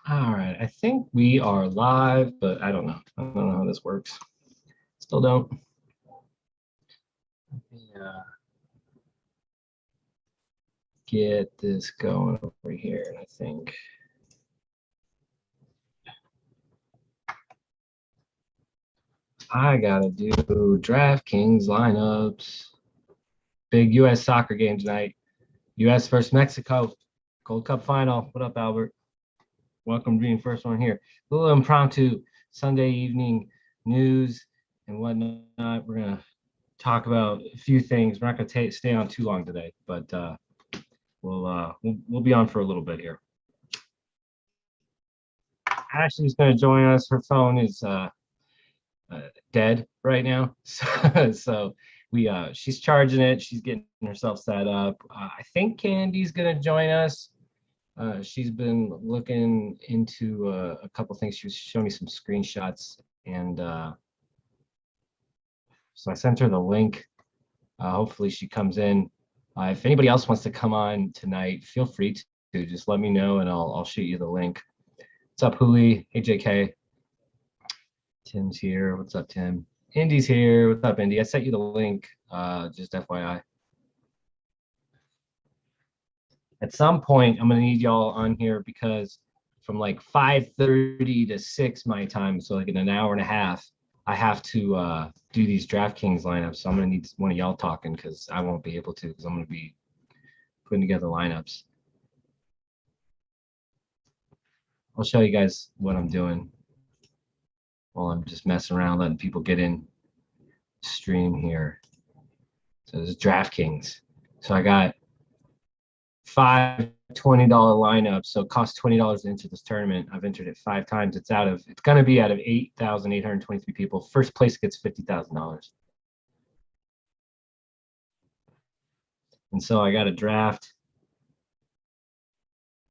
All right, I think we are live, but I don't know. I don't know how this works. Still don't. Yeah, get this going over here. And I think I gotta do DraftKings lineups. Big U.S. soccer game tonight. U.S. versus Mexico. Gold Cup final. What up, Albert? Welcome to being first one here. A little impromptu Sunday evening news and whatnot. We're gonna talk about a few things. We're not gonna stay on too long today, but we'll be on for a little bit here. Ashley's going to join us. Her phone is dead right now, so we she's charging it. She's getting herself set up. I think Candy's going to join us. She's been looking into a couple things. She was showing me some screenshots, and so I sent her the link. Hopefully, she comes in. If anybody else wants to come on tonight, feel free to just let me know, and I'll shoot you the link. What's up, Hooli? Hey, JK. Tim's here. What's up, Tim? Indy's here. What's up, Indy? I sent you the link, just FYI. At some point, I'm going to need y'all on here because from like 5:30 to 6 my time, so like in an hour and a half, I have to do these DraftKings lineups. So I'm going to need one of y'all talking because I won't be able to because I'm going to be putting together lineups. I'll show you guys what I'm doing while I'm just messing around, letting people get in stream here. So this is DraftKings. So I got 5 $20 lineups. So it costs $20 to enter this tournament. I've entered it 5 times. It's going to be out of 8,823 people. First place gets $50,000. And so I got to draft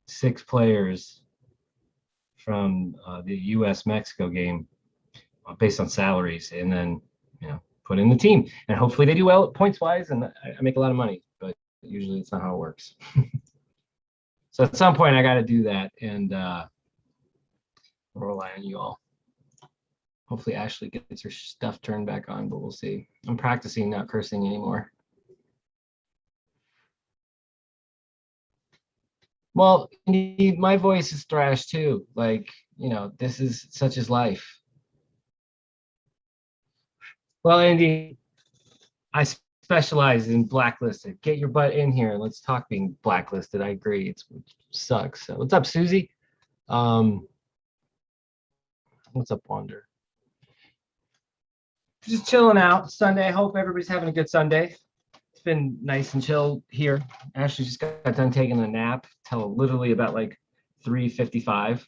6 players from the U.S. Mexico game based on salaries, and then put in the team, and hopefully they do well points wise, and I make a lot of money. But usually it's not how it works. So at some point I got to do that, and I'll rely on you all. Hopefully Ashley gets her stuff turned back on, but we'll see. I'm practicing not cursing anymore. Well, my voice is thrash too. Like, this is such as life. Well, Andy, I specialize in blacklisted. Get your butt in here. Let's talk being blacklisted. I agree. It sucks. So, what's up, Susie? What's up, Wander? Just chilling out. Sunday. Hope everybody's having a good Sunday. It's been nice and chill here. Ashley just got done taking a nap till literally about like 3:55.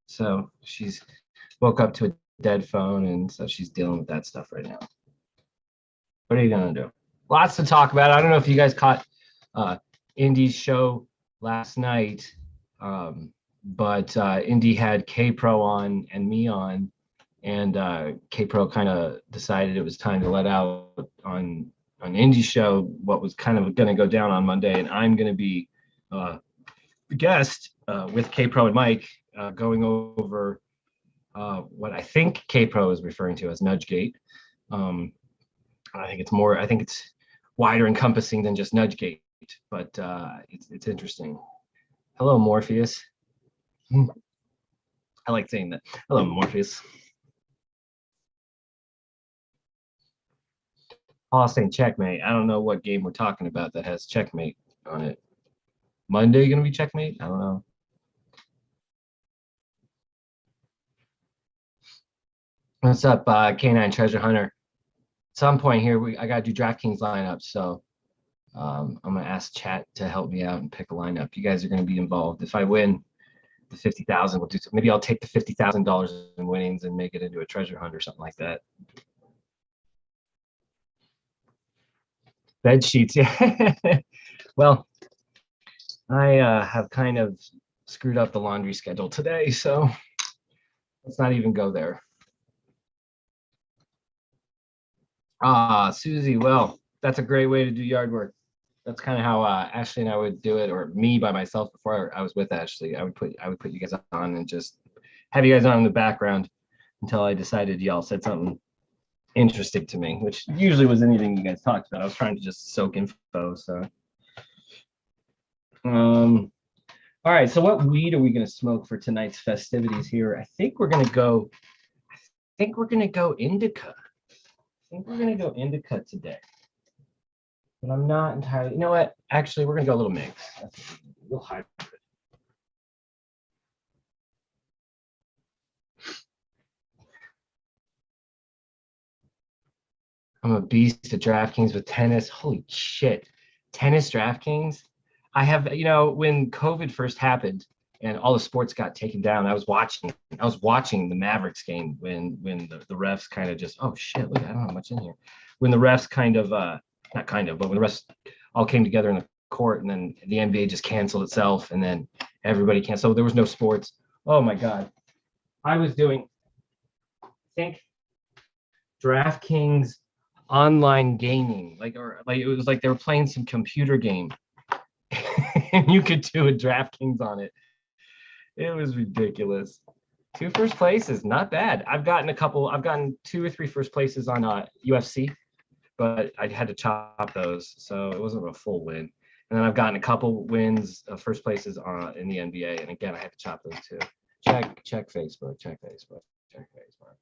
So she's woke up to a dead phone, and so she's dealing with that stuff right now. What are you gonna do? Lots to talk about. I don't know if you guys caught Indy's show last night, but Indy had K Pro on and me on, and K Pro kind of decided it was time to let out on Indy's show what was kind of going to go down on Monday, and I'm going to be the guest with K Pro and Mike going over what I think K Pro is referring to as Nudgegate. I think it's wider encompassing than just Nudgegate, but it's interesting. Hello, Morpheus. I like saying that. Hello, Morpheus. Paul saying checkmate. I don't know what game we're talking about that has checkmate on it. Monday gonna be checkmate? I don't know. What's up, Canine Treasure Hunter? At some point here, I gotta do DraftKings lineups, so I'm gonna ask chat to help me out and pick a lineup. You guys are gonna be involved. If I win the 50,000, we'll do. Maybe I'll take the $50,000 in winnings and make it into a treasure hunt or something like that. Bed sheets, yeah. Well, I have kind of screwed up the laundry schedule today, so let's not even go there. Susie, well, that's a great way to do yard work. That's kind of how Ashley and I would do it, or me by myself before I was with Ashley. I would put you guys on and just have you guys on in the background until I decided y'all said something interesting to me, which usually was anything you guys talked about. I was trying to just soak info. So, all right. So, what weed are we gonna smoke for tonight's festivities here? I think we're gonna go. I think we're gonna go indica. I think we're gonna go indica today. But I'm not entirely. You know what? Actually, we're gonna go a little mix. That's what we'll hybrid. I'm a beast at DraftKings with tennis. Holy shit. Tennis DraftKings. I have, when COVID first happened and all the sports got taken down, I was watching the Mavericks game when the refs kind of just, oh shit, look, I don't have much in here. When the refs kind of not kind of, but when the refs all came together in the court and then the NBA just canceled itself and then everybody canceled. So there was no sports. Oh my God. I was doing, I think DraftKings online gaming, like it was like they were playing some computer game, and you could do a DraftKings on it. It was ridiculous. Two first places, not bad. I've gotten two or three first places on UFC, but I had to chop those, so it wasn't a full win. And then I've gotten a couple wins, first places in the NBA, and again I had to chop those too. Check Facebook. Check Facebook. Check Facebook.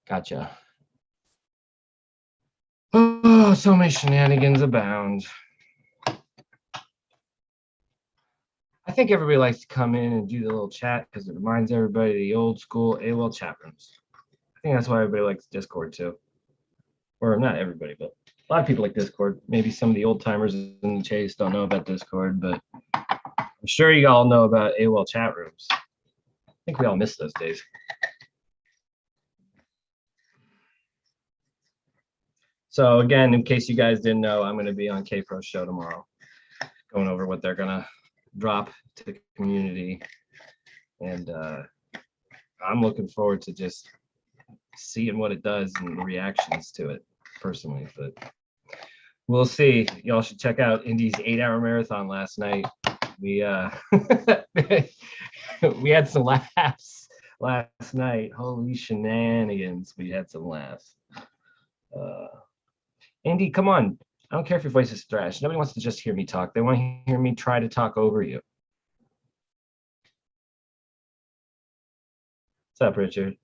Gotcha. Oh, so many shenanigans abound. I think everybody likes to come in and do the little chat because it reminds everybody of the old school AOL chat rooms. I think that's why everybody likes Discord too. Or not everybody, but a lot of people like Discord. Maybe some of the old timers in the chase don't know about Discord, but I'm sure you all know about AOL chat rooms. I think we all miss those days. So again, in case you guys didn't know, I'm going to be on K-Pro's show tomorrow, going over what they're going to drop to the community. And I'm looking forward to just seeing what it does and the reactions to it personally. But we'll see. Y'all should check out Indy's 8-hour marathon last night. We we had some laughs last night. Holy shenanigans. We had some laughs. Indy, come on. I don't care if your voice is thrash. Nobody wants to just hear me talk. They want to hear me try to talk over you. What's up, Richard?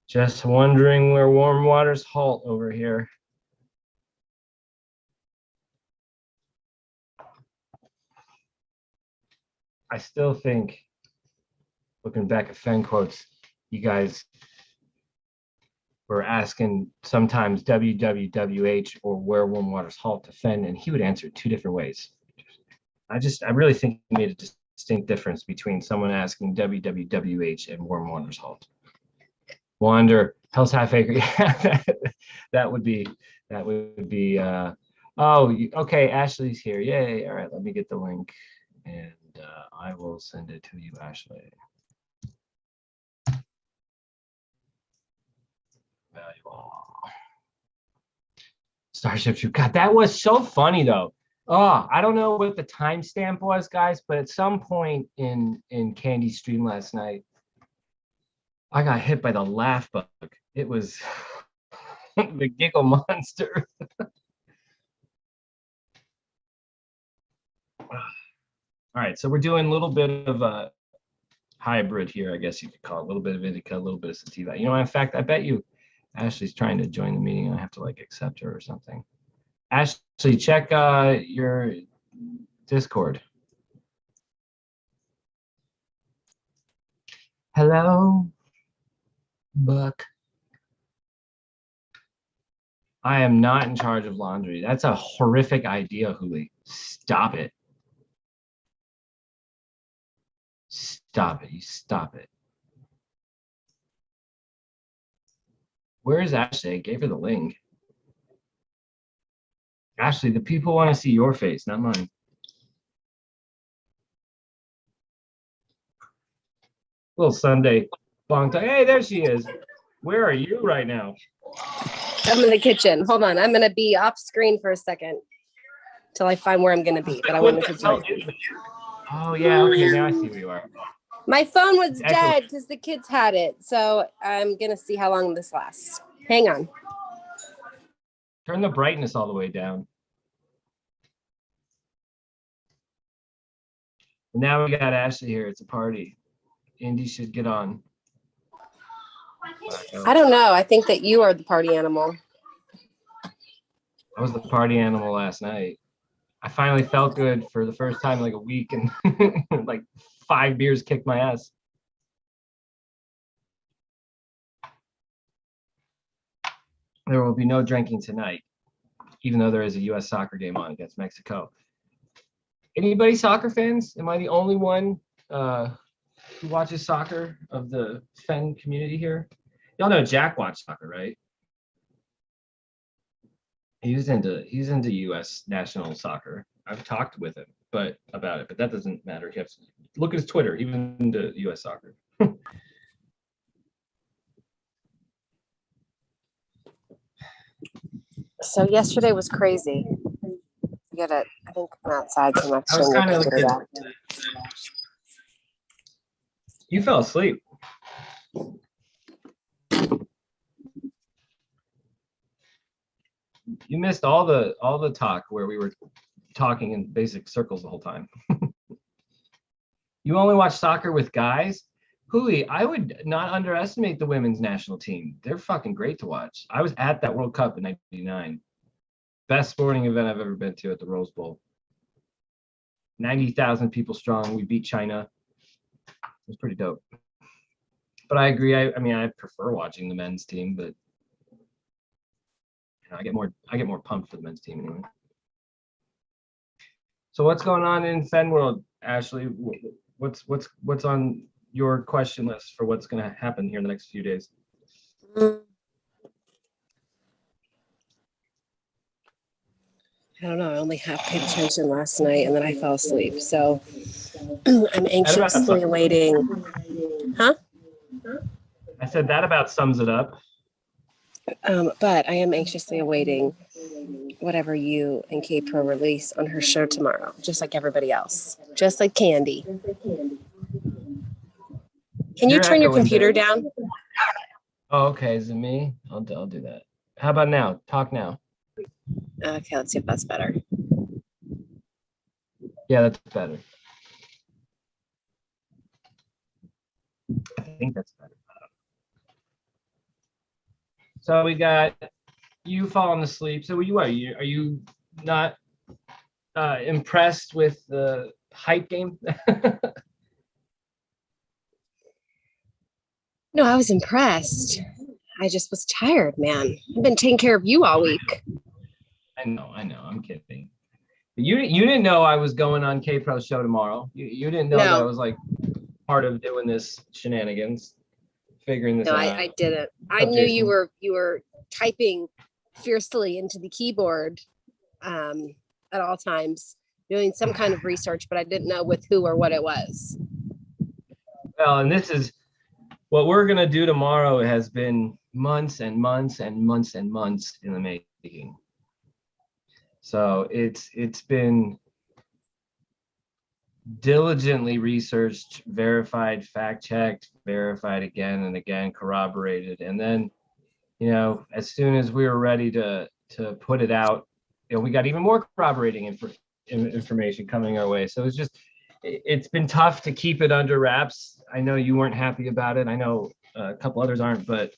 Just wondering where warm waters halt over here. I still think, looking back at Fenn quotes, you guys were asking sometimes WWWH or where warm waters halt to Fenn, and he would answer two different ways. I really think he made a distinct difference between someone asking WWWH and warm waters halt. Wander, Hell's Half Acre. Yeah, that would be. Oh, okay. Ashley's here. Yay! All right, let me get the link, and I will send it to you, Ashley. Starship Troop. God, that was so funny though. Oh, I don't know what the timestamp was, guys, but at some point in Candy's stream last night, I got hit by the laugh bug. It was the giggle monster. All right, so we're doing a little bit of a hybrid here, I guess you could call it. A little bit of indica, a little bit of sativa. You know, in fact, I bet you Ashley's trying to join the meeting. I have to like accept her or something. Ashley, check your Discord. Hello, Buck. I am not in charge of laundry. That's a horrific idea, Huli. Stop it. Stop it. You stop it. Where is Ashley? I gave her the link. Ashley, the people want to see your face, not mine. Little Sunday long time. Hey, there she is. Where are you right now? I'm in the kitchen. Hold on. I'm going to be off screen for a second till I find where I'm going to be. But I wanted to tell you. Oh, yeah. Okay. Now I see where you are. My phone was dead because the kids had it. So I'm going to see how long this lasts. Hang on. Turn the brightness all the way down. Now we got Ashley here. It's a party. Indy should get on. I don't know. I think that you are the party animal. I was the party animal last night. I finally felt good for the first time in like a week, and like 5 beers kicked my ass. There will be no drinking tonight, even though there is a U.S. soccer game on against Mexico. Anybody soccer fans? Am I the only one who watches soccer of the Fenn community here? Y'all know Jack watched soccer, right? He's into U.S. national soccer. I've talked with him about it, but that doesn't matter. You have to look at his Twitter. Even into U.S. soccer. So yesterday was crazy. I think I'm outside, so I'm not I was kind of like, out. You fell asleep. You missed all the talk where we were talking in basic circles the whole time. You only watch soccer with guys? Hui, I would not underestimate the women's national team. They're fucking great to watch. I was at that World Cup in '99. Best sporting event I've ever been to at the Rose Bowl. 90,000 people strong. We beat China. It was pretty dope. But I agree. I mean, I prefer watching the men's team, but you know, I get more pumped for the men's team anyway. So what's going on in Fenn world, Ashley? What's on your question list for what's going to happen here in the next few days? I don't know. I only half paid attention last night and then I fell asleep. So I'm anxiously awaiting. Huh? I said that about sums it up. But I am anxiously awaiting whatever you and K Pro release on her show tomorrow, just like everybody else, just like Candy. Can you turn your computer down? Oh, okay. Is it me? I'll do that. How about now? Talk now. Okay, let's see if that's better. Yeah, that's better. I think that's better. So we got you falling asleep. So are you not impressed with the hype game? No, I was impressed. I just was tired, man. I've been taking care of you all week. I know. I'm kidding. But you didn't know I was going on K Pro's show tomorrow. You didn't know that I was like part of doing this shenanigans, figuring this out. No, I didn't. I knew you were typing fiercely into the keyboard at all times, doing some kind of research, but I didn't know with who or what it was. Well, and this is what we're gonna do tomorrow. It has been months and months and months and months in the making. So it's been diligently researched, verified, fact-checked, verified again and again, corroborated, and then, you know, as soon as we were ready to put it out, you know, we got even more corroborating information coming our way. So it's been tough to keep it under wraps. I know you weren't happy about it. I know a couple others aren't, but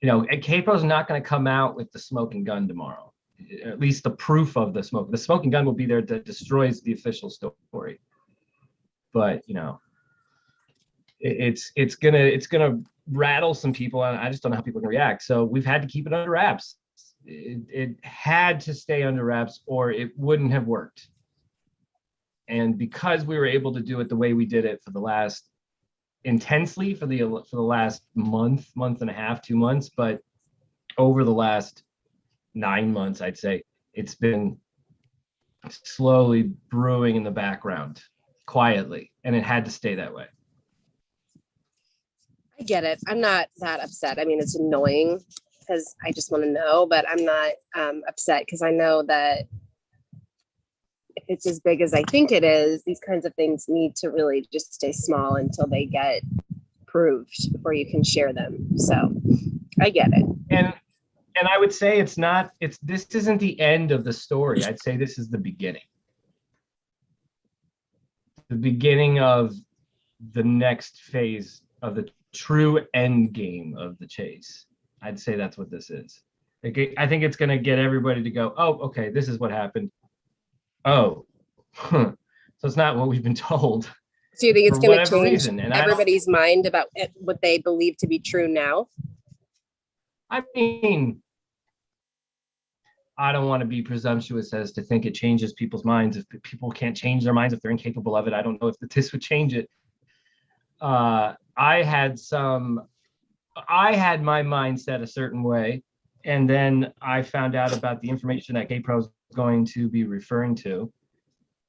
you know, K-Pro's not going to come out with the smoking gun tomorrow. At least the proof of the smoke. The smoking gun will be there that destroys the official story. But you know, it's gonna rattle some people, and I just don't know how people can react. So we've had to keep it under wraps. It had to stay under wraps, or it wouldn't have worked. And because we were able to do it the way we did it for the last intensely for the last month and a half, 2 months, but over the last 9 months, I'd say it's been slowly brewing in the background. quietly, and it had to stay that way. I get it. I'm not that upset. I mean, it's annoying because I just want to know, but I'm not upset because I know that if it's as big as I think it is, these kinds of things need to really just stay small until they get proved before you can share them. So I get it. And I would say this isn't the end of the story. I'd say this is the beginning. The beginning of the next phase of the true end game of the chase. I'd say that's what this is. I think it's going to get everybody to go, oh, okay, this is what happened. Oh, so it's not what we've been told. So you think it's going to change reason. And everybody's mind about what they believe to be true now? I mean, I don't want to be presumptuous as to think it changes people's minds. If people can't change their minds, if they're incapable of it, I don't know if this would change it. I had my mindset a certain way, and then I found out about the information that K-Pro is going to be referring to,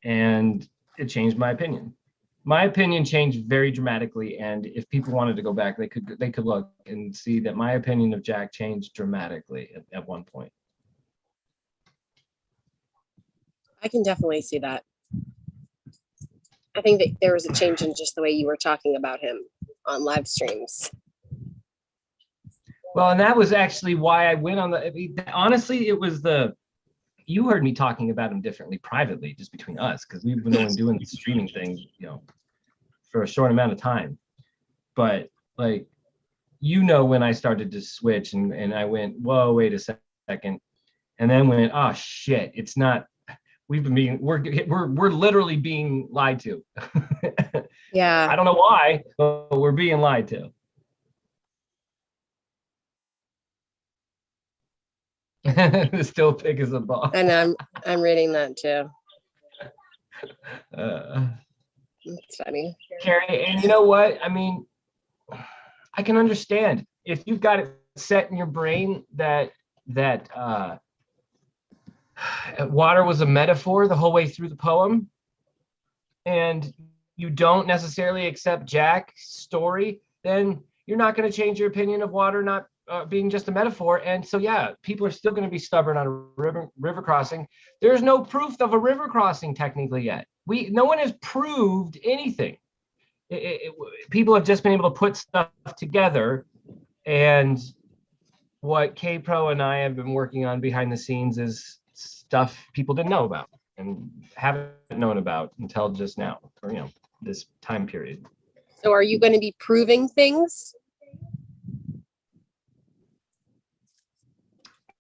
and it changed my opinion. My opinion changed very dramatically, and if people wanted to go back, they could look and see that my opinion of Jack changed dramatically at one point. I can definitely see that. I think that there was a change in just the way you were talking about him on live streams. Well, and that was actually why I went on honestly, it was you heard me talking about him differently privately, just between us, because we've been only doing the streaming thing, for a short amount of time. But like, when I started to switch and I went, whoa, wait a second. And then went, oh shit, it's not, we're literally being lied to. Yeah. I don't know why, but we're being lied to. Still pig as a ball. And I'm reading that too. It's funny. Carrie, and you know what? I mean, I can understand if you've got it set in your brain that water was a metaphor the whole way through the poem, and you don't necessarily accept Jack's story, then you're not going to change your opinion of water not being just a metaphor. And so, yeah, people are still going to be stubborn on a river crossing. There's no proof of a river crossing technically yet. No one has proved anything. People have just been able to put stuff together, and what K-Pro and I have been working on behind the scenes is stuff people didn't know about and haven't known about until just now, or this time period. So are you going to be proving things?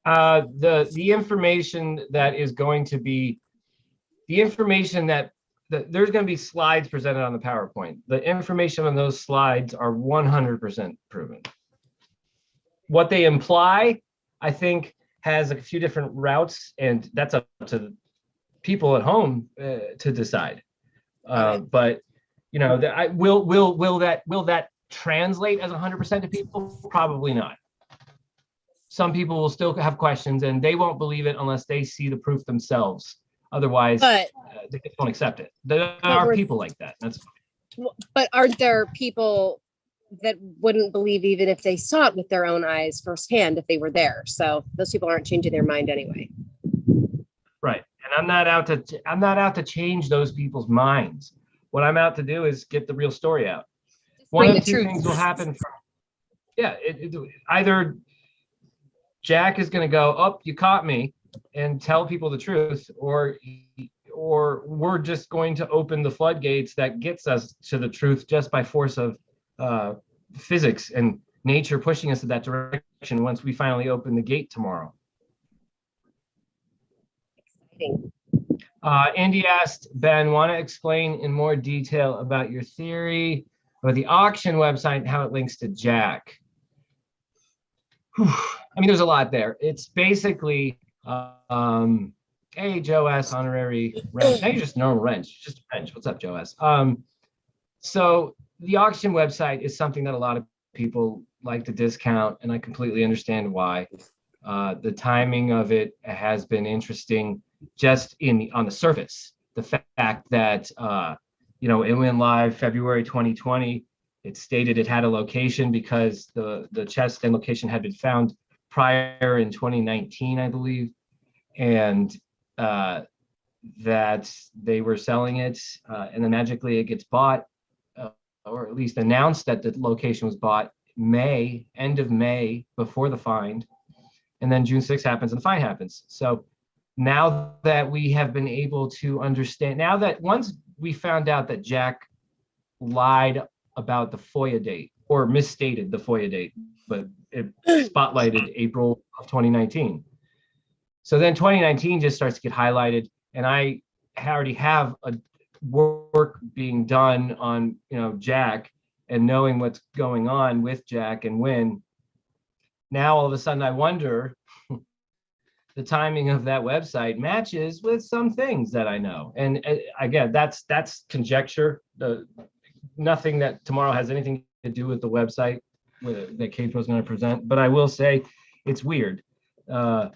The information that is going to be the information that there's going to be slides presented on the PowerPoint. The information on those slides are 100% proven. What they imply, I think, has a few different routes, and that's up to people at home to decide. But will that translate as 100% to people? Probably not. Some people will still have questions, and they won't believe it unless they see the proof themselves. Otherwise, they just won't accept it. There are people like that. That's fine. But aren't there people that wouldn't believe even if they saw it with their own eyes firsthand if they were there? So those people aren't changing their mind anyway. Right. And I'm not out to change those people's minds. What I'm out to do is get the real story out. One of two things will happen. Either Jack is going to go, oh, you caught me, and tell people the truth, or we're just going to open the floodgates that gets us to the truth just by force of physics and nature pushing us in that direction once we finally open the gate tomorrow. Exciting. Andy asked, Ben, want to explain in more detail about your theory about the auction website and how it links to Jack? I mean, there's a lot there. It's basically hey, Joe S, honorary wrench. Now you're just normal wrench, just a wrench. What's up, Joe S? So the auction website is something that a lot of people like to discount, and I completely understand why. The timing of it has been interesting just on the surface. The fact that it went live February 2020. It stated it had a location because the chest and location had been found prior in 2019, I believe, and that they were selling it, and then magically it gets bought, or at least announced that the location was bought end of May, before the find, and then June 6th happens and the fine happens. So now that we have been able to understand, now that once we found out that Jack lied about the FOIA date or misstated the FOIA date, but it spotlighted April of 2019. So then 2019 just starts to get highlighted, and I already have a work being done on, Jack, and knowing what's going on with Jack and when. Now all of a sudden I wonder the timing of that website matches with some things that I know. And again, that's conjecture. Nothing that tomorrow has anything to do with the website that K-Pro is going to present. But I will say it's weird. The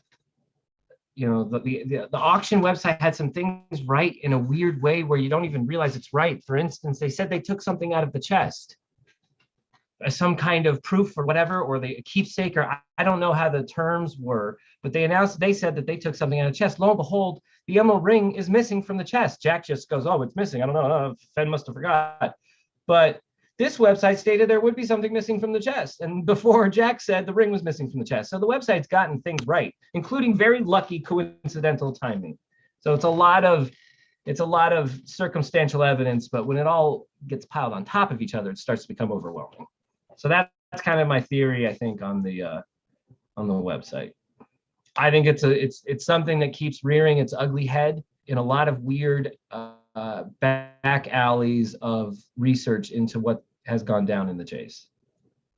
auction website had some things right in a weird way where you don't even realize it's right. For instance, they said they took something out of the chest, some kind of proof or whatever, or a keepsake, or I don't know how the terms were, but they said that they took something out of the chest. Lo and behold, the emerald ring is missing from the chest. Jack just goes, oh, it's missing. I don't know. Fenn must have forgot. But this website stated there would be something missing from the chest. And before, Jack said the ring was missing from the chest. So the website's gotten things right, including very lucky coincidental timing. So it's a lot of circumstantial evidence, but when it all gets piled on top of each other, it starts to become overwhelming. So that's kind of my theory, I think, on the website. I think it's something that keeps rearing its ugly head in a lot of weird back alleys of research into what has gone down in the chase.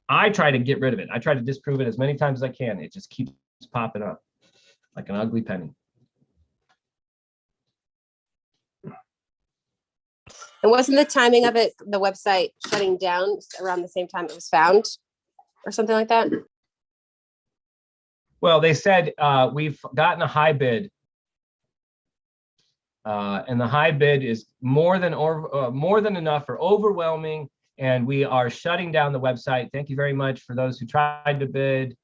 I try to get rid of it. I try to disprove it as many times as I can. It just keeps popping up like an ugly penny. And wasn't the timing of it, the website shutting down around the same time it was found or something like that? Well, they said we've gotten a high bid, and the high bid is more than enough or overwhelming, and we are shutting down the website. Thank you very much for those who tried to bid.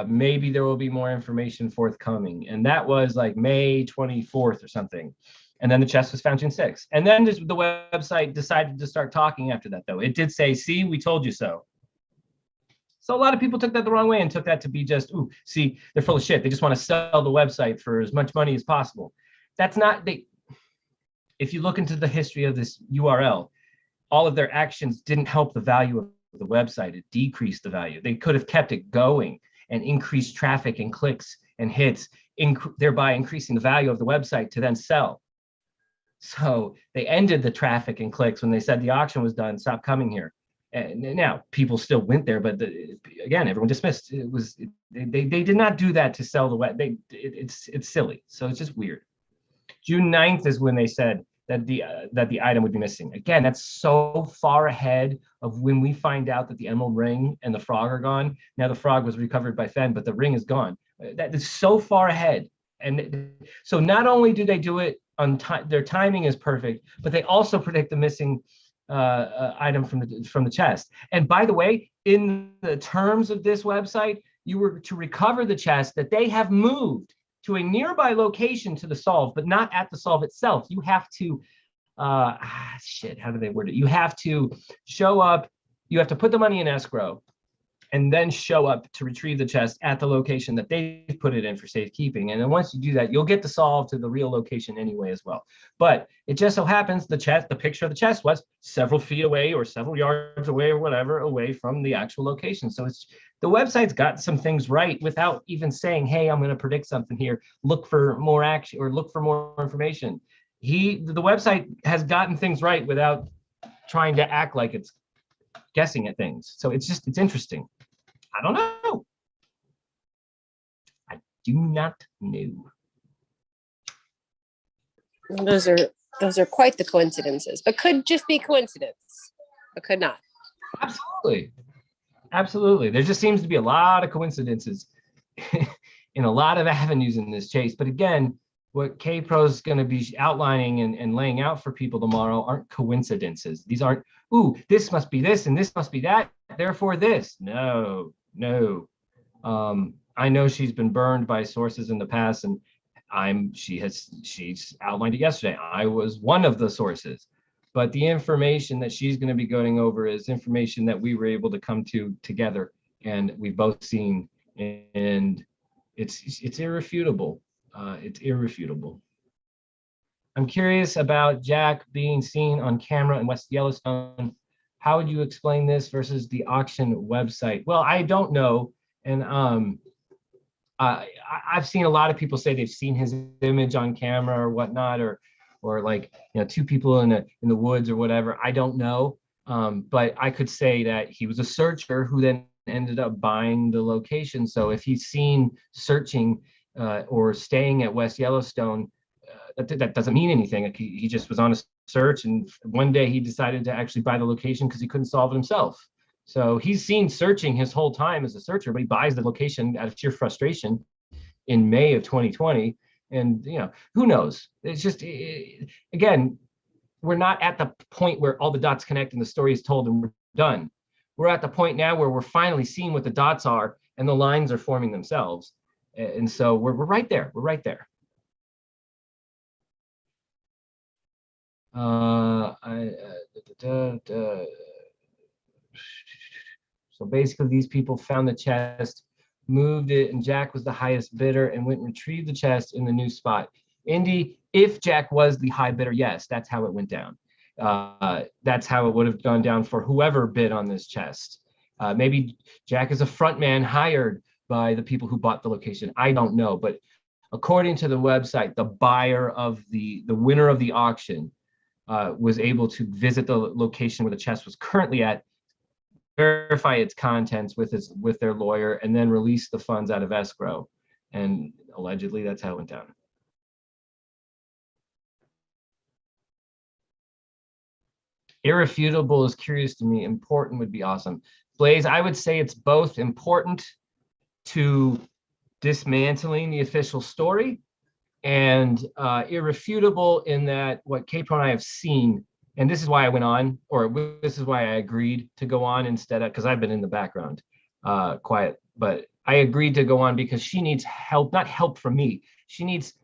Maybe there will be more information forthcoming. And that was like May 24th or something. And then the chest was found June 6th. And then the website decided to start talking after that, though. It did say, see, we told you so. So a lot of people took that the wrong way and took that to be just, ooh, see, they're full of shit. They just want to sell the website for as much money as possible. That's not, if you look into the history of this URL, all of their actions didn't help the value of the website. It decreased the value. They could have kept it going and increased traffic and clicks and hits, thereby increasing the value of the website to then sell. So they ended the traffic and clicks when they said the auction was done, stop coming here. And now people still went there, but again, everyone dismissed. They did not do that to sell the web. It's silly. So it's just weird. June 9th is when they said that the item would be missing. Again, that's so far ahead of when we find out that the emerald ring and the frog are gone. Now the frog was recovered by Fenn, but the ring is gone. That is so far ahead. And so not only do they do it on time, their timing is perfect, but they also predict the missing item from the chest. And by the way, in the terms of this website, you were to recover the chest that they have moved to a nearby location to the solve, but not at the solve itself. You have to, how do they word it? You have to show up, you have to put the money in escrow, and then show up to retrieve the chest at the location that they put it in for safekeeping. And then once you do that, you'll get the solve to the real location anyway as well. But it just so happens the picture of the chest was several feet away or several yards away or whatever away from the actual location. So the website's got some things right without even saying, hey, I'm going to predict something here. Look for more action or look for more information. The website has gotten things right without trying to act like it's guessing at things. So it's interesting. I don't know. I do not know. Those are quite the coincidences, but could just be coincidence, but could not. Absolutely. There just seems to be a lot of coincidences in a lot of avenues in this chase. But again, what K-Pro is going to be outlining and laying out for people tomorrow aren't coincidences. These aren't, ooh, this must be this and this must be that, therefore this. No, no. I know she's been burned by sources in the past, and she's outlined it yesterday. I was one of the sources, but the information that she's going to be going over is information that we were able to come to together, and we've both seen, and it's irrefutable. It's irrefutable. I'm curious about Jack being seen on camera in West Yellowstone. How would you explain this versus the auction website? Well, I don't know, and I've seen a lot of people say they've seen his image on camera or whatnot, or like, you know, two people in the woods or whatever. I don't know, but I could say that he was a searcher who then ended up buying the location. So if he's seen searching or staying at West Yellowstone, that doesn't mean anything. He just was on a search, and one day he decided to actually buy the location because he couldn't solve it himself. So he's seen searching his whole time as a searcher, but he buys the location out of sheer frustration in May of 2020. And, you know, who knows? It's just, again, we're not at the point where all the dots connect and the story is told and we're done. We're at the point now where we're finally seeing what the dots are and the lines are forming themselves. And so we're right there. We're right there. So basically, these people found the chest, moved it, and Jack was the highest bidder and went and retrieved the chest in the new spot. Indy, if Jack was the high bidder, yes, that's how it went down. That's how it would have gone down for whoever bid on this chest. Maybe Jack is a front man hired by the people who bought the location. I don't know, but according to the website, the buyer of the winner of the auction was able to visit the location where the chest was currently at, verify its contents with their lawyer, and then release the funds out of escrow. And allegedly, that's how it went down. Irrefutable is curious to me. Important would be awesome. Blaze, I would say it's both important to dismantling the official story and irrefutable in that what K-Pro and I have seen, and this is why I went on, or this is why I agreed to go on instead of, because I've been in the background, quiet, but I agreed to go on because she needs help, not help from me. She needs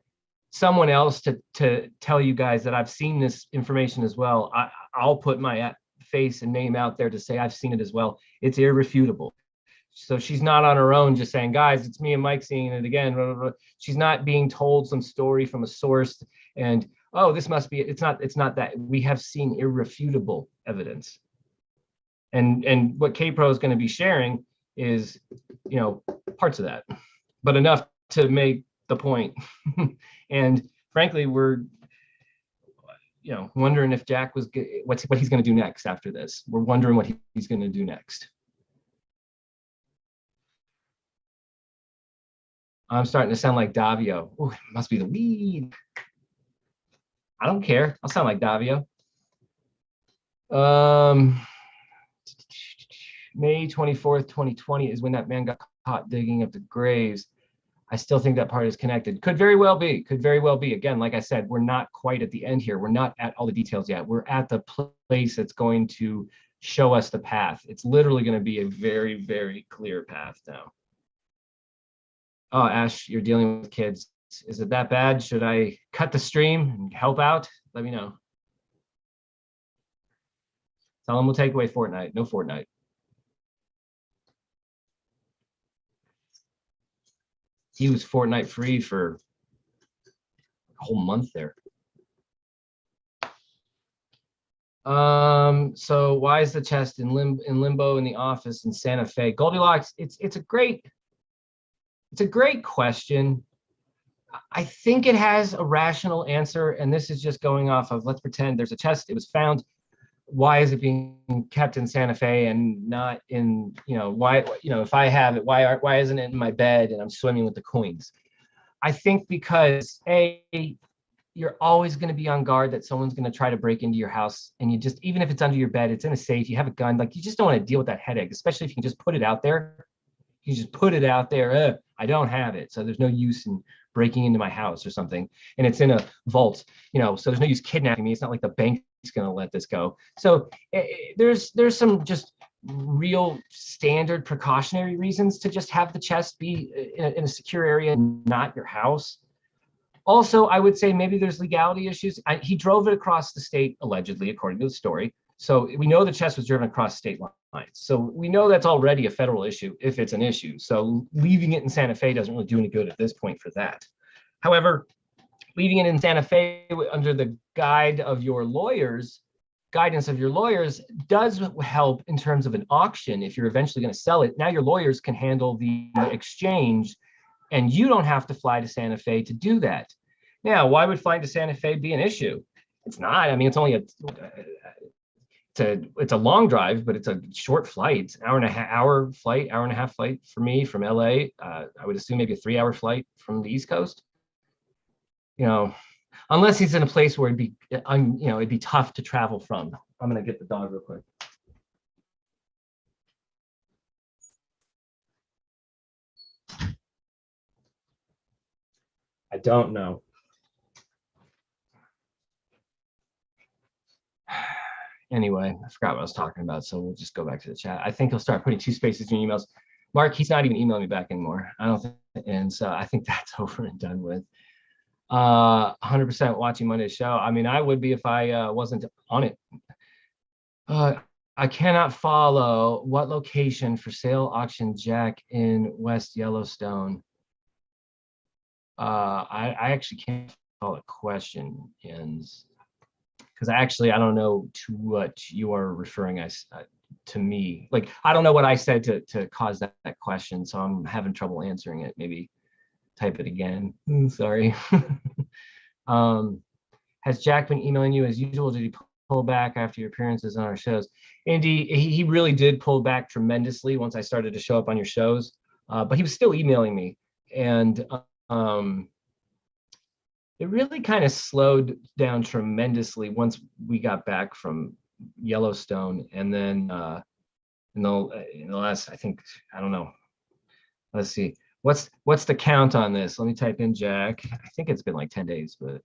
someone else to tell you guys that I've seen this information as well. I'll put my face and name out there to say I've seen it as well. It's irrefutable. So she's not on her own just saying, guys, it's me and Mike seeing it again. Blah, blah, blah. She's not being told some story from a source and, oh, this must be, it's not that. We have seen irrefutable evidence. And what K-Pro is going to be sharing is, you know, parts of that, but enough to make the point. And frankly, we're, you know, wondering if Jack was, what he's going to do next after this. We're wondering what he's going to do next. I'm starting to sound like Davio. Oh, it must be the weed. I don't care. I'll sound like Davio. May 24th, 2020 is when that man got caught digging up the graves. I still think that part is connected. Could very well be. Could very well be. Again, like I said, we're not quite at the end here. We're not at all the details yet. We're at the place that's going to show us the path. It's literally going to be a very, very clear path now. Oh, Ash, you're dealing with kids. Is it that bad? Should I cut the stream and help out? Let me know. Tell them we'll take away Fortnite. No Fortnite. He was Fortnite free for a whole month there. So why is the chest in limbo in the office in Santa Fe? Goldilocks, it's a great question. I think it has a rational answer, and this is just going off of, let's pretend there's a chest, it was found. Why is it being kept in Santa Fe and not in, you know, why, you know, if I have it, why isn't it in my bed and I'm swimming with the coins? I think because you're always going to be on guard that someone's going to try to break into your house, and you just, even if it's under your bed, it's in a safe, you have a gun, like you just don't want to deal with that headache, especially if you can just put it out there. You just put it out there. I don't have it, so there's no use in breaking into my house or something, and it's in a vault, so there's no use kidnapping me. It's not like the bank's going to let this go. So there's some just real standard precautionary reasons to just have the chest be in a secure area and not your house. Also, I would say maybe there's legality issues. He drove it across the state, allegedly, according to the story. So we know the chest was driven across state lines. So we know that's already a federal issue if it's an issue. So leaving it in Santa Fe doesn't really do any good at this point for that. However, leaving it in Santa Fe under the guidance of your lawyers does help in terms of an auction. If you're eventually going to sell it, now your lawyers can handle the exchange and you don't have to fly to Santa Fe to do that. Now, why would flying to Santa Fe be an issue? It's not. I mean, it's only it's a long drive, but it's a short flight, hour and a half flight for me from LA. I would assume maybe a 3-hour flight from the East Coast. Unless he's in a place where it'd be tough to travel from. I'm gonna get the dog real quick. I don't know. Anyway, I forgot what I was talking about, so we'll just go back to the chat. I think he'll start putting 2 spaces in emails. Mark, he's not even emailing me back anymore. I don't think, and so I think that's over and done with. 100% watching Monday's show. I mean, I would be if I wasn't on it. I cannot follow what location for sale auction Jack in West Yellowstone. I actually can't follow the question, because I don't know to what you are referring as to me. Like, I don't know what I said to cause that question, so I'm having trouble answering it. Maybe type it again. Sorry. Has Jack been emailing you as usual? Did he pull back after your appearances on our shows? Andy, he really did pull back tremendously once I started to show up on your shows, but he was still emailing me. And it really kind of slowed down tremendously once we got back from Yellowstone. And then in the last, I don't know. Let's see. What's the count on this? Let me type in Jack. I think it's been like 10 days, but.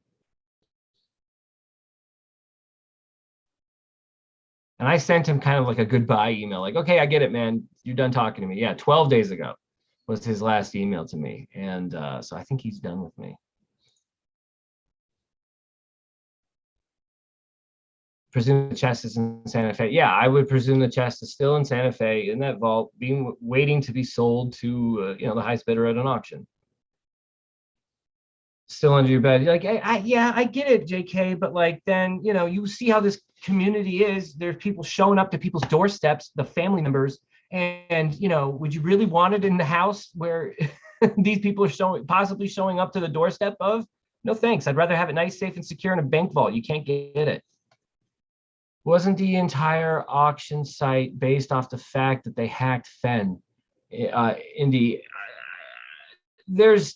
And I sent him kind of like a goodbye email, like, okay, I get it, man. You're done talking to me. Yeah, 12 days ago was his last email to me. And so I think he's done with me. Presume the chest is in Santa Fe. Yeah, I would presume the chest is still in Santa Fe in that vault, waiting to be sold to the highest bidder at an auction. Still under your bed. You're like, yeah, I get it, JK, but like, then you see how this community is. There's people showing up to people's doorsteps, the family members, and would you really want it in the house where these people are possibly showing up to the doorstep of? No thanks. I'd rather have it nice, safe, and secure in a bank vault. You can't get it. Wasn't the entire auction site based off the fact that they hacked Fenn? Indy,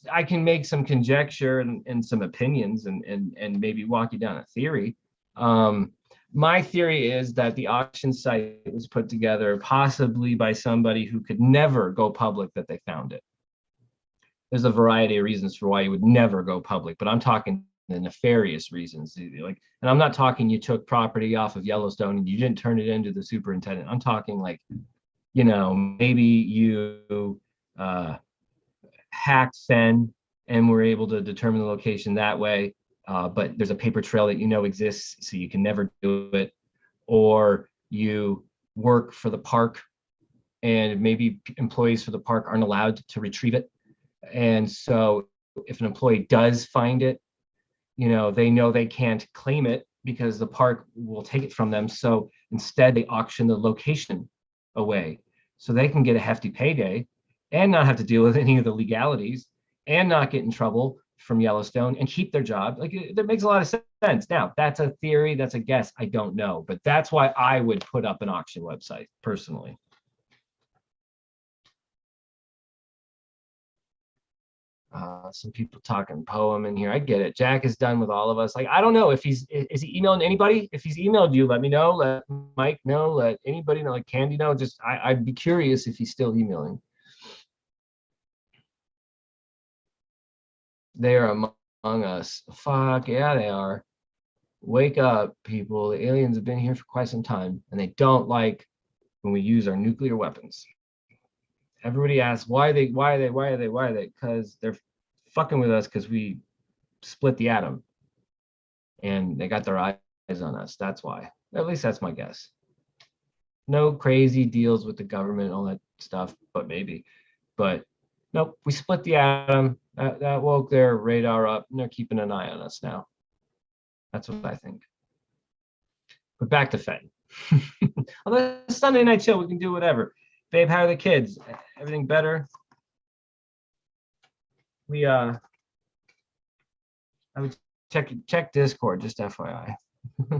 I can make some conjecture and some opinions and maybe walk you down a theory. My theory is that the auction site was put together possibly by somebody who could never go public that they found it. There's a variety of reasons for why you would never go public, but I'm talking the nefarious reasons. And I'm not talking you took property off of Yellowstone and you didn't turn it into the superintendent. I'm talking like, maybe you hacked Fenn and were able to determine the location that way, but there's a paper trail that exists, so you can never do it. Or you work for the park and maybe employees for the park aren't allowed to retrieve it. And so if an employee does find it, they know they can't claim it because the park will take it from them. So instead they auction the location away so they can get a hefty payday and not have to deal with any of the legalities and not get in trouble from Yellowstone and keep their job. Like, that makes a lot of sense. Now, that's a theory, that's a guess, I don't know, but that's why I would put up an auction website personally. Some people talking poem in here. I get it. Jack is done with all of us. Like, I don't know if is he emailing anybody? If he's emailed you, let me know. Let Mike know. Let anybody know. Like Candy know. Just I'd be curious if he's still emailing. They are among us. Fuck yeah, they are. Wake up, people. The aliens have been here for quite some time, and they don't like when we use our nuclear weapons. Everybody asks why are they, because they're fucking with us because we split the atom and they got their eyes on us. That's why. At least that's my guess. No crazy deals with the government, all that stuff, but maybe. But nope, we split the atom. That woke their radar up, and they're keeping an eye on us now. That's what I think. But back to Fenn. On the Sunday night show, we can do whatever. Babe, how are the kids? Everything better? I would check Discord, just FYI. I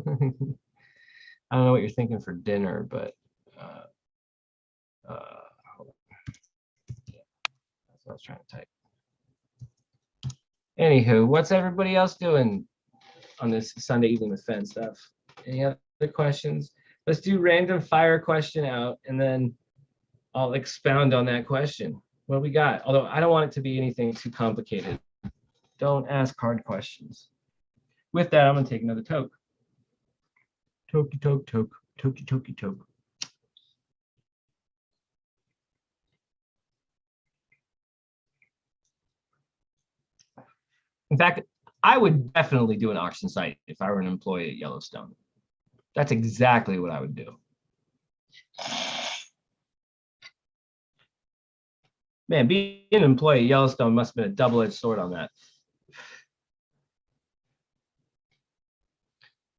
don't know what you're thinking for dinner, but yeah, that's what I was trying to type. Anywho, what's everybody else doing on this Sunday evening with Fenn stuff? Any other questions? Let's do random fire question out, and then I'll expound on that question. What do we got? Although I don't want it to be anything too complicated. Don't ask hard questions. With that, I'm gonna take another toke. Toke, toke, toke, toke, toke, toke. In fact, I would definitely do an auction site if I were an employee at Yellowstone. That's exactly what I would do. Man, being an employee at Yellowstone must have been a double-edged sword on that.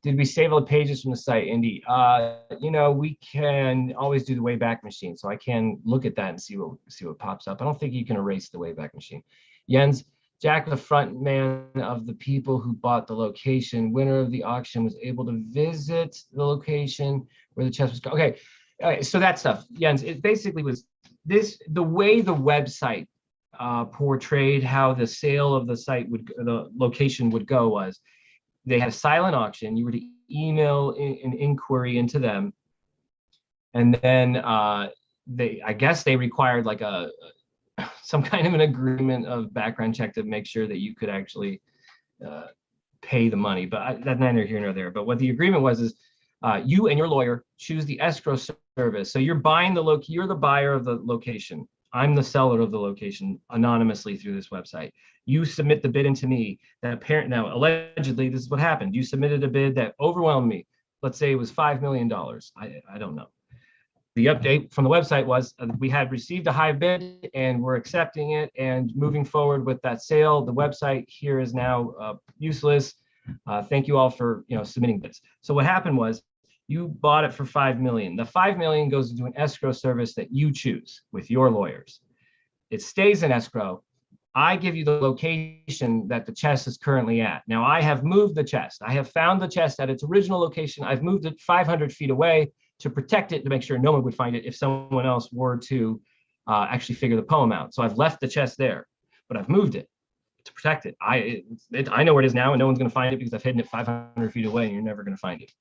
Did we save all the pages from the site, Indy? We can always do the Wayback Machine, so I can look at that and see what pops up. I don't think you can erase the Wayback Machine. Jens, Jack, the front man of the people who bought the location, winner of the auction, was able to visit the location where the chest was. Okay, so that stuff, Jens, it basically was the way the website portrayed how the sale of the site the location would go was they had a silent auction. You were to email an inquiry into them, and then I guess they required like some kind of an agreement of background check to make sure that you could actually pay the money. But that's neither here nor there. But what the agreement was is you and your lawyer choose the escrow service. So you're buying you're the buyer of the location. I'm the seller of the location anonymously through this website. You submit the bid into me. Now, allegedly, this is what happened. You submitted a bid that overwhelmed me. Let's say it was $5 million. I don't know. The update from the website was we had received a high bid and we're accepting it and moving forward with that sale. The website here is now useless. Thank you all for submitting bids. So what happened was you bought it for $5 million. The $5 million goes into an escrow service that you choose with your lawyers. It stays in escrow. I give you the location that the chest is currently at. Now I have moved the chest. I have found the chest at its original location. I've moved it 500 feet away to protect it, to make sure no one would find it if someone else were to actually figure the poem out. So I've left the chest there, but I've moved it to protect it. I know where it is now, and no one's going to find it because I've hidden it 500 feet away, and you're never going to find it.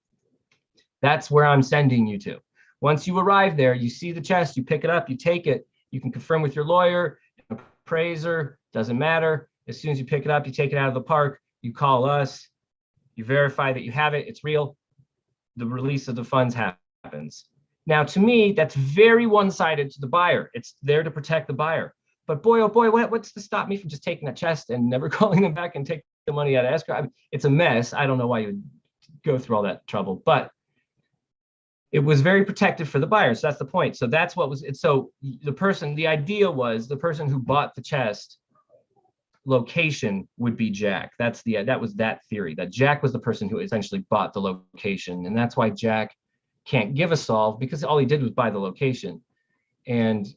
That's where I'm sending you to. Once you arrive there, you see the chest, you pick it up, you take it, you can confirm with your lawyer, appraiser, doesn't matter. As soon as you pick it up, you take it out of the park, you call us, you verify that you have it, it's real, the release of the funds happens. Now, to me, that's very one-sided to the buyer. It's there to protect the buyer. But boy, oh boy, what's to stop me from just taking that chest and never calling them back and take the money out of escrow? I mean, it's a mess. I don't know why you would go through all that trouble, but it was very protective for the buyer. So that's the point. So that's what was it. So the idea was the person who bought the chest location would be Jack. That was that theory, that Jack was the person who essentially bought the location. And that's why Jack can't give a solve, because all he did was buy the location. And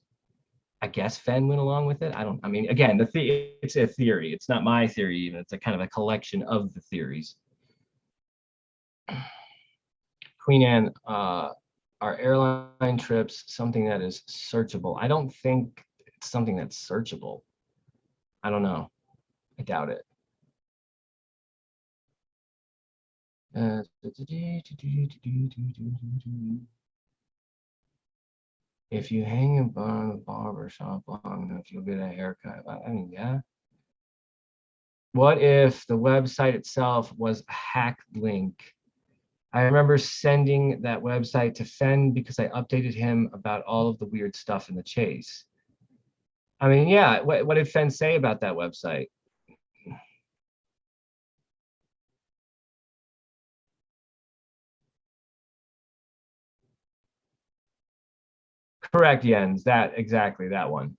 I guess Fenn went along with it. I mean, again, it's a theory. It's not my theory even. It's a kind of a collection of the theories. Queen Anne, are airline trips something that is searchable? I don't think it's something that's searchable. I don't know. I doubt it. If you hang in a barber shop long enough, you'll get a haircut. I mean, yeah. What if the website itself was a hack link? I remember sending that website to Fenn because I updated him about all of the weird stuff in the chase. I mean, yeah, what did Fenn say about that website? Correct, Jens. That exactly that one.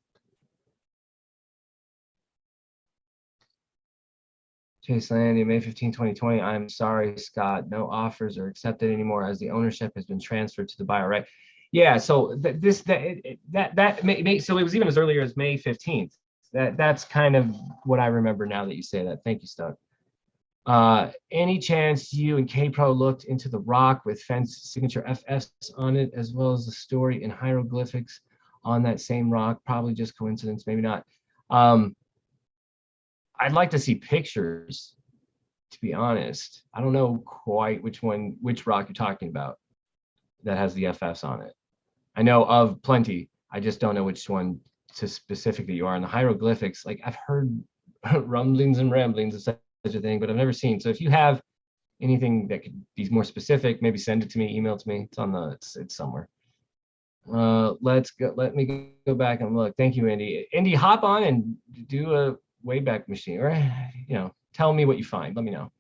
Chase Landing, May 15, 2020. I'm sorry, Scott. No offers are accepted anymore as the ownership has been transferred to the buyer, right? Yeah, so so it was even as earlier as May 15th. That's kind of what I remember now that you say that. Thank you, Stuck. Any chance you and K-Pro looked into the rock with Fenn's signature FS on it, as well as the story in hieroglyphics on that same rock? Probably just coincidence, maybe not. I'd like to see pictures, to be honest. I don't know quite which rock you're talking about that has the FS on it. I know of plenty. I just don't know which one to specifically you are. And the hieroglyphics, like I've heard rumblings and ramblings of such a thing, but I've never seen. So if you have anything that could be more specific, maybe send it to me, email it to me. It's on the, it's somewhere. Let's go. Let me go back and look. Thank you, Andy. Andy, hop on and do a Wayback Machine, or tell me what you find. Let me know.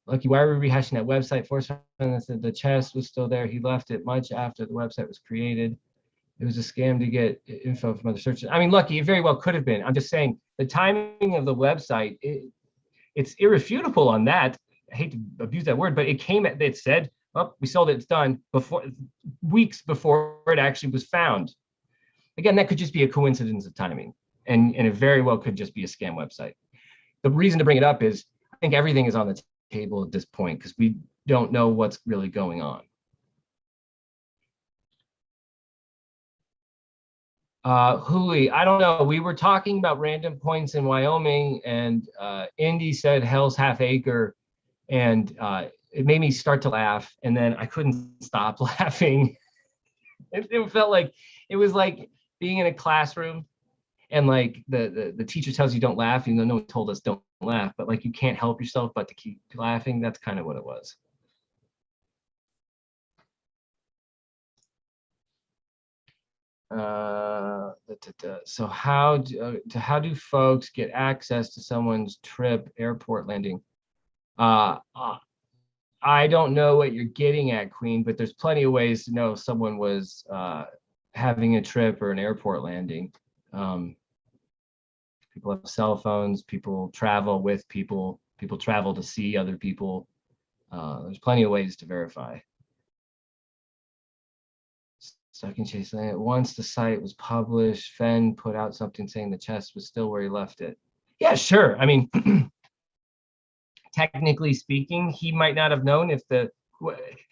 Lucky, why are we rehashing that website? Force the chest was still there. He left it much after the website was created. It was a scam to get info from other searches. I mean, Lucky, it very well could have been. I'm just saying the timing of the website, it's irrefutable on that. I hate to abuse that word, but it said, oh, we sold it, it's done, before weeks before it actually was found. Again, that could just be a coincidence of timing. And it very well could just be a scam website. The reason to bring it up is I think everything is on the table at this point because we don't know what's really going on. Huli, I don't know. We were talking about random points in Wyoming, and Indy said Hell's Half Acre, and it made me start to laugh, and then I couldn't stop laughing. It felt like it was like being in a classroom, and like the teacher tells you don't laugh, even though no one told us don't laugh, but like you can't help yourself but to keep laughing. That's kind of what it was. So how do folks get access to someone's trip airport landing? I don't know what you're getting at, Queen, but there's plenty of ways to know if someone was having a trip or an airport landing. People have cell phones, people travel with people travel to see other people. There's plenty of ways to verify. Stuck in Chase Land. Once the site was published, Fenn put out something saying the chest was still where he left it. Yeah, sure. I mean, technically speaking, he might not have known if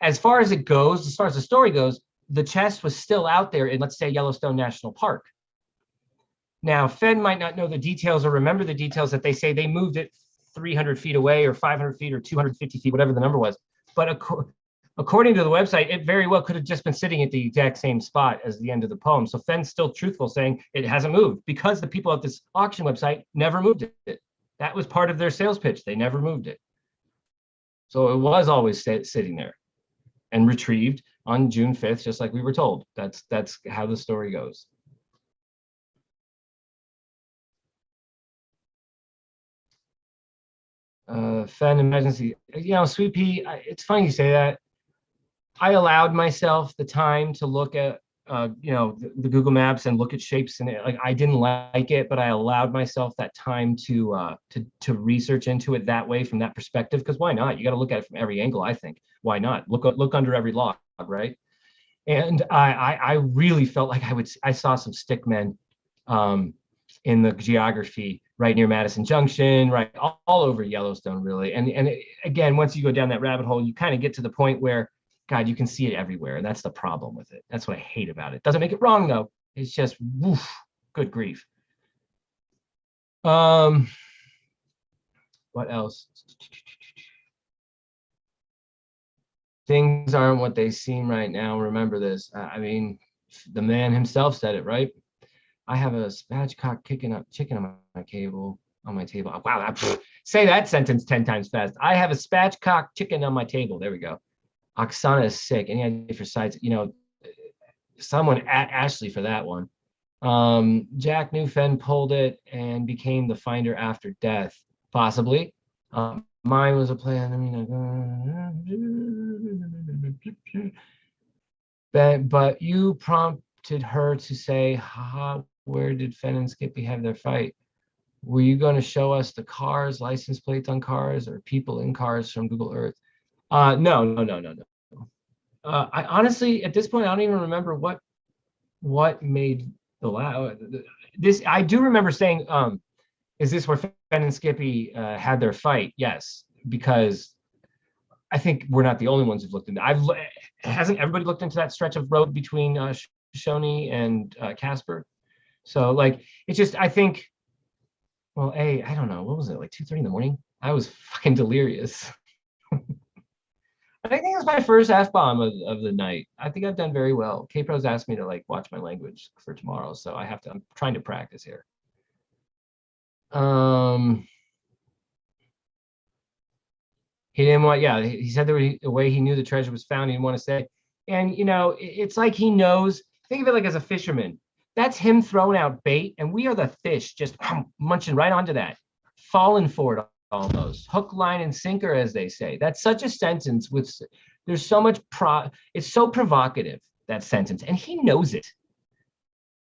as far as the story goes, the chest was still out there in, let's say, Yellowstone National Park. Now, Fenn might not know the details or remember the details that they say they moved it 300 feet away or 500 feet or 250 feet, whatever the number was. But according to the website, it very well could have just been sitting at the exact same spot as the end of the poem. So Fenn's still truthful, saying it hasn't moved because the people at this auction website never moved it. That was part of their sales pitch. They never moved it. So it was always sitting there and retrieved on June 5th, just like we were told. That's how the story goes. Fenn emergency, Sweet Pea, it's funny you say that. I allowed myself the time to look at the Google Maps and look at shapes, and like I didn't like it, but I allowed myself that time to research into it that way, from that perspective, because why not? You got to look at it from every angle. I think why not look under every log, right? And I really felt like I saw some stickmen in the geography right near Madison Junction, right all over Yellowstone, really. And again, once you go down that rabbit hole, you kind of get to the point where, God, you can see it everywhere. And that's the problem with it. That's what I hate about it. Doesn't make it wrong, though. It's just, woof, good grief. What else? Things aren't what they seem right now. Remember this. I mean, the man himself said it, right? I have a spatchcock chicken on my cable. on my table. Wow, say that sentence 10 times fast. I have a spatchcock chicken on my table. There we go. Oksana is sick. Any idea for sites? Someone at Ashley for that one. Jack knew Fenn pulled it and became the finder after death, possibly. Mine was a plan. But you prompted her to say, haha, where did Fenn and Skippy have their fight? Were you going to show us the cars, license plates on cars, or people in cars from Google Earth? No. I honestly, at this point, I don't even remember what made this. I do remember saying, is this where Fenn and Skippy had their fight? Yes, because I think we're not the only ones who've looked into. Hasn't everybody looked into that stretch of road between Shoney and Casper? So like, it's just, I think. Well, I don't know. What was it, like 2:30 in the morning? I was fucking delirious. I think it was my first F-bomb of the night. I think I've done very well. K-Pro's asked me to like watch my language for tomorrow, so I'm trying to practice here. He didn't want, yeah, he said the way he knew the treasure was found, he didn't want to say. And, it's like he knows, think of it like as a fisherman. That's him throwing out bait, and we are the fish just munching right onto that, falling for it almost. Hook, line, and sinker, as they say. That's such a sentence there's so much, it's so provocative, that sentence, and he knows it.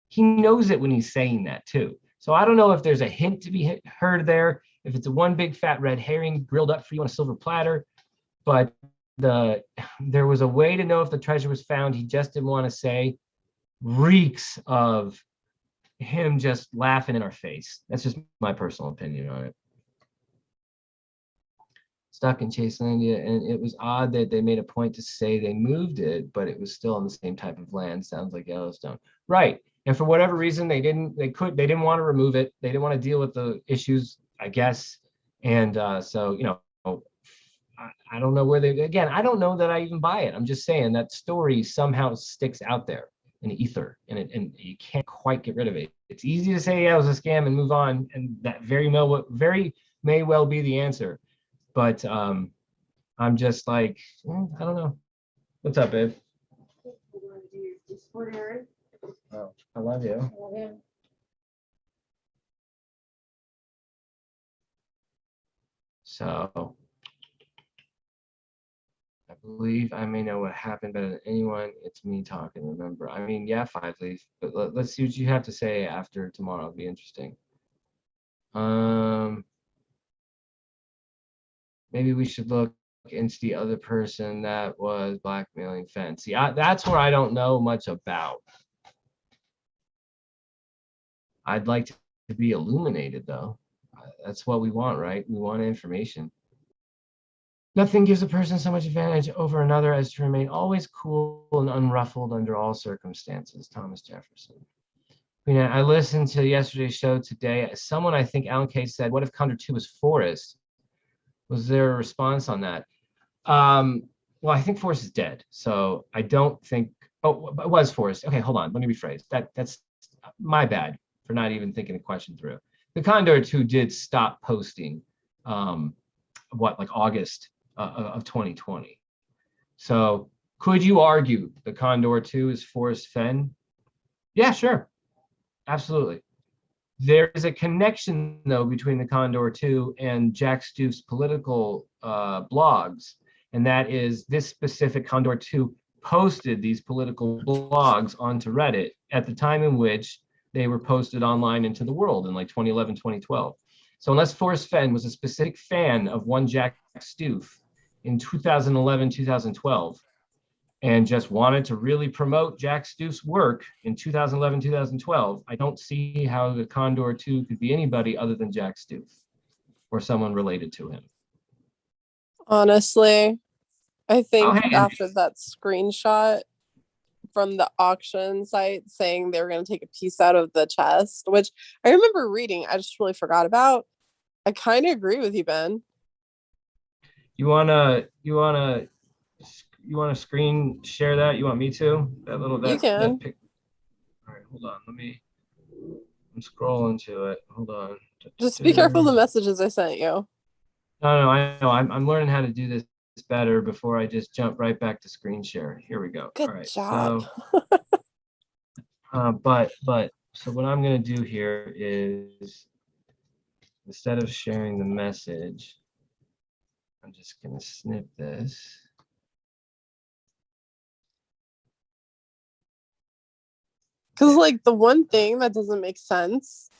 He knows it when he's saying that too. So I don't know if there's a hint to be heard there, if it's a one big fat red herring grilled up for you on a silver platter, but there was a way to know if the treasure was found. He just didn't want to say. Reeks of him just laughing in our face. That's just my personal opinion on it. Stuck in Chaselandia, and it was odd that they made a point to say they moved it, but it was still on the same type of land. Sounds like Yellowstone, right? And for whatever reason, they didn't want to remove it. They didn't want to deal with the issues, I guess. And so I don't know where I don't know that I even buy it. I'm just saying that story somehow sticks out there in the ether, and you can't quite get rid of it. It's easy to say, yeah, it was a scam and move on, and that very may well be the answer. But I'm just like, I don't know. What's up, babe? Oh, I love you. I love you. So I believe I may know what happened better than anyone. It's me talking, remember. I mean, yeah, 5 Leaf, but let's see what you have to say after tomorrow. It'll be interesting. Maybe we should look into the other person that was blackmailing Fenn. See, that's where I don't know much about. I'd like to be illuminated, though. That's what we want, right? We want information. Nothing gives a person so much advantage over another as to remain always cool and unruffled under all circumstances. Thomas Jefferson. I listened to yesterday's show today. Someone, I think Alan Kay, said, what if Condor 2 was Forrest? Was there a response on that? Well, I think Forrest is dead. So I don't think, it was Forrest. Okay, hold on. Let me rephrase. That's my bad for not even thinking the question through. The Condor 2 did stop posting, like August of 2020. So could you argue the Condor 2 is Forrest Fenn? Yeah, sure. Absolutely. There is a connection, though, between the Condor 2 and Jack Stoof's political blogs, and that is this specific Condor 2 posted these political blogs onto Reddit at the time in which they were posted online into the world in like 2011, 2012. So unless Forrest Fenn was a specific fan of one Jack Stoof in 2011, 2012, and just wanted to really promote Jack Stoof's work in 2011, 2012, I don't see how the Condor 2 could be anybody other than Jack Stoof or someone related to him. Honestly, I think after that screenshot from the auction site saying they were going to take a piece out of the chest, which I remember reading, I just really forgot about. I kind of agree with you, Ben. You wanna screen share that? You want me to? You can. All right, hold on. I'm scrolling to it. Hold on. Just be careful of the messages I sent you. No, I know. I'm learning how to do this better before I just jump right back to screen share. Here we go. Good All right. job. So what I'm going to do here is, instead of sharing the message, I'm just going to snip this. Because like the one thing that doesn't make sense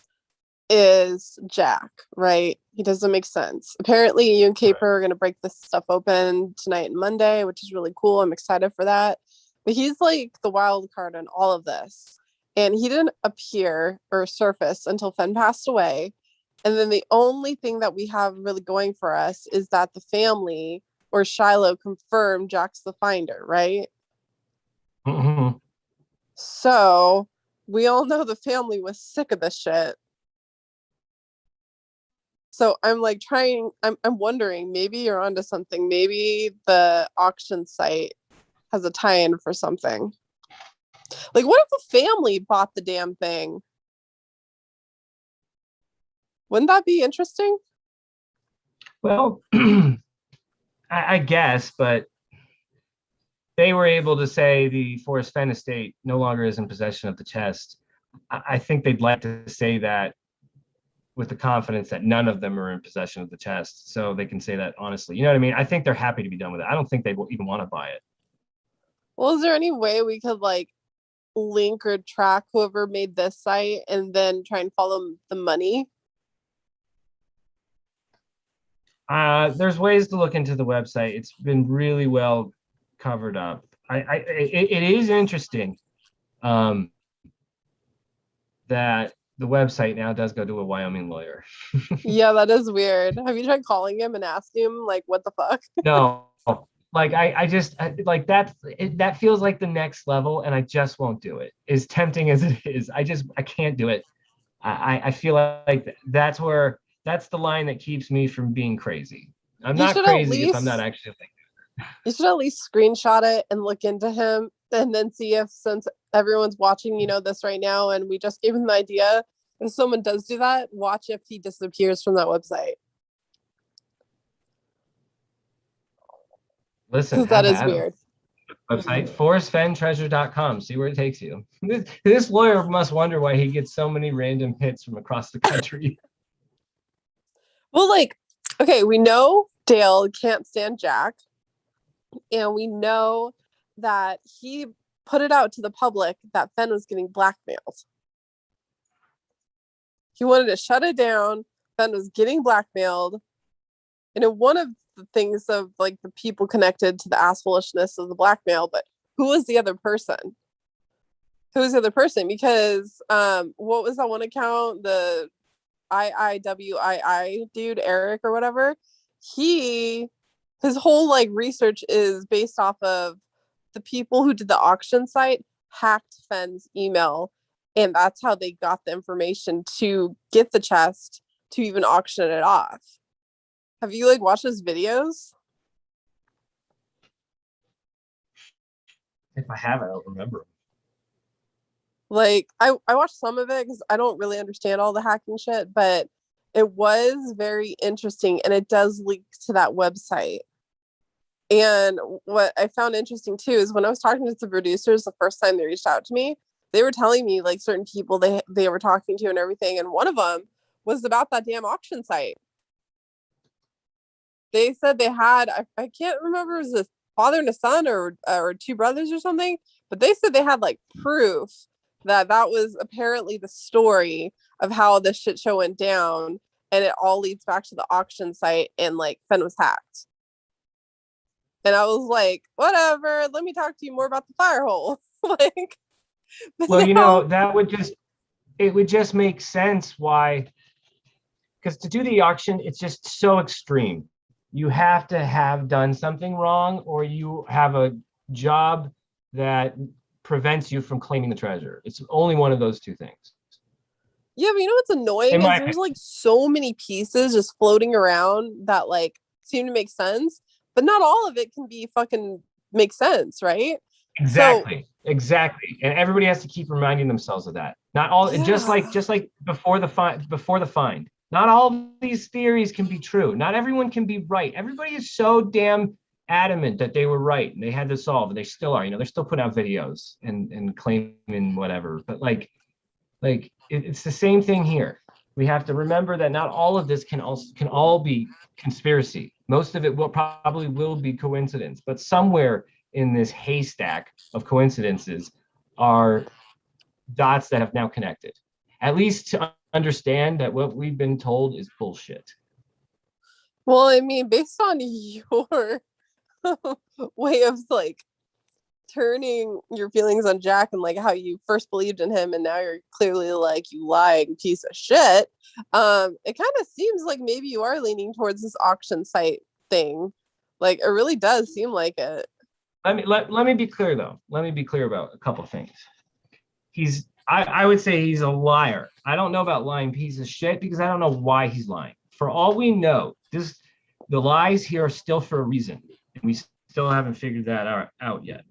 is Jack, right? He doesn't make sense. Apparently you and Caper are going to break this stuff open tonight and Monday, which is really cool. I'm excited for that. But he's like the wild card in all of this. And he didn't appear or surface until Fenn passed away. And then the only thing that we have really going for us is that the family or Shiloh confirmed Jack's the finder, right? Mm-hmm. So we all know the family was sick of this shit. So I'm like I'm wondering, maybe you're onto something. Maybe the auction site has a tie-in for something. Like, what if the family bought the damn thing? Wouldn't that be interesting? Well, I guess, but they were able to say the Forrest Fenn estate no longer is in possession of the chest. I think they'd like to say that with the confidence that none of them are in possession of the chest, so they can say that honestly. You know what I mean? I think they're happy to be done with it. I don't think they will even want to buy it. Well, is there any way we could like link or track whoever made this site and then try and follow the money? There's ways to look into the website. It's been really well covered up. It is interesting that the website now does go to a Wyoming lawyer. Yeah, that is weird. Have you tried calling him and asking him like, what the fuck? No, like like that feels like the next level, and I just won't do it. As tempting as it is, I can't do it. I feel like that's the line that keeps me from being crazy. I'm not crazy if I'm not actually thinking. You should at least screenshot it and look into him, and then see if, since everyone's watching, this right now, and we just gave him the idea, if someone does do that, watch if he disappears from that website. Listen, that is weird. Website forestfenntreasure.com. See where it takes you. This lawyer must wonder why he gets so many random hits from across the country. Well, like, okay, we know Dale can't stand Jack, and we know that he put it out to the public that Fenn was getting blackmailed. He wanted to shut it down. Fenn was getting blackmailed. And one of the things of like the people connected to the assholishness of the blackmail, but who was the other person? Because what was that one account? The IIWII dude, Eric or whatever. His whole like research is based off of the people who did the auction site hacked Fenn's email, and that's how they got the information to get the chest to even auction it off. Have you like watched his videos? If I have, I don't remember. Like I watched some of it because I don't really understand all the hacking shit, but it was very interesting, and it does link to that website. And what I found interesting too is when I was talking to the producers the first time they reached out to me, they were telling me like certain people they were talking to and everything, and one of them was about that damn auction site. They said they had, I can't remember, it was a father and a son or two brothers or something, but they said they had like proof that was apparently the story of how the shit show went down, and it all leads back to the auction site, and like Fenn was hacked. And I was like, whatever, let me talk to you more about the fire hole. Like, well, it would just make sense why, because to do the auction, it's just so extreme. You have to have done something wrong, or you have a job that prevents you from claiming the treasure. It's only one of those two things. Yeah, but you know what's annoying is there's like so many pieces just floating around that like seem to make sense, but not all of it can be fucking make sense, right? Exactly. And everybody has to keep reminding themselves of that. Not all, just like before the find. Not all these theories can be true. Not everyone can be right. Everybody is so damn adamant that they were right and they had to solve, and they still are. They're still putting out videos and claiming whatever. But it's the same thing here. We have to remember that not all of this can all be conspiracy. Most of it probably will be coincidence, but somewhere in this haystack of coincidences are dots that have now connected. At least to understand that what we've been told is bullshit. Well, I mean, based on your way of turning your feelings on Jack and how you first believed in him, and now you're clearly you lying piece of shit. It kind of seems like maybe you are leaning towards this auction site thing. It really does seem like it. Let me be clear though. Let me be clear about a couple things. I would say he's a liar. I don't know about lying piece of shit because I don't know why he's lying. For all we know, the lies here are still for a reason, and we still haven't figured that out yet.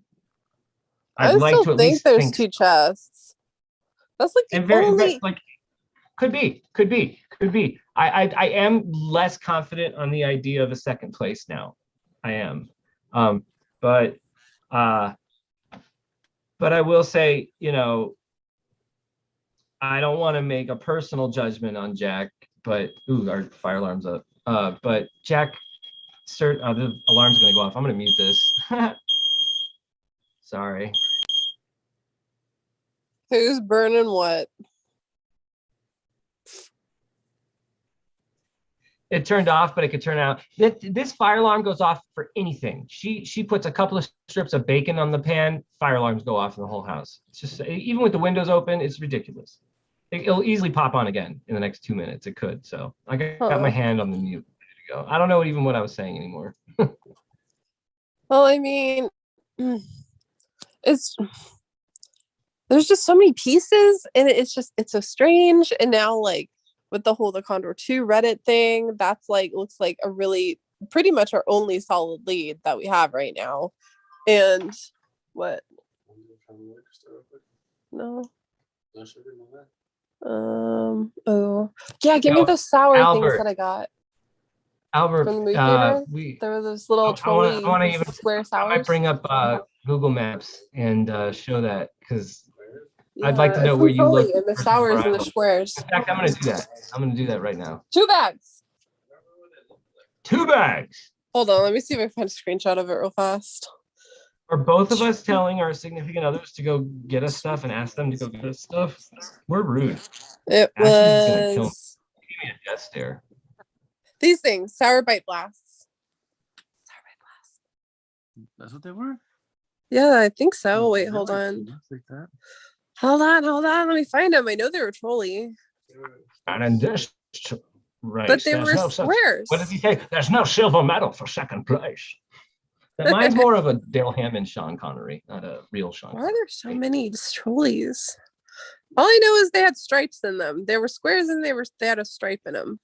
I'd like to at least think there's two chests. That's could be. I am less confident on the idea of a second place now. I am, but I will say, I don't want to make a personal judgment on Jack, but our fire alarm's up. But Jack, the alarm's gonna go off. I'm gonna mute this. Sorry. Who's burning what? It turned off, but it could turn out. This fire alarm goes off for anything. She puts a couple of strips of bacon on the pan, fire alarms go off in the whole house. It's just, even with the windows open, it's ridiculous. It'll easily pop on again in the next 2 minutes. It could. So I got my hand on the mute. There you go. I don't know what I was saying anymore. Well, I mean, there's just so many pieces, and it's so strange. And now, with the whole the Condor 2 Reddit thing, that's looks like a really pretty much our only solid lead that we have right now. And what? No. Oh yeah, give me those sour things that I got. Albert, from the movie theater. There were those little trolley square sours. I might bring up Google Maps and show that, because I'd like to know where you look. And the sours and the squares. In fact, I'm going to do that. I'm going to do that right now. 2 bags. 2 bags. Hold on, let me see if I can find a screenshot of it real fast. Are both of us telling our significant others to go get us stuff and ask them to go get us stuff? We're rude. It was gonna kill me. Give me a death stare. These things, sour bite blasts. Sour bite blasts. That's what they were? Yeah, I think so. Wait, hold on. Like that. Hold on. Let me find them. I know they were trolley. And in this race, but they were squares. What does he say? There's no silver medal for second place. Mine's more of a Dale Hammond, Sean Connery, not a real Sean. Why are there so many trolleys? All I know is they had stripes in them. There were squares and they had a stripe in them.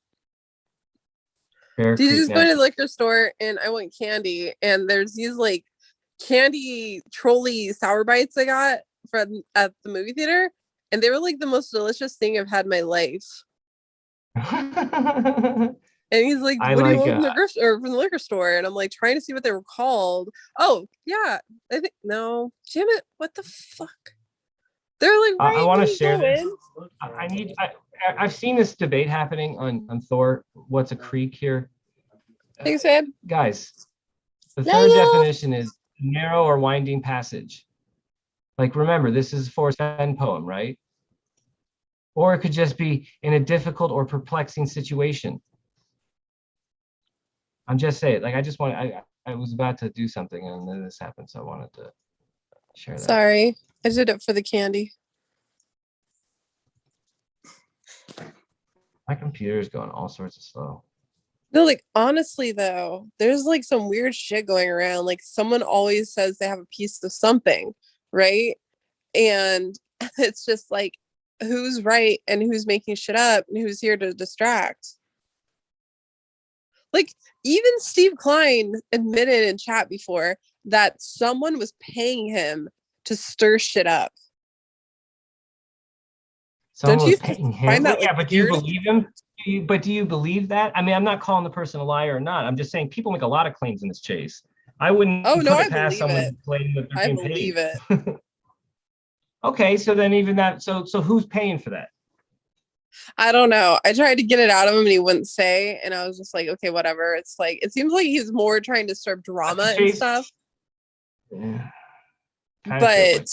Did you just go to the liquor store and I want candy, and there's these candy trolley sour bites I got from at the movie theater, and they were the most delicious thing I've had in my life. And he's like, what do you want from the liquor store? And I'm trying to see what they were called. Oh, yeah. I think, no. Damn it. What the fuck? They're right I want to share this. I've seen this debate happening on Thor. What's a creek here? Thanks, Ed. Guys, the third definition is narrow or winding passage. Remember, this is for a Fenn poem, right? Or it could just be in a difficult or perplexing situation. I'm just saying, I was about to do something and then this happened, so I wanted to share that. Sorry, I did it for the candy. My computer is going all sorts of slow. No, honestly though, there's some weird shit going around. Someone always says they have a piece of something, right? And it's just who's right and who's making shit up and who's here to distract. Even Steve Klein admitted in chat before that someone was paying him to stir shit up. Don't you paying him. find that Well, like yeah, but do you weird? believe him? Do you believe that? I mean, I'm not calling the person a liar or not. I'm just saying people make a lot of claims in this chase. I Oh wouldn't no, put I it past believe someone it. who claimed that they're I being believe paid. it. Okay, so then even that, so who's paying for that? I don't know. I tried to get it out of him and he wouldn't say. And I was just like, okay, whatever. It's like, it seems like he's more trying to stir drama and Chase, stuff. yeah, kind of feels But like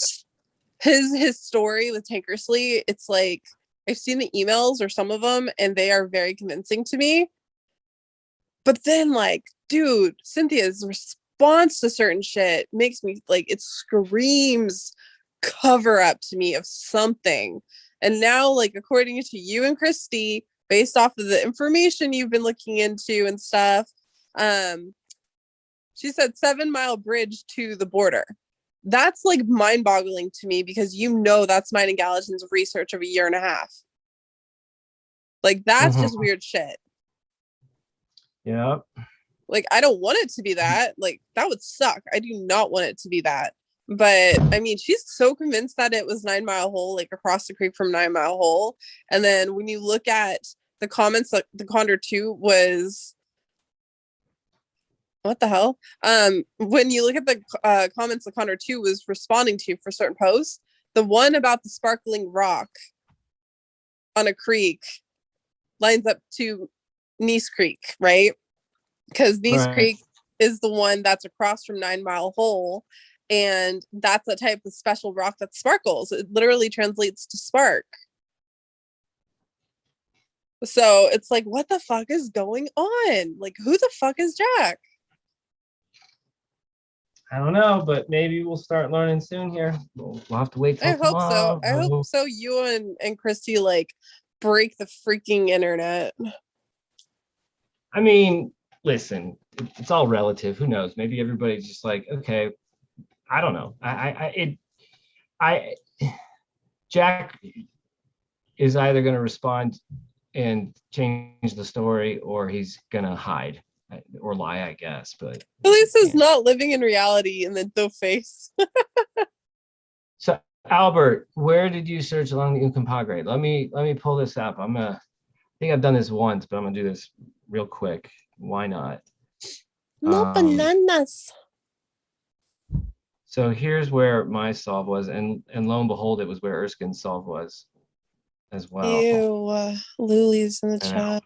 that. his story with Tankersley, it's like, I've seen the emails or some of them and they are very convincing to me. But then like, dude, Cynthia's response to certain shit makes me like, it screams cover up to me of something. And now, like, according to you and Christy, based off of the information you've been looking into and stuff, she said 7 Mile bridge to the border. That's like mind-boggling to me because that's mine and Gallatin's research of a year and a half. Like, that's just weird shit. Yeah. Like, I don't want it to be that. Like, that would suck. I do not want it to be that. But I mean, she's so convinced that it was 9 Mile Hole, like across the creek from 9 Mile Hole. And then when you look at the comments, like the Condor 2 was what the hell? When you look at the comments the Condor 2 was responding to for certain posts, the one about the sparkling rock on a creek lines up to Nice Creek, right? Because Nice Creek is the one that's across from 9 Mile Hole. And that's a type of special rock that sparkles. It literally translates to spark. So it's like, what the fuck is going on? Like, who the fuck is Jack? I don't know, but maybe we'll start learning soon here. We'll have to wait till tomorrow. Hope so. I hope so. You and Christy like break the freaking internet. I mean, listen, it's all relative. Who knows? Maybe everybody's just like, okay, I don't know. Jack is either going to respond and change the story, or he's going to hide or lie, I guess. But at least he's not living in reality in the face. So, Albert, where did you search along the Uncompahgre? Let me pull this up. I think I've done this once, but I'm gonna do this real quick. Why not? No bananas. So here's where my solve was, and lo and behold, it was where Erskine's solve was as well. Ew, Luli's in the chat.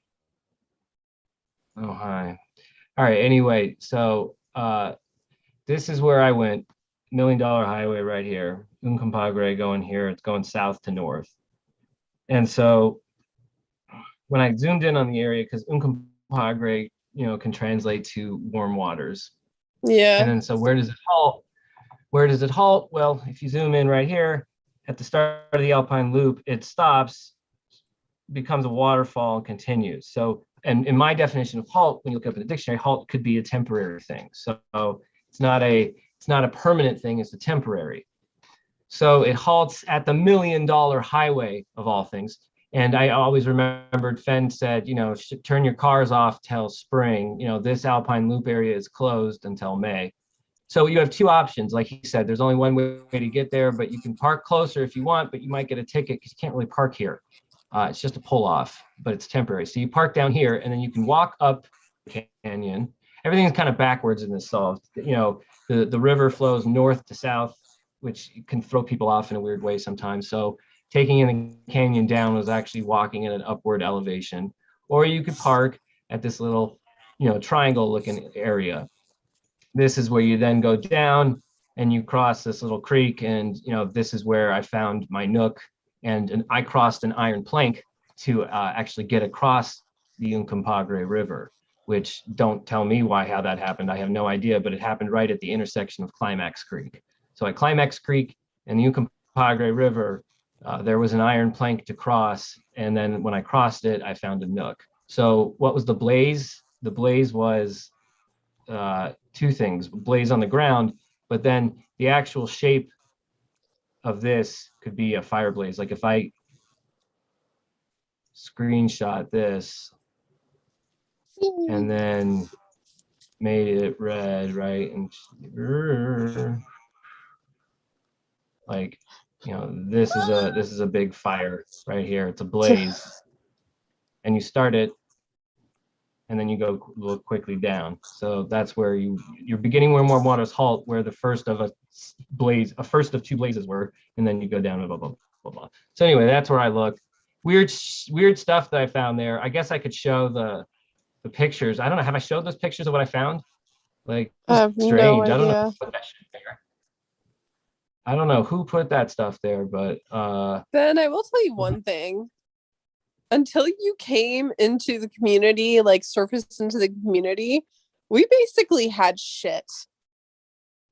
Oh, hi. All right, anyway, so this is where I went. $1 Million Highway right here. Uncompahgre going here. It's going south to north. And so when I zoomed in on the area, because Uncompahgre, can translate to warm waters. Yeah. And then so where does it halt? Where does it halt? Well, if you zoom in right here at the start of the Alpine Loop, it stops, becomes a waterfall, and continues. So, and in my definition of halt, when you look up in the dictionary, halt could be a temporary thing. So it's not a permanent thing, it's a temporary. So it halts at the $1 Million Highway of all things. And I always remembered Fenn said, turn your cars off till spring. This Alpine Loop area is closed until May. So you have two options. Like he said, there's only one way to get there, but you can park closer if you want, but you might get a ticket because you can't really park here. It's just a pull off, but it's temporary. So you park down here and then you can walk up the canyon. Everything's kind of backwards in this solve. The river flows north to south, which can throw people off in a weird way sometimes. So taking in the canyon down was actually walking at an upward elevation. Or you could park at this little, triangle looking area. This is where you then go down and you cross this little creek. And, this is where I found my nook. And I crossed an iron plank to actually get across the Uncompahgre River, which don't tell me how that happened. I have no idea, but it happened right at the intersection of Climax Creek. So at Climax Creek and the Uncompahgre River, there was an iron plank to cross. And then when I crossed it, I found a nook. So what was the blaze? The blaze was two things: blaze on the ground, but then the actual shape of this could be a fire blaze. Like if I screenshot this and then made it red, right? And like you know, this is a big fire right here. It's a blaze, and you start it, and then you go look quickly down. So that's where you're beginning where warm waters halt, where the first of first of two blazes were, and then you go down, blah, blah, blah, blah. So anyway, that's where I look. Weird stuff that I found there. I guess I could show the pictures. I don't know. Have I showed those pictures of what I found? Like, I have no strange. I don't know idea. who put that shit there. I don't know who put that stuff there, but Then I will tell you one thing. Until you came into the community, like surfaced into the community, we basically had shit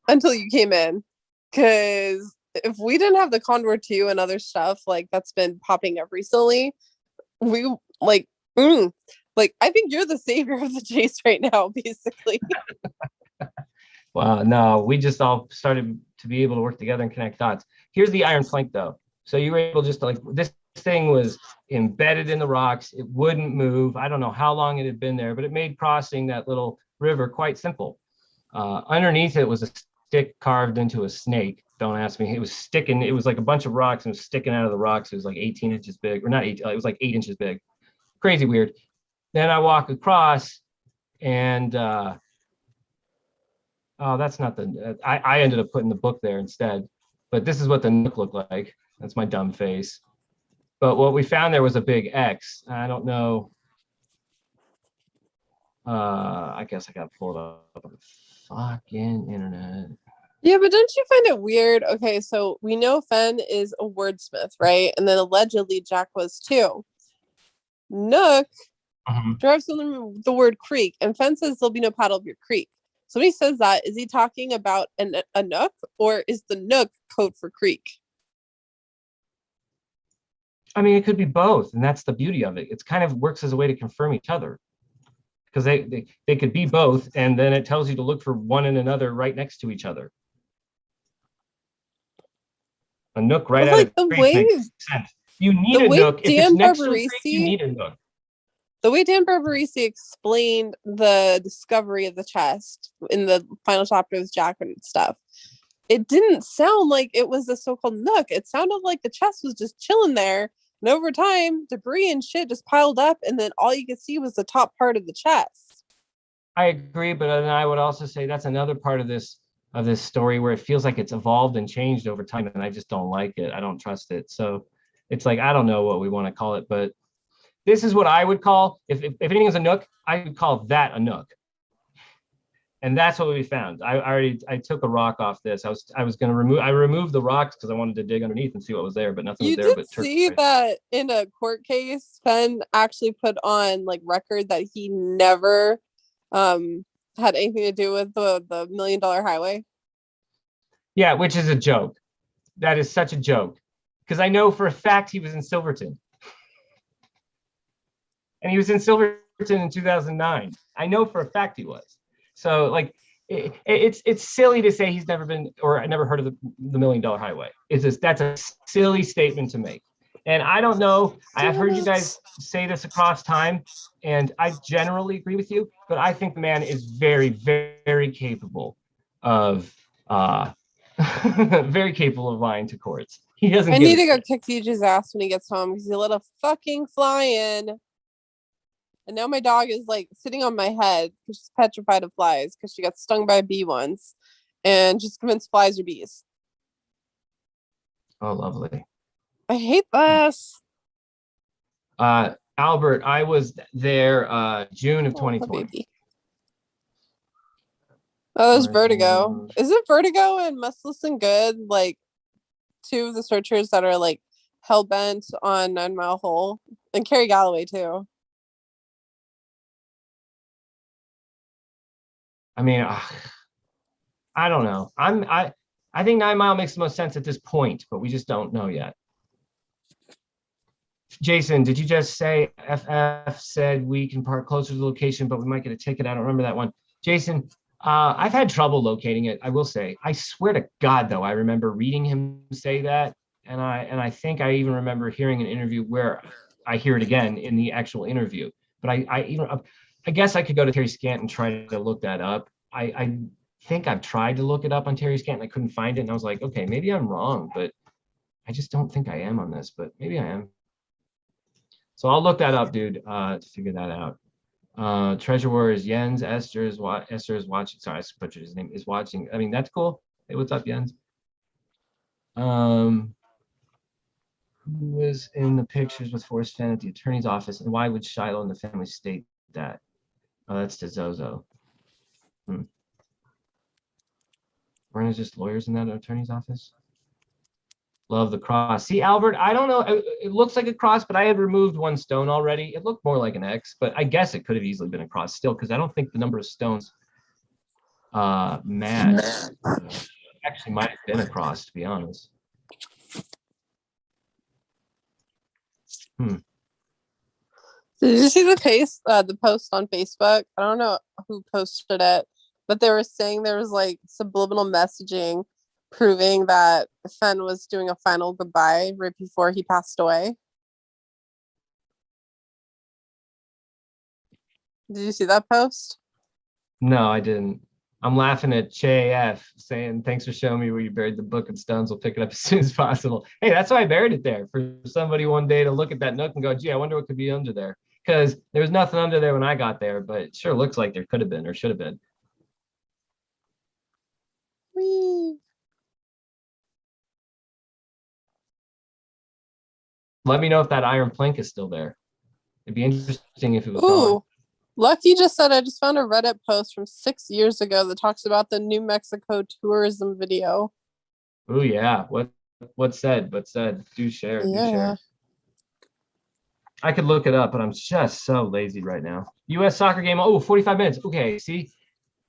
until you came in. Because if we didn't have the Condor 2 and other stuff like that's been popping up recently, we like, like I think you're the savior of the chase right now, basically. well, no, we just all started to be able to work together and connect dots. Here's the iron plank, though. So you were able just to, like, this thing was embedded in the rocks. It wouldn't move. I don't know how long it had been there, but it made crossing that little river quite simple. Underneath it was a stick carved into a snake. Don't ask me. It was sticking. It was like a bunch of rocks and it was sticking out of the rocks. It was like 18 inches big, or not 18. It was like 8 inches big. Crazy weird. Then I walk across, and oh, that's not the. I ended up putting the book there instead. But this is what the nook looked like. That's my dumb face. But what we found there was a big X. I don't know. I guess I got pulled up on the fucking internet. Yeah, but don't you find it weird? Okay, so we know Fenn is a wordsmith, right? And then allegedly Jack was too. Nook drives the word creek, and Fenn says there'll be no paddle beer creek. So when he says that, is he talking about a nook, or is the nook code for creek? I mean, it could be both, and that's the beauty of it. It's kind of works as a way to confirm each other, because they could be both, and then it tells you to look for one and another right next to each other. A nook right out of the creek makes sense. You need a nook. If it's next to a creek, you need a nook. The way Dan Barbarisi explained the discovery of the chest in the final chapter with Jack and stuff, it didn't sound like it was a so-called nook. It sounded like the chest was just chilling there, and over time, debris and shit just piled up, and then all you could see was the top part of the chest. I agree, but then I would also say that's another part of this story where it feels like it's evolved and changed over time, and I just don't like it. I don't trust it. So it's like, I don't know what we want to call it, but this is what I would call, if anything is a nook, I would call that a nook. And that's what we found. I took a rock off this. I removed the rocks because I wanted to dig underneath and see what was there, but nothing was there. But you did see that in a court case, Fenn actually put on like record that he never had anything to do with the $1 Million Highway. Yeah, which is a joke. That is such a joke, because I know for a fact he was in Silverton. And he was in Silverton in 2009. I know for a fact he was. So like, it's silly to say he's never been, or I never heard of the $1 Million Highway. That's a silly statement to make. And I don't know, I've heard you guys say this across time, and I generally agree with you, but I think the man is very, very capable of very capable of lying to courts. He doesn't. I need to go kick TJ's ass when he gets home, because he let a fucking fly in. And now my dog is like sitting on my head because she's petrified of flies, because she got stung by a bee once, and she's convinced flies are bees. Oh, lovely. I hate this. Albert, I was there June of 2020. Oh, there's Vertigo. Isn't Vertigo and Must Listen Good like two of the searchers that are like hell bent on 9 Mile Hole? And Carrie Galloway too. I mean, I don't know. I think 9 Mile makes the most sense at this point, but we just don't know yet. Jason, did you just say FF said we can park closer to the location, but we might get a ticket? I don't remember that one. Jason, I've had trouble locating it, I will say. I swear to God, though, I remember reading him say that, and I think I even remember hearing an interview where I hear it again in the actual interview. But I guess I could go to Terry Scant and try to look that up. I think I've tried to look it up on Terry Scant and I couldn't find it, and I was like, okay, maybe I'm wrong, but I just don't think I am on this, but maybe I am. So I'll look that up, dude, to figure that out. Treasure Warriors, Jens, Esther is watching. Sorry, I butchered his name. Is watching. I mean, that's cool. Hey, what's up, Jens? Who was in the pictures with Forrest Fenn at the attorney's office, and why would Shiloh and the family state that? Oh, that's DeZozo. Weren't it just lawyers in that attorney's office? Love the cross. See, Albert, I don't know. It looks like a cross, but I had removed one stone already. It looked more like an X, but I guess it could have easily been a cross still, because I don't think the number of stones match. Actually might have been a cross, to be honest. Did you see the post on Facebook? I don't know who posted it, but they were saying there was like subliminal messaging proving that Fenn was doing a final goodbye right before he passed away. Did you see that post? No, I didn't. I'm laughing at F saying, thanks for showing me where you buried the book and stones. We'll pick it up as soon as possible. Hey, that's why I buried it there, for somebody one day to look at that nook and go, gee, I wonder what could be under there. Because there was nothing under there when I got there, but it sure looks like there could have been or should have been. Whee. Let me know if that iron plank is still there. It'd be interesting if it was Ooh. gone. Lucky just said, I just found a Reddit post from 6 years ago that talks about the New Mexico tourism video. Oh yeah. What said? Do share. Yeah. Do share. I could look it up, but I'm just so lazy right now. U.S. soccer game. Oh, 45 minutes. Okay, see?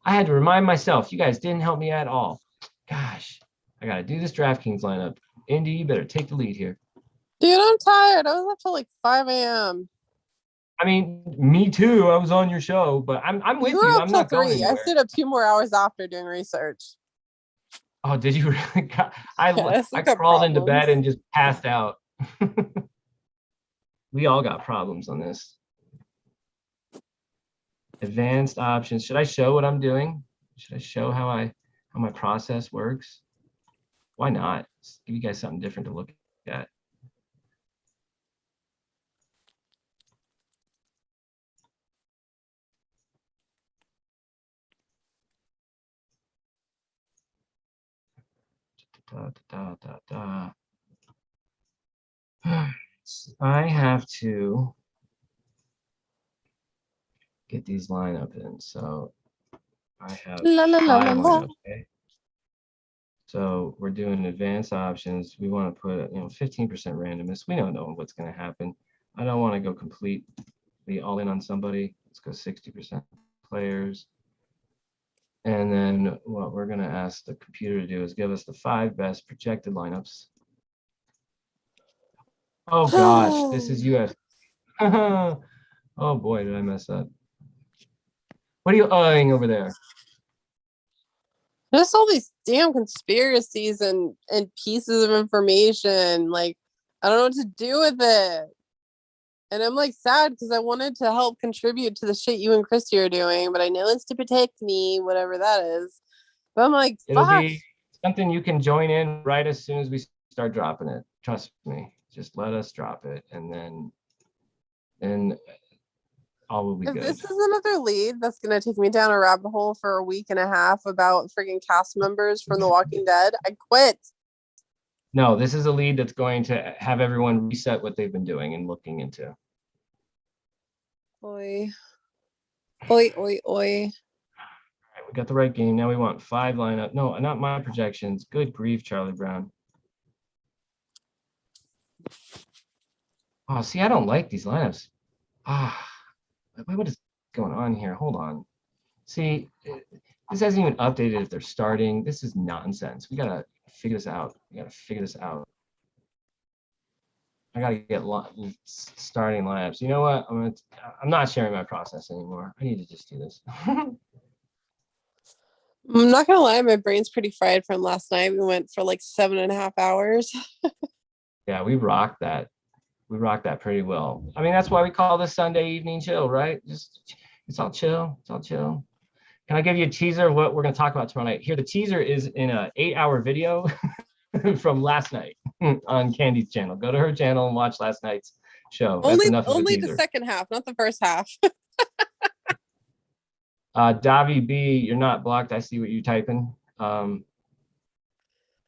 I had to remind myself. You guys didn't help me at all. Gosh, I got to do this DraftKings lineup. Indy, you better take the lead here. Dude, I'm tired. I was up till like 5 a.m. I mean, me too. I was on your show, but I'm with you. I'm not going anywhere. I stayed up 2 more hours after doing research. Oh, did you really? I I crawled into bed and just passed out. We all got problems on this. Advanced options. Should I show what I'm doing? Should I show how my process works? Why not? Just give you guys something different to look at. I have to get these lineup in. So I have 5 lineups, okay? So we're doing advanced options. We want to put 15% randomness. We don't know what's going to happen. I don't want to go completely all in on somebody. Let's go 60% players. And then what we're going to ask the computer to do is give us the 5 best projected lineups. Oh gosh, this is US. Oh boy, did I mess up. What are you eyeing over there? Just all these damn conspiracies and pieces of information. Like, I don't know what to do with it. And I'm like sad because I wanted to help contribute to the shit you and Christy are doing, but I know it's to protect me, whatever that is. But I'm like, it'll fuck. Be something you can join in right as soon as we start dropping it. Trust me. Just let us drop it, and then all will be good. If this is another lead that's gonna take me down a rabbit hole for a week and a half about freaking cast members from The Walking Dead, I quit. No, this is a lead that's going to have everyone reset what they've been doing and looking into. Oi. Oi, oi, oi. All right, we got the right game. Now we want 5 lineup. No, not my projections. Good grief, Charlie Brown. Oh, see, I don't like these lineups. What is going on here? Hold on. See, this hasn't even updated if they're starting. This is nonsense. We gotta figure this out. I gotta get starting lineups. You know what? I'm not sharing my process anymore. I need to just do this. I'm not gonna lie, my brain's pretty fried from last night. We went for like 7.5 hours. Yeah, we rocked that. We rocked that pretty well. I mean, that's why we call this Sunday evening chill, right? It's all chill. It's all chill. Can I give you a teaser of what we're going to talk about tomorrow night? Here, the teaser is in an 8-hour video from last night. on Candy's channel. Go to her channel and watch last night's show. That's Only enough of a the teaser. second half, not the first half. Davi B, you're not blocked. I see what you're typing.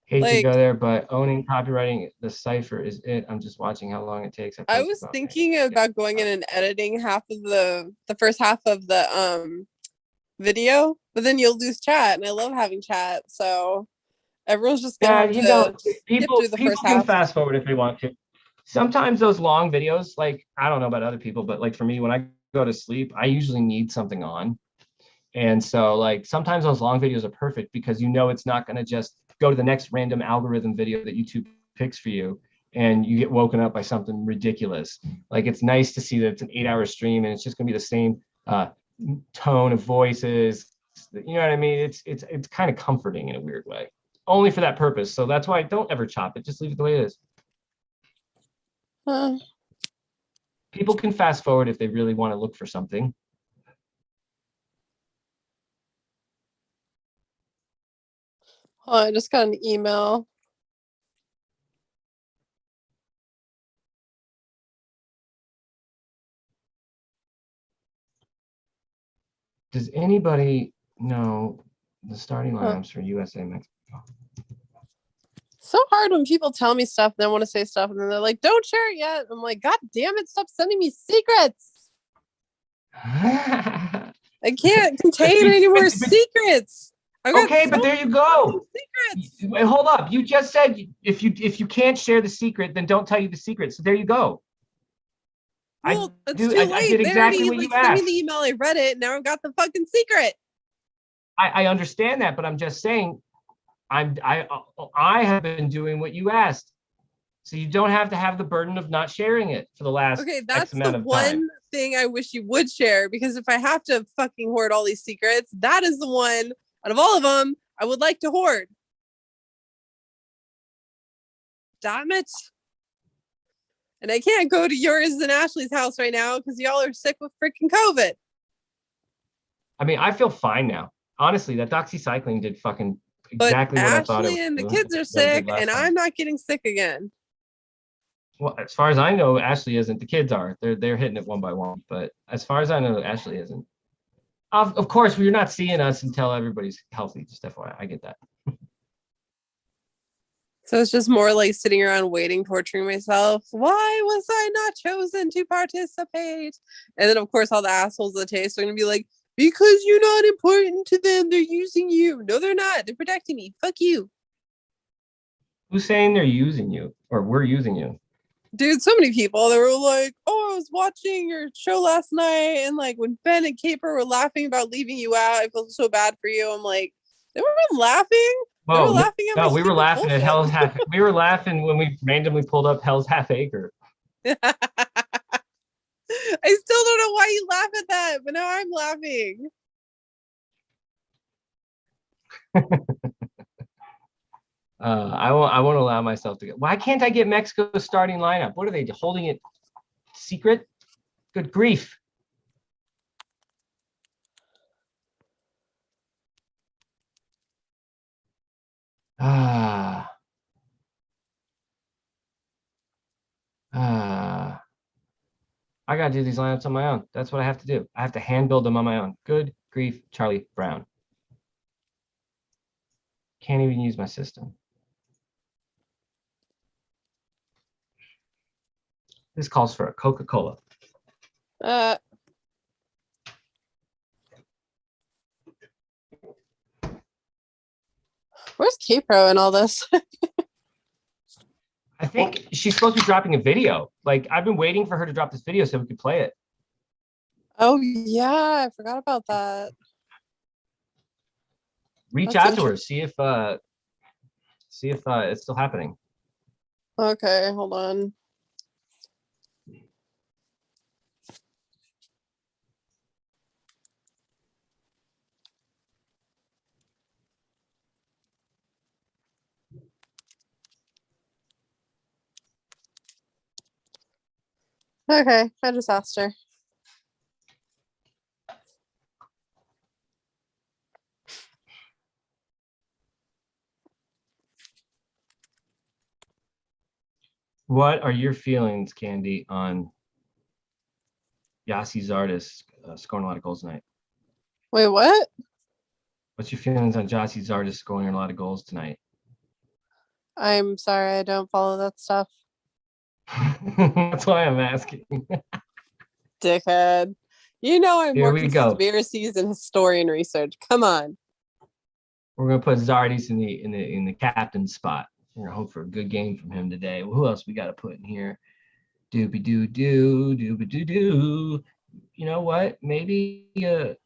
Hate to Like, go there, but owning copywriting the cipher is it. I'm just watching how long it takes. I was thinking about going in and editing half of the first half of the video, but then you'll lose chat, and I love having chat, so everyone's just gonna have to skip people through the people first can half. fast forward if they want to. Sometimes those long videos, like I don't know about other people, but like for me, when I go to sleep, I usually need something on. And so like sometimes those long videos are perfect because you know it's not going to just go to the next random algorithm video that YouTube picks for you and you get woken up by something ridiculous. Like it's nice to see that it's an 8-hour stream and it's just going to be the same tone of voices. You know what I mean? It's kind of comforting in a weird way. Only for that purpose. So that's why I don't ever chop it. Just leave it the way it is. People can fast forward if they really want to look for something. Oh, I just got an email. Does anybody know the starting lineups for USA Mexico? So hard when people tell me stuff, then want to say stuff, and then they're like, "Don't share it yet." I'm like, "God damn it! Stop sending me secrets. I can't contain any more secrets." Okay, but there you go. Secrets. Wait, hold up. You just said if you can't share the secret, then don't tell you the secret. So there you go. Well, it's too late. I did exactly what you asked. Sent me the email. I read it. Now I've got the fucking secret. I understand that, but I'm just saying, I have been doing what you asked, so you don't have to have the burden of not sharing it for the last That's X amount the of one time. thing I wish you would share, because if I have to fucking hoard all these secrets, that is the one out of all of them I would like to hoard. Damn it. And I can't go to yours and Ashley's house right now because y'all are sick with freaking COVID. I mean, I feel fine now. Honestly, that doxycycline did fucking exactly what I thought it would. Ashley and the kids are sick, and I'm not getting sick again. Well, as far as I know, Ashley isn't. The kids are. They're hitting it one by one. But as far as I know, Ashley isn't. Of course, we're not seeing us until everybody's healthy. Just FYI, I get that. So it's just more like sitting around waiting, torturing myself. Why was I not chosen to participate? And then, of course, all the assholes of the taste are going to be like, because you're not important to them. They're using you. No, they're not. They're protecting me. Fuck you. Who's saying they're using you or we're using you? Dude, so many people, they were like, oh, I was watching your show last night. And like when Ben and Caper were laughing about leaving you out, I felt so bad for you. I'm like, they weren't laughing. They were laughing at no, my we were laughing bullshit. at Hell's Half. We were laughing when we randomly pulled up Hell's Half Acre. I still don't know why you laugh at that, but now I'm laughing. I won't allow myself to get. Why can't I get Mexico's starting lineup? What are they holding it secret? Good grief. I gotta do these lineups on my own. That's what I have to do. I have to hand build them on my own. Good grief, Charlie Brown. Can't even use my system. This calls for a Coca-Cola. Where's K-Pro and all this? I think she's supposed to be dropping a video. Like I've been waiting for her to drop this video so we could play it. Oh yeah, I forgot about that. Reach out to her, see if it's still happening. Okay, hold on. Okay, I just asked her. What are your feelings, Candy, on Yossi Zardes scoring a lot of goals tonight? Wait, what? What's your feelings on Yossi Zardes scoring a lot of goals tonight? I'm sorry, I don't follow that stuff. That's why I'm asking. Dickhead. You know I'm Here more we go. conspiracies and historian research. Come on. We're gonna put Zardes in the captain's spot. We're gonna hope for a good game from him today. Well, who else we got to put in here? Doobie doo doo, doobie doo doo. You know what? Maybe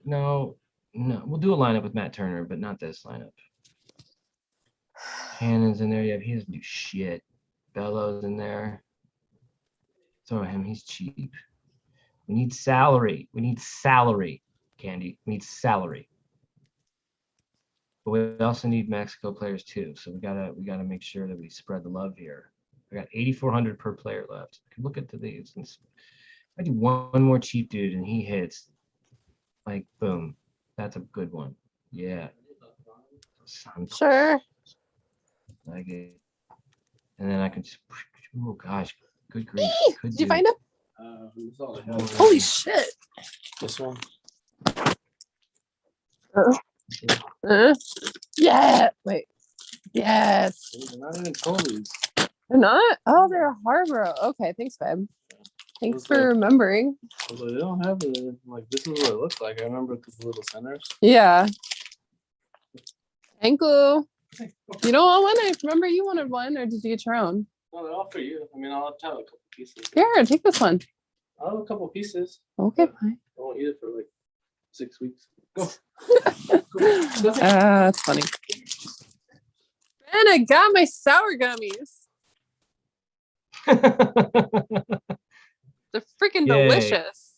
no, we'll do a lineup with Matt Turner, but not this lineup. Hannon's in there. Yeah, he doesn't do shit. Bellows in there. Throw him. He's cheap. We need salary. We need salary, Candy. We need salary. But we also need Mexico players too. So we gotta make sure that we spread the love here. I got 8,400 per player left. I can look at these. I do one more cheap dude and he hits. Like boom. That's a good one. Yeah. Sure. Like it. And then I can just, oh gosh, good grief. Did you find him? Holy shit. This one. Yeah. Wait. Yes. They're not even Coley's. They're not? Oh, they're Harborough. Okay, thanks, babe. Thanks Was for like- remembering. I was like, they don't have it. Like, this is what it looks like. I remember the little centers. Yeah. Thank you. You don't want one? I remember you wanted one, or did you get your own? No, they're all for you. I mean, I'll have a couple pieces. Here, take this one. I'll have a couple pieces. Okay, fine. I won't eat it for like 6 weeks. Go. That's funny. And I got my sour gummies. They're freaking Yay. delicious.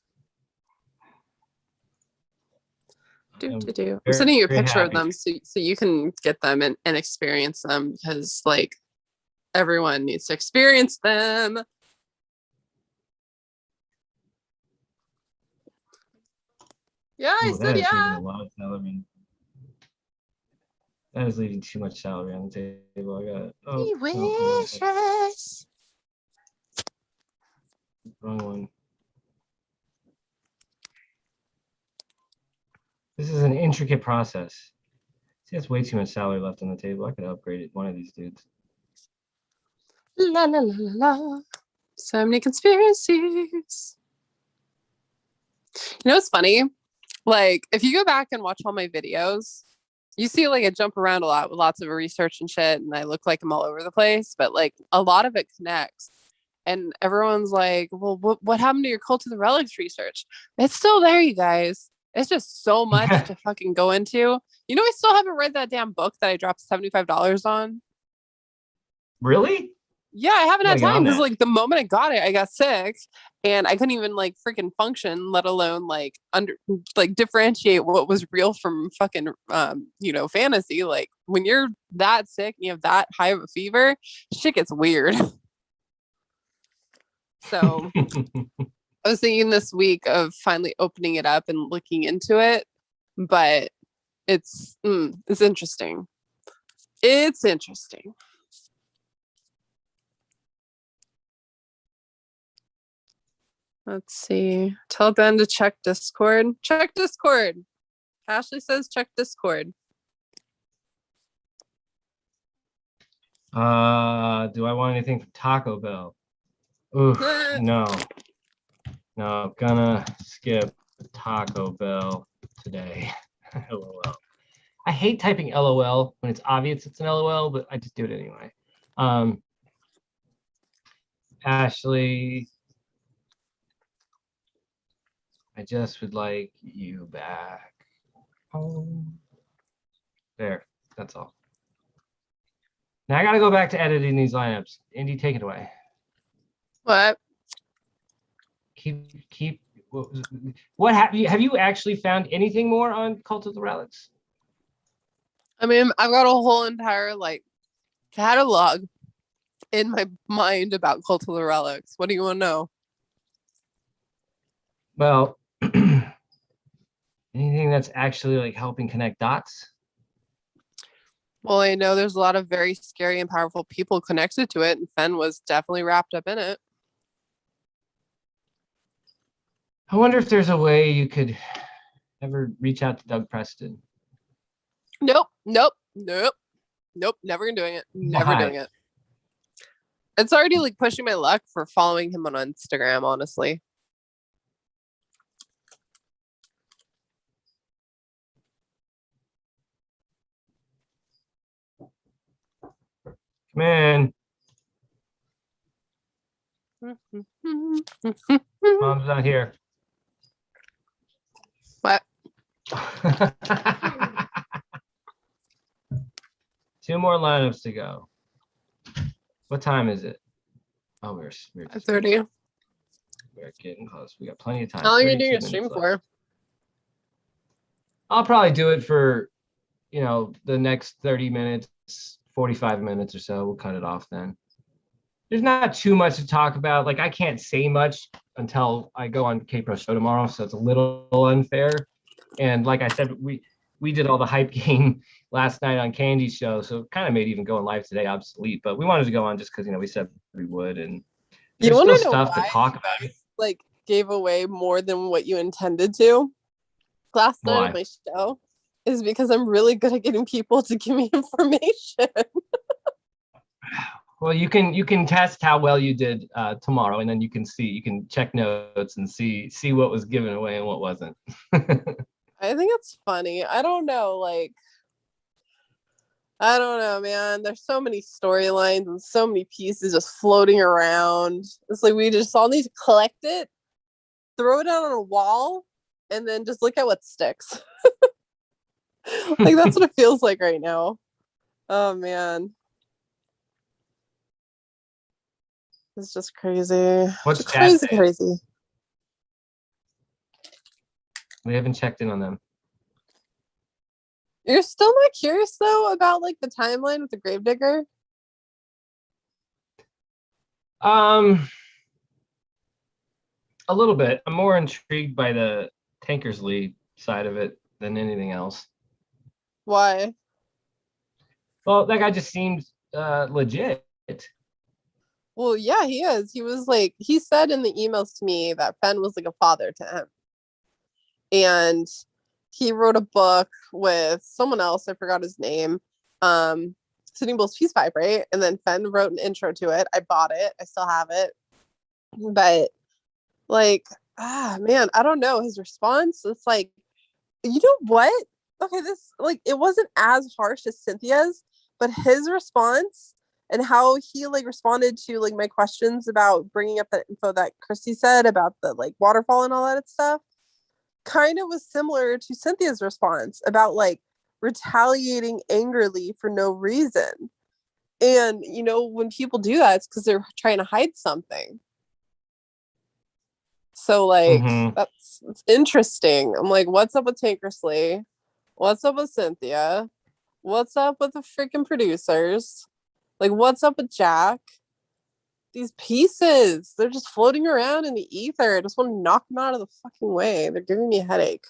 I'm I'm sending you a very picture of happy. them so you can get them and experience them, because like everyone needs to experience them. Yeah, I Ooh, said that is leaving yeah. a lot of salary. That is leaving too much salary on the table. I got He no, wishes. wrong one. This is an intricate process. See, that's way too much salary left on the table. I could have upgraded one of these dudes. La la la la la. So many conspiracies. You know what's funny? Like, if you go back and watch all my videos, you see like I jump around a lot with lots of research and shit, and I look like I'm all over the place, but like a lot of it connects. And everyone's like, well, what happened to your Cult of the Relics research? It's still there, you guys. It's just so much to fucking go into. You know, I still haven't read that damn book that I dropped $75 on. Really? Yeah, I haven't had Gotta get on time because that. like the moment I got it, I got sick and I couldn't even like freaking function, let alone like differentiate what was real from fucking fantasy. Like when you're that sick and you have that high of a fever, shit gets weird. So I was thinking this week of finally opening it up and looking into it, but it's interesting. It's interesting. Let's see. Tell Ben to check Discord. Check Discord. Ashley says check Discord. Do I want anything from Taco Bell? Oof, no. No, gonna skip Taco Bell today. LOL. I hate typing LOL when it's obvious it's an LOL, but I just do it anyway. Ashley, I just would like you back home. There, that's all. Now I gotta go back to editing these lineups. Indy, take it away. What? Keep. What have you actually found anything more on Cult of the Relics? I mean, I've got a whole entire like catalog in my mind about Cult of the Relics. What do you want to know? Well, anything that's actually like helping connect dots? Well, I know there's a lot of very scary and powerful people connected to it, and Fenn was definitely wrapped up in it. I wonder if there's a way you could ever reach out to Doug Preston. Nope. Never doing it. Never Why? doing it. It's already like pushing my luck for following him on Instagram, honestly. Come in. Mom's not here. What? 2 more lineups to go. What time is it? Oh, we're 30. We're getting close. We got plenty of time. How long are you 32 doing a stream minutes for? left. I'll probably do it for, the next 30 minutes, 45 minutes or so. We'll cut it off then. There's not too much to talk about. Like, I can't say much until I go on K-Pro show tomorrow, so it's a little unfair. And like I said, we did all the hype game last night on Candy's show, so it kind of made even going live today obsolete. But we wanted to go on just because we said we would, and there's You still want to know stuff why to talk about. like gave away more than what you intended to last night Why? of my show is because I'm really good at getting people to give me information. Well, you can test how well you did tomorrow, and then you can check notes and see what was given away and what wasn't. I think it's funny. I don't know, man. There's so many storylines and so many pieces just floating around. It's like we just all need to collect it, throw it out on a wall, and then just look at what sticks. Like that's what it feels like right now. Oh man. It's just crazy. What's just crazy, chat say? crazy. We haven't checked in on them. You're still not curious though about like the timeline with the Gravedigger? A little bit. I'm more intrigued by the Tankersley side of it than anything else. Why? Well, that guy just seems legit. Well, yeah, he is. He was like, he said in the emails to me that Fenn was like a father to him. And he wrote a book with someone else, I forgot his name, Sitting Bull's Peace Pipe, right? And then Fenn wrote an intro to it. I bought it. I still have it. But like, man, I don't know. His response, it's like, you know what? Okay, this, like, it wasn't as harsh as Cynthia's, but his response and how he like responded to like my questions about bringing up that info that Christy said about the like waterfall and all that stuff kind of was similar to Cynthia's response about like retaliating angrily for no reason. And when people do that, it's because they're trying to hide something. So like that's interesting. I'm like, what's up with Tankersley? What's up with Cynthia? What's up with the freaking producers? Like, what's up with Jack? These pieces, they're just floating around in the ether. I just want to knock them out of the fucking way. They're giving me a headache.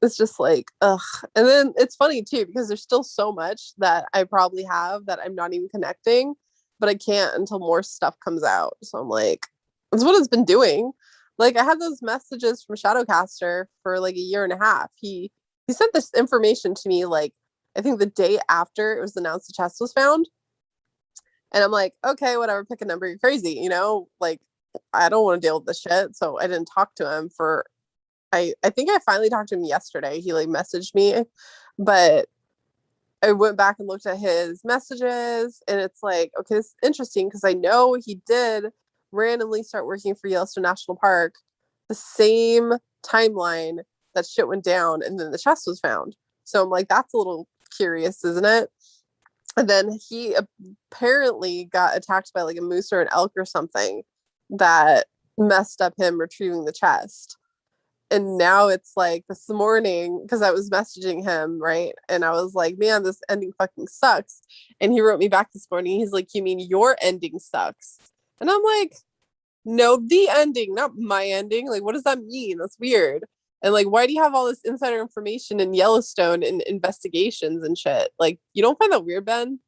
It's just like, ugh. And then it's funny too, because there's still so much that I probably have that I'm not even connecting, but I can't until more stuff comes out. So I'm like, that's what it's been doing. Like I had those messages from Shadowcaster for like a year and a half. He sent this information to me like I think the day after it was announced the chest was found. And I'm like, okay, whatever, pick a number. You're crazy, like I don't want to deal with this shit. So I didn't talk to him for I think I finally talked to him yesterday. He like messaged me, but I went back and looked at his messages and it's like, okay, this is interesting because I know he did randomly start working for Yellowstone National Park the same timeline that shit went down and then the chest was found. So I'm like, that's a little curious, isn't it? And then he apparently got attacked by like a moose or an elk or something that messed up him retrieving the chest. And now it's like this morning, because I was messaging him, right? And I was like, man, this ending fucking sucks. And he wrote me back this morning. He's like, you mean your ending sucks? And I'm like, no, the ending, not my ending. Like, what does that mean? That's weird. And like, why do you have all this insider information in Yellowstone and investigations and shit? Like, you don't find that weird, Ben?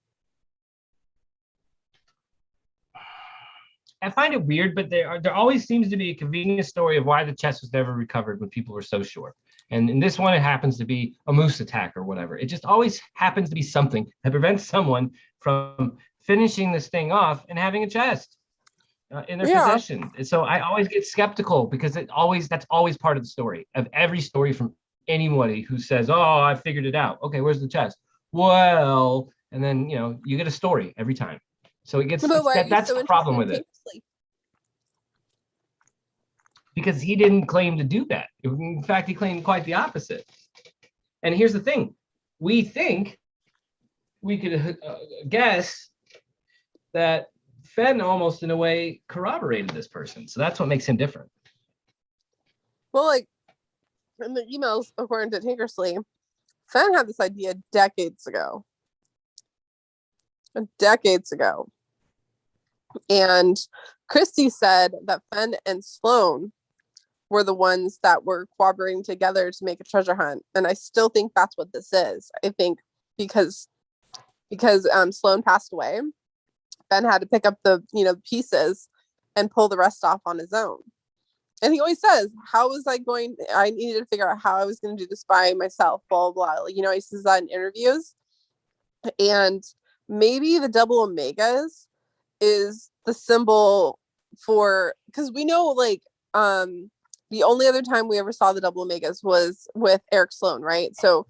I find it weird, but there always seems to be a convenient story of why the chest was never recovered when people were so sure. And in this one, it happens to be a moose attack or whatever. It just always happens to be something that prevents someone from finishing this thing off and having a chest in their possession. And so I always get skeptical because that's always part of the story of every story from anybody who says, "Oh, I figured it out." Okay, where's the chest? Well, and then you get a story every time. So it gets that's the problem with it. Because he didn't claim to do that. In fact, he claimed quite the opposite. And here's the thing. We think we could guess that Fenn almost in a way corroborated this person. So that's what makes him different. Well, like in the emails, according to Tinkersley, Fenn had this idea decades ago. And Christy said that Fenn and Sloan were the ones that were cooperating together to make a treasure hunt. And I still think that's what this is. I think because Sloan passed away, Ben had to pick up the pieces and pull the rest off on his own. And he always says, I needed to figure out how I was going to do this by myself, blah, blah, blah. He says that in interviews. And maybe the double omegas is the symbol for, because we know the only other time we ever saw the double omegas was with Eric Sloan, right? So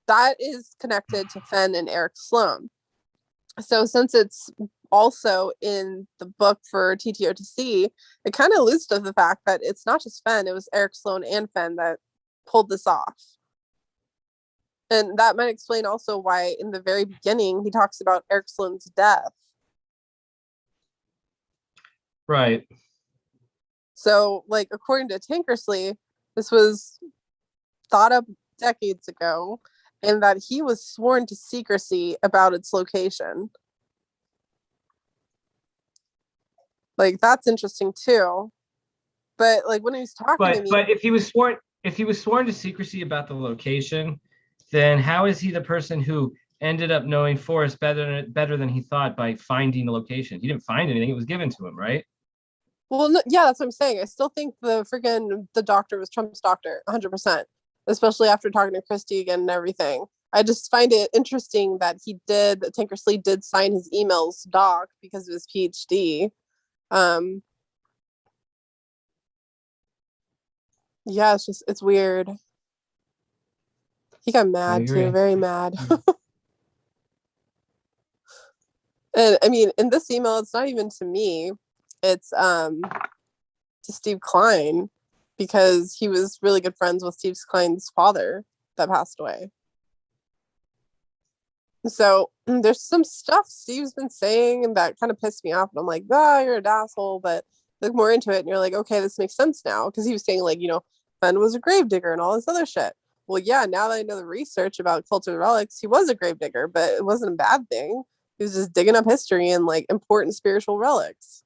that is connected to Fenn and Eric Sloan. So since it's also in the book for TTOTC, it kind of alludes to the fact that it's not just Fenn, it was Eric Sloan and Fenn that pulled this off. And that might explain also why in the very beginning he talks about Eric Sloan's death. Right. So, according to Tinkersley, this was thought up decades ago, and that he was sworn to secrecy about its location. That's interesting too. But when he's talking to me, but if he was sworn to secrecy about the location, then how is he the person who ended up knowing Forrest better than he thought by finding the location? He didn't find anything; it was given to him, right? Well, no, yeah, that's what I'm saying. I still think the doctor was Trump's doctor, 100%, especially after talking to Christy again and everything. I just find it interesting that Tinkersley did sign his emails doc because of his PhD. Yeah, it's weird. He got mad too, very mad. And I mean, in this email, it's not even to me. It's to Steve Klein, because he was really good friends with Steve Klein's father that passed away. So there's some stuff Steve's been saying and that kind of pissed me off. And I'm like, you're an asshole. But look more into it and you're like, okay, this makes sense now. Because he was saying Fenn was a gravedigger and all this other shit. Well, yeah, now that I know the research about cult of the relics, he was a gravedigger, but it wasn't a bad thing. He was just digging up history and important spiritual relics.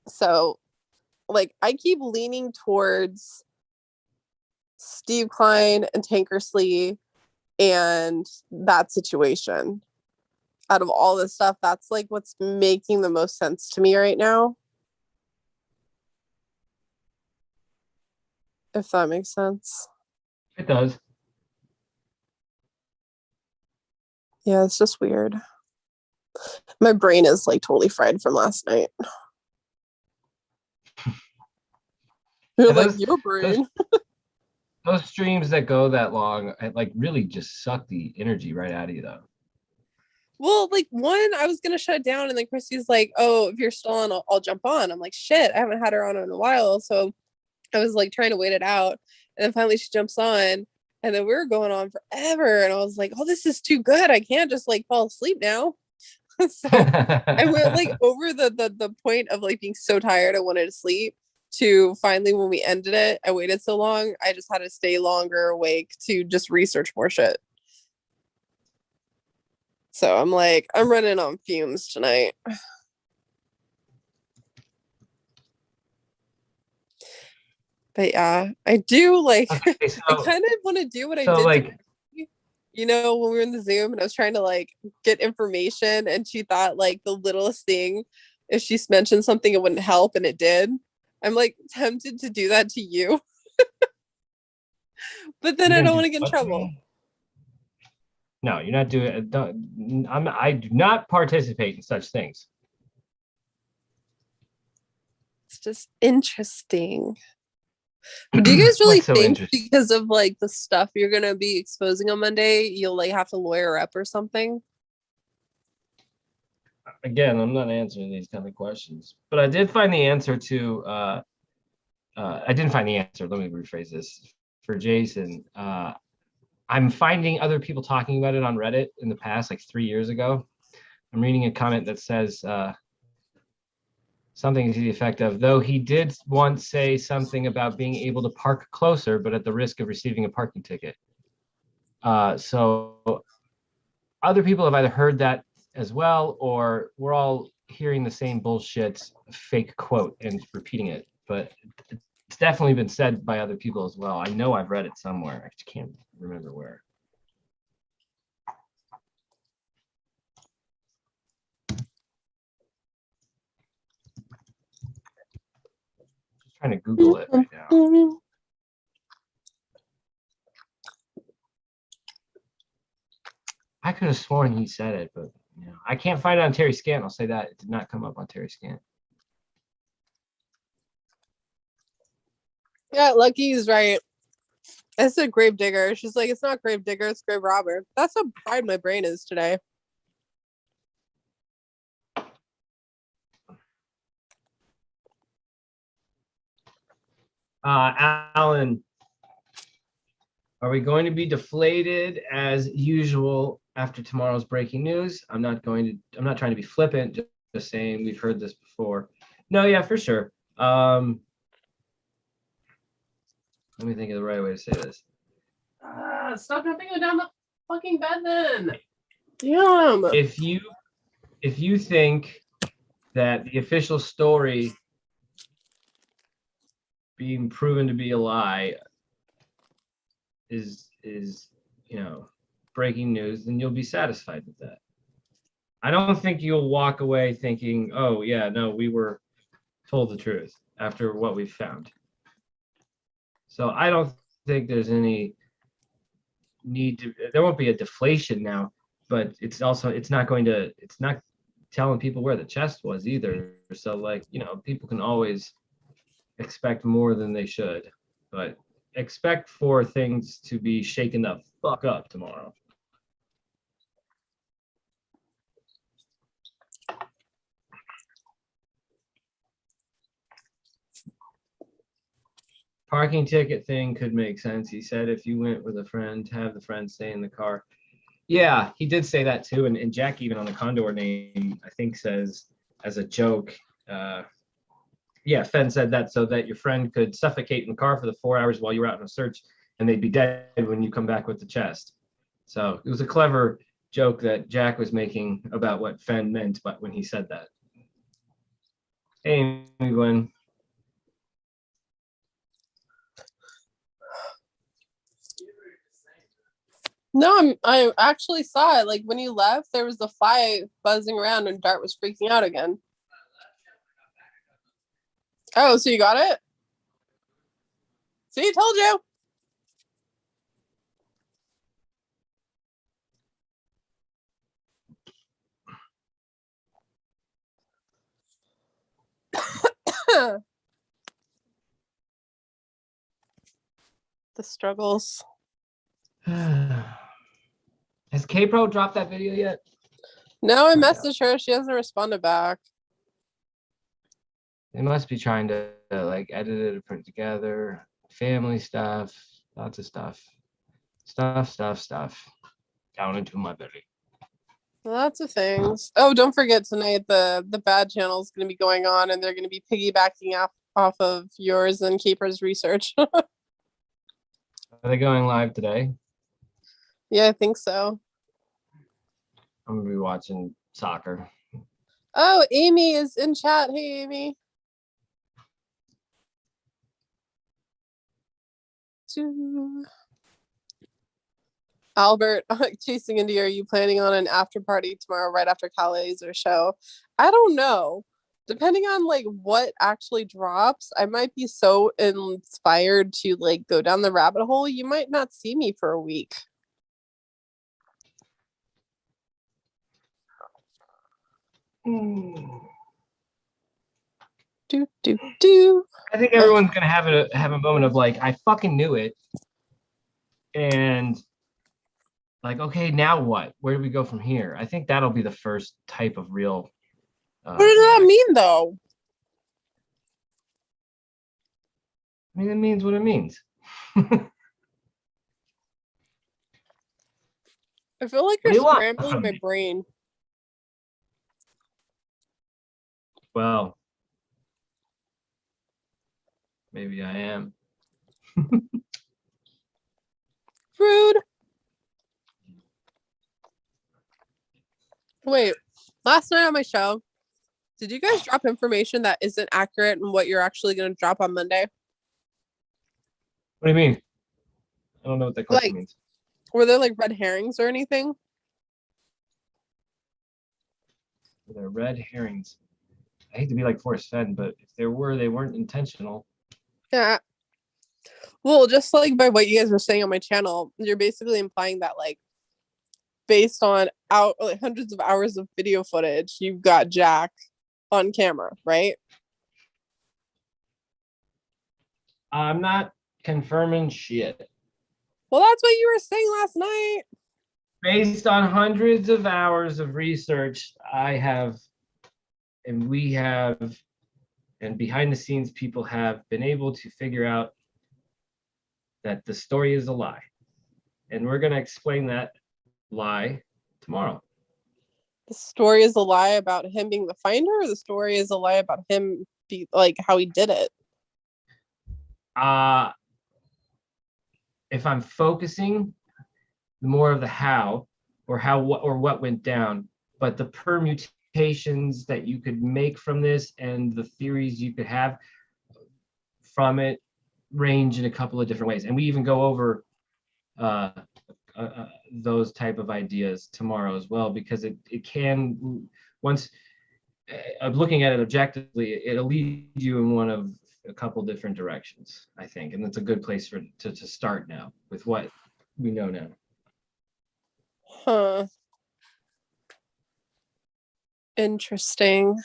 So I keep leaning towards Steve Klein and Tankersley and that situation. Out of all this stuff, that's what's making the most sense to me right now. If that makes sense. It does. Yeah, it's just weird. My brain is totally fried from last night. Your brain. Those streams that go that long, really just suck the energy right out of you, though. Well, one, I was gonna shut it down, and then Christy's like, "Oh, if you're still on, I'll jump on." I'm like, "Shit, I haven't had her on in a while," so I was trying to wait it out, and then finally she jumps on, and then we were going on forever, and I was like, "Oh, this is too good. I can't just fall asleep now." So I went over the point of being so tired I wanted to sleep, to finally when we ended it, I waited so long, I just had to stay longer awake to just research more shit. So I'm running on fumes tonight. But yeah, I do like, Okay, so, I kind of want to do what I so did to like, Becky, you know, when we were in the Zoom and I was trying to like get information and she thought like the littlest thing, if she mentioned something, it wouldn't help and it did. I'm like tempted to do that to you, but then you're I gonna don't do want to get in what to trouble. me? No, you're not doing it. I do not participate in such things. It's just interesting. But do you guys really What's so think interesting? because of like the stuff you're gonna be exposing on Monday, you'll like have to lawyer up or something? Again, I'm not answering these kind of questions, but I did find the answer to. I didn't find the answer. Let me rephrase this for Jason. I'm finding other people talking about it on Reddit in the past, like 3 years ago. I'm reading a comment that says something to the effect of, though he did once say something about being able to park closer, but at the risk of receiving a parking ticket. So other people have either heard that as well, or we're all hearing the same bullshit fake quote and repeating it. But it's definitely been said by other people as well. I know I've read it somewhere. I just can't remember where. Just trying to Google it right now. I could have sworn he said it, but you know, I can't find it on Terry Scant. I'll say that it did not come up on Terry Scant. Yeah, Lucky's right. I said grave digger. She's like, it's not grave digger, it's grave robber. That's how fried my brain is today. Alan, are we going to be deflated as usual after tomorrow's breaking news? I'm not trying to be flippant, just saying we've heard this before. No, yeah, for sure. Let me think of the right way to say this. Stop jumping down the fucking bed then. Damn. If you think that the official story being proven to be a lie is breaking news, then you'll be satisfied with that. I don't think you'll walk away thinking, oh yeah, no, we were told the truth after what we've found. So I don't think there's any need to, there won't be a deflation now, but it's not telling people where the chest was either. So like, people can always expect more than they should, but expect for things to be shaken the fuck up tomorrow. Parking ticket thing could make sense. He said if you went with a friend, have the friend stay in the car. Yeah, he did say that too. And Jack, even on the Condor name, I think says as a joke, yeah, Fenn said that so that your friend could suffocate in the car for the 4 hours while you were out on a search and they'd be dead when you come back with the chest. So it was a clever joke that Jack was making about what Fenn meant, but when he said that. Hey, Gwen. No, I actually saw it. Like when you left, there was the fly buzzing around and Dart was freaking out again. Oh, so you got it? See, told you. The struggles. Has K-Pro dropped that video yet? No, I messaged her. She hasn't responded back. They must be trying to like edit it or put it together. Family stuff, lots of stuff. Stuff. Down into my belly. Lots of things. Oh, don't forget tonight the bad channel is going to be going on, and they're going to be piggybacking off of yours and Keeper's research. Are they going live today? Yeah, I think so. I'm gonna be watching soccer. Oh, Amy is in chat. Hey, Amy. do. Albert, chasing India, are you planning on an after party tomorrow right after Calais or show? I don't know. Depending on like what actually drops, I might be so inspired to like go down the rabbit hole. You might not see me for a week. Do do do. I think everyone's gonna have a moment of like, I fucking knew it, and like, okay, now what? Where do we go from here? I think that'll be the first type of real. What does that mean, though? I mean, it means what it means. I feel like you're scrambling my brain. Well, maybe I am. Rude. Wait, last night on my show, did you guys drop information that isn't accurate in what you're actually going to drop on Monday? What do you mean? I don't know what that question means. Were there like red herrings or anything? Were there red herrings? I hate to be like Forrest Fenn, but if there were, they weren't intentional. Yeah. Well, just like by what you guys were saying on my channel, you're basically implying that like based on like hundreds of hours of video footage, you've got Jack on camera, right? I'm not confirming shit. Well, that's what you were saying last night. Based on hundreds of hours of research, I have, and we have, and behind the scenes people have been able to figure out that the story is a lie. And we're going to explain that lie tomorrow. The story is a lie about him being the finder, or the story is a lie about him like how he did it? If I'm focusing more of the how or what went down, but the permutations that you could make from this and the theories you could have from it range in a couple of different ways. And we even go over those type of ideas tomorrow as well, because it can, once looking at it objectively, it'll lead you in one of a couple different directions, I think. And that's a good place to start now with what we know now. Huh. Interesting.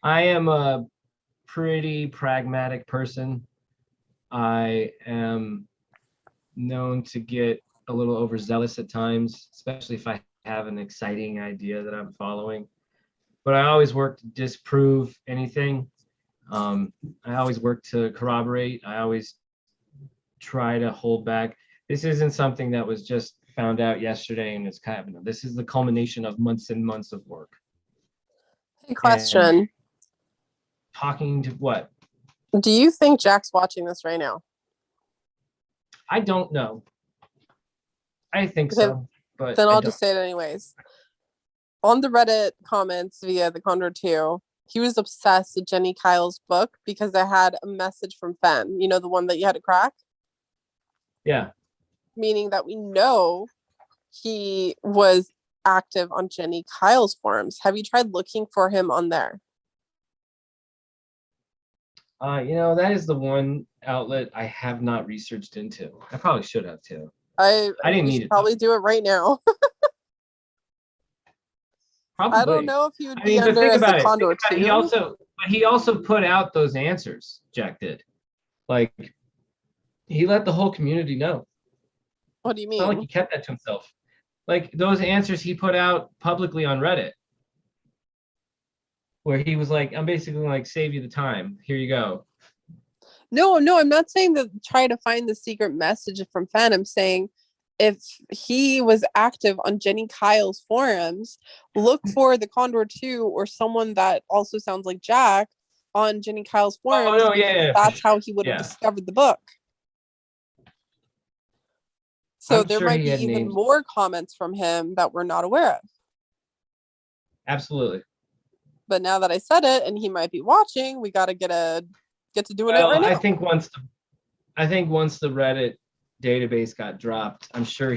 I am a pretty pragmatic person. I am known to get a little overzealous at times, especially if I have an exciting idea that I'm following. But I always work to disprove anything. I always work to corroborate. I always try to hold back. This isn't something that was just found out yesterday, and it's kind of, this is the culmination of months and months of work. Hey, question. And talking to what? Do you think Jack's watching this right now? I don't know. I think so, but then I'll just say it anyways. On the Reddit comments via the Condor 2, he was obsessed with Jenny Kyle's book because I had a message from Fenn, you know, the one that you had to crack? Yeah. Meaning that we know he was active on Jenny Kyle's forums. Have you tried looking for him on there? You know, that is the one outlet I have not researched into. I probably should have too. I didn't need it. Probably do it right now. Probably. I don't know if he would be under as a Condor 2. He also put out those answers, Jack did. Like, he let the whole community know. What do you mean? It's not like he kept that to himself. Like, those answers he put out publicly on Reddit, where he was like, I'm basically like, save you the time. Here you go. No, I'm not saying that try to find the secret message from Fenn. I'm saying if he was active on Jenny Kyle's forums, look for the Condor 2 or someone that also sounds like Jack on Jenny Kyle's forums. Oh, no, yeah. That's how he would have discovered the book. So there might be even more comments from him that we're not aware of. Absolutely. But now that I said it and he might be watching, we got to get to doing it right now. I think once the Reddit database got dropped, I'm sure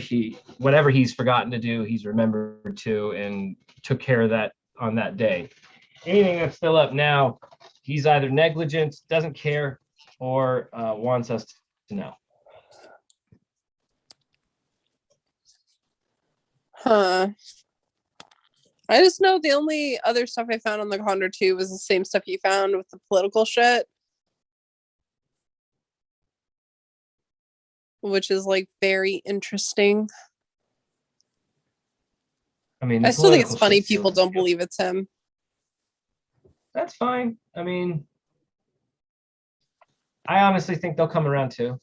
whatever he's forgotten to do, he's remembered to and took care of that on that day. Anything that's still up now, he's either negligent, doesn't care, or wants us to know. Huh. I just know the only other stuff I found on the Condor 2 was the same stuff you found with the political shit. Which is like very interesting. I mean, I still think it's funny people don't believe it's him. That's fine. I mean, I honestly think they'll come around too.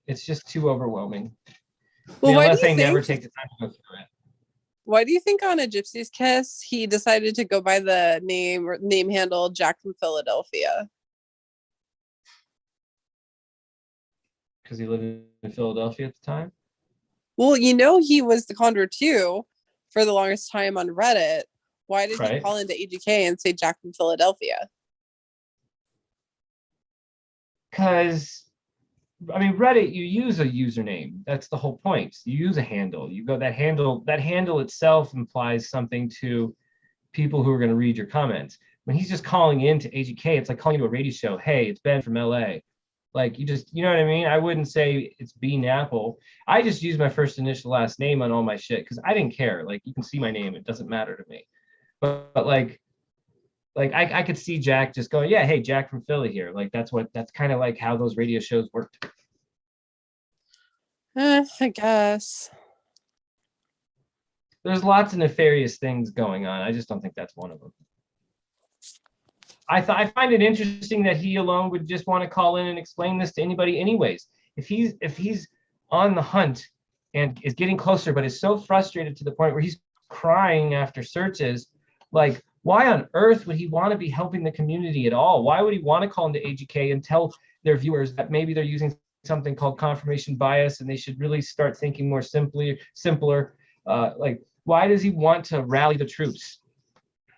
It's just too overwhelming. Well, unless they never take the time to go through it. Why do you think on A Gypsy's Kiss he decided to go by the name handle Jack from Philadelphia? Because he lived in Philadelphia at the time? Well, he was the Condor 2 for the longest time on Reddit. Why did he call into AGK and say Jack from Philadelphia? Because, I mean, Reddit, you use a username. That's the whole point. You use a handle. You go that handle itself implies something to people who are going to read your comments. When he's just calling into AGK, it's like calling into a radio show. Hey, it's Ben from LA. Like, you know what I mean? I wouldn't say it's Bean Apple. I just use my first initial last name on all my shit because I didn't care. Like, you can see my name. It doesn't matter to me. But like I could see Jack just going, yeah, hey, Jack from Philly here. Like, that's kind of like how those radio shows worked. I guess. There's lots of nefarious things going on. I just don't think that's one of them. I find it interesting that he alone would just want to call in and explain this to anybody anyways. If he's on the hunt and is getting closer, but is so frustrated to the point where he's crying after searches, like, why on earth would he want to be helping the community at all? Why would he want to call into AGK and tell their viewers that maybe they're using something called confirmation bias and they should really start thinking more simpler? Like, why does he want to rally the troops?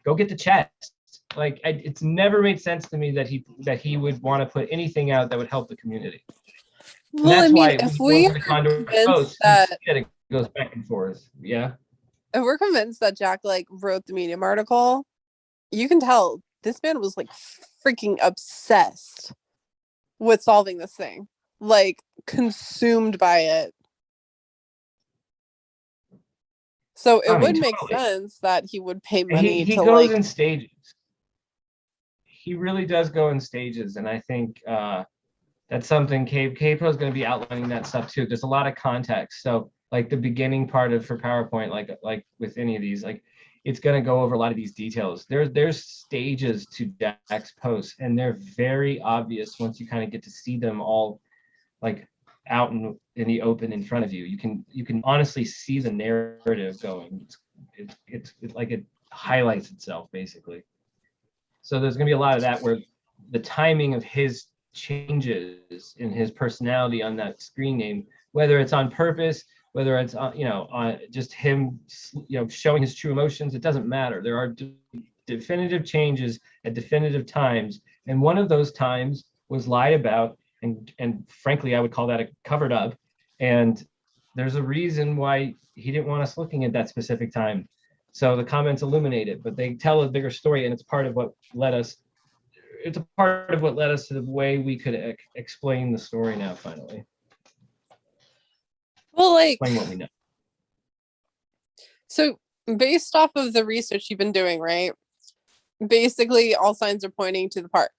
Go get the chest. Like, it's never made sense to me that he would want to put anything out that would help the community. Well, that's I mean, if we are convinced that it goes back and forth, yeah. If we're convinced that Jack like wrote the Medium article, you can tell this man was like freaking obsessed with solving this thing, like consumed by it. So it would make sense that he would pay money. He goes in stages. He really does go in stages, and I think that's something K-Pro is going to be outlining that stuff too. There's a lot of context. So like the beginning part of her PowerPoint, like with any of these, like it's going to go over a lot of these details. There's stages to Jack's posts, and they're very obvious once you kind of get to see them all like out in the open in front of you. You can honestly see the narrative going. It's like it highlights itself basically. So there's going to be a lot of that where the timing of his changes in his personality on that screen name, whether it's on purpose, whether it's on just him showing his true emotions, it doesn't matter. There are definitive changes at definitive times, and one of those times was lied about, and frankly I would call that a covered up, and there's a reason why he didn't want us looking at that specific time. So the comments illuminate it, but they tell a bigger story, and it's part of what led us. It's a part of what led us to the way we could explain the story now. Finally, well, like explain what we know. So, based off of the research you've been doing, right? Basically, all signs are pointing to the park.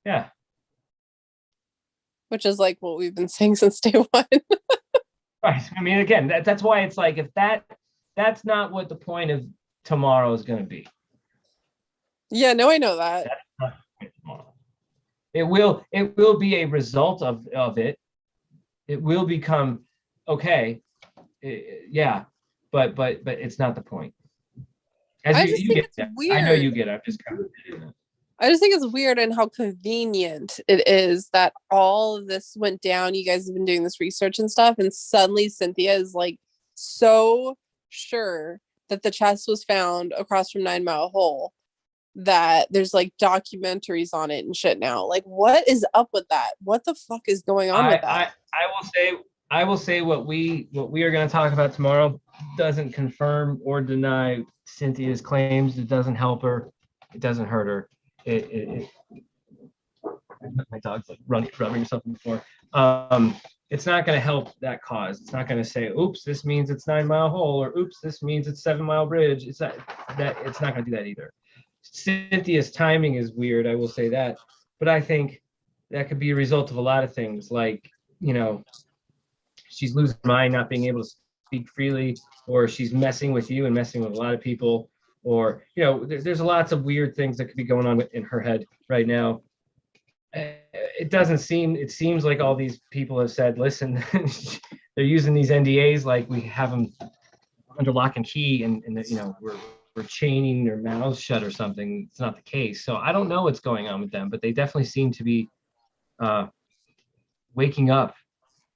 Yeah. Which is like what we've been saying since day one. Right. I mean, again, that's why it's like, if that's not what the point of tomorrow is going to be. Yeah, no, I know that. That's not the point of tomorrow. It will be a result of it. It will become okay. Yeah, but it's not the point. I just think it's weird. I know you get it. I'm just kind of I just think it's weird and how convenient it is that all of this went down. You guys have been doing this research and stuff, and suddenly Cynthia is like so sure that the chest was found across from 9 Mile Hole that there's like documentaries on it and shit now. Like, what is up with that? What the fuck is going on with that? I will say what we are going to talk about tomorrow doesn't confirm or deny Cynthia's claims. It doesn't help her. It doesn't hurt her. My dog's like rubbing something before. It's not going to help that cause. It's not going to say, oops, this means it's 9 Mile Hole, or oops, this means it's 7 Mile Bridge. It's not going to do that either. Cynthia's timing is weird, I will say that. But I think that could be a result of a lot of things, like, you know, she's losing her mind, not being able to speak freely, or she's messing with you and messing with a lot of people, or, you know, there's lots of weird things that could be going on in her head right now. It seems like all these people have said, listen, they're using these NDAs like we have them under lock and key, and you know, we're chaining their mouths shut or something. It's not the case. So I don't know what's going on with them, but they definitely seem to be waking up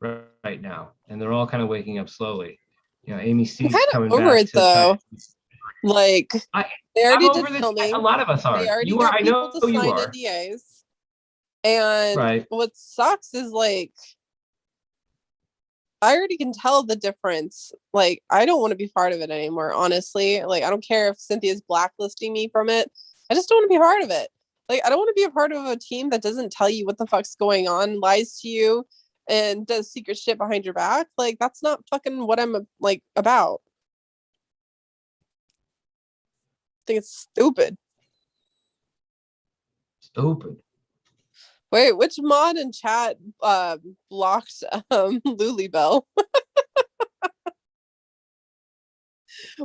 right now, and they're all kind of waking up slowly. You know, Amy C's coming over back it though. Like, they already did filming. A lot of us are. They already You got are. I know people to you sign are. NDAs. And right. What sucks is, like, I already can tell the difference. Like, I don't want to be part of it anymore, honestly. Like, I don't care if Cynthia's blacklisting me from it. I just don't want to be a part of it. Like, I don't want to be a part of a team that doesn't tell you what the fuck's going on, lies to you, and does secret shit behind your back. Like, that's not fucking what I'm, like, about. I think it's stupid. Stupid. Wait, which mod in chat blocked Lulybell?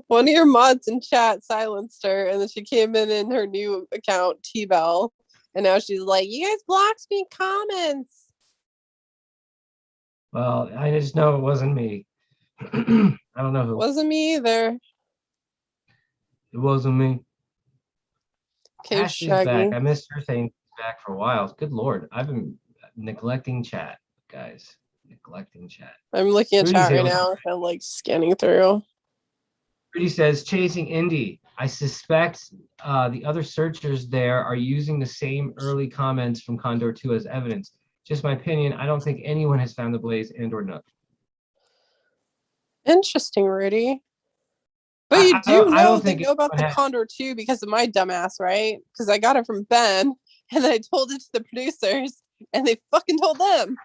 One of your mods in chat silenced her, and then she came in her new account, T-Bell, and now she's like, you guys blocked me in comments. Well, I just know it wasn't me. I don't know who. It wasn't me either. It wasn't me. Okay, Ashley's back. I missed her saying back for a while. Good Lord. I've been neglecting chat, guys. Neglecting chat. I'm looking at chat right now. I'm like scanning through. Rudy says, chasing Indy. I suspect the other searchers there are using the same early comments from Condor 2 as evidence. Just my opinion. I don't think anyone has found the blaze and or Nook. Interesting, Rudy. But you do know they know about the Condor 2 because of my dumbass, right? Because I got it from Ben, and then I told it to the producers, and they fucking told them.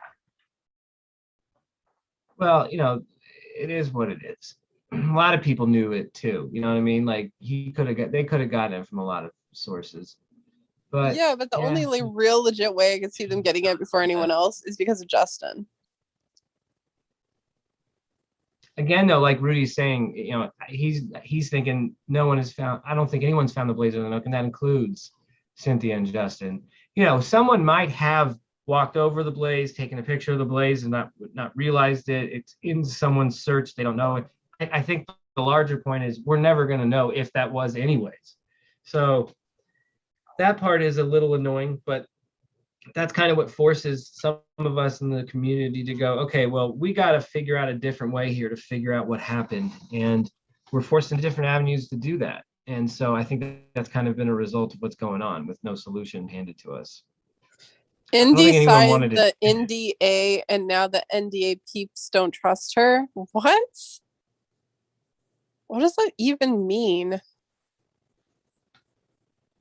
Well, you know, it is what it is. A lot of people knew it too. You know what I mean? Like they could have gotten it from a lot of sources. But yeah, but the only like real legit way I could see them getting it before anyone else is because of Justin. Again, though, like Rudy's saying, you know, he's thinking no one has found. I don't think anyone's found the blaze or the Nook, and that includes Cynthia and Justin. You know, someone might have walked over the blaze, taken a picture of the blaze, and not realized it. It's in someone's search. They don't know it. I think the larger point is we're never going to know if that was anyways. So that part is a little annoying, but that's kind of what forces some of us in the community to go, okay, well, we got to figure out a different way here to figure out what happened. And we're forced into different avenues to do that. And so I think that's kind of been a result of what's going on with no solution handed to us. Indy signed the NDA, and now the NDA peeps don't trust her. What? What does that even mean?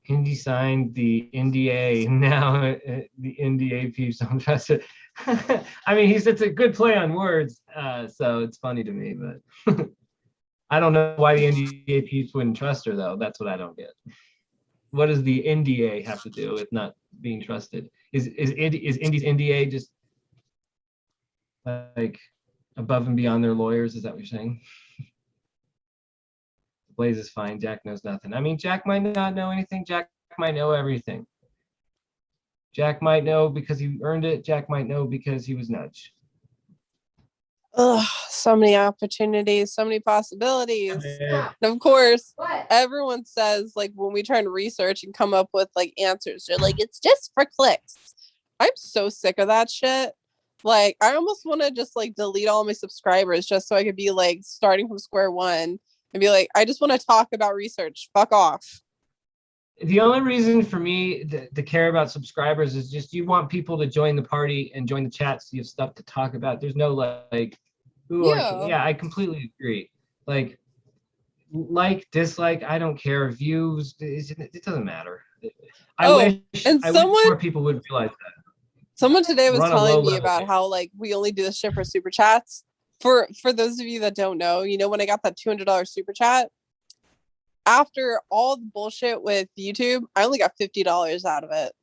Indy signed the NDA. Now the NDA peeps don't trust it. I mean, it's a good play on words, so it's funny to me. But I don't know why the NDA peeps wouldn't trust her, though. That's what I don't get. What does the NDA have to do with not being trusted? Is Indy's NDA just like above and beyond their lawyers? Is that what you're saying? Blaze is fine. Jack knows nothing. I mean, Jack might not know anything. Jack might know everything. Jack might know because he earned it. Jack might know because he was nudged. Ugh, so many opportunities, so many possibilities. And of course, everyone says, like, when we try to research and come up with like answers, they're like, it's just for clicks. I'm so sick of that shit. Like, I almost want to just like delete all my subscribers just so I could be like starting from square one and be like, I just want to talk about research. Fuck off. The only reason for me to care about subscribers is just you want people to join the party and join the chat so you have stuff to talk about. There's no like, ooh, Yeah. I completely agree. Like, dislike, I don't care. Views, it doesn't matter. I wish more people would realize that. Someone today was telling me about game. how like we only do this shit for super chats. For those of you that don't know, you know, when I got that $200 super chat, after all the bullshit with YouTube, I only got $50 out of it.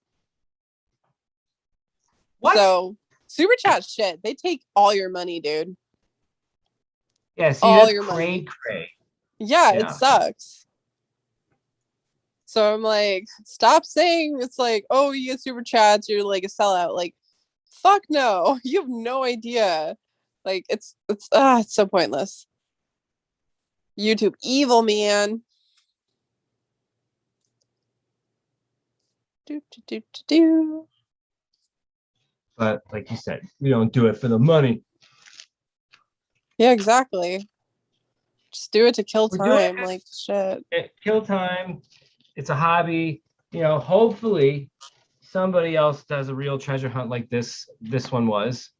What? So super chat shit, they take all your money, dude. Yeah, see, all that's cray. Yeah, it sucks. So I'm like, stop saying it's like, oh, you get super chats, you're like a sellout. Like, fuck no, you have no idea. Like, it's so pointless. YouTube evil, man. Do. But like you said, we don't do it for the money. Yeah, exactly. Just do it to kill time. Like, shit. Kill time. It's a hobby. You know, hopefully somebody else does a real treasure hunt like this one was.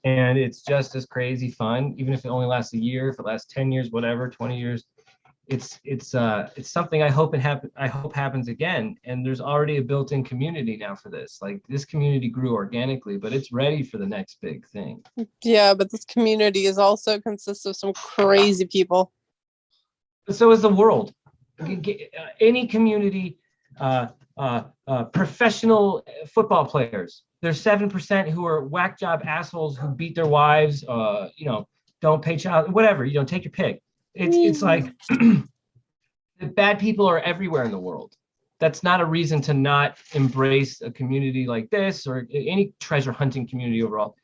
And it's just as crazy fun, even if it only lasts a year, if it lasts 10 years, whatever, 20 years. It's something I hope happens again. And there's already a built-in community now for this. Like, this community grew organically, but it's ready for the next big thing. Yeah, but this community is also consists of some crazy people. So is the world. Any community, professional football players. There's 7% who are whack job assholes who beat their wives. Don't pay child, whatever. Take your pick. It's like bad people are everywhere in the world. That's not a reason to not embrace a community like this or any treasure hunting community overall.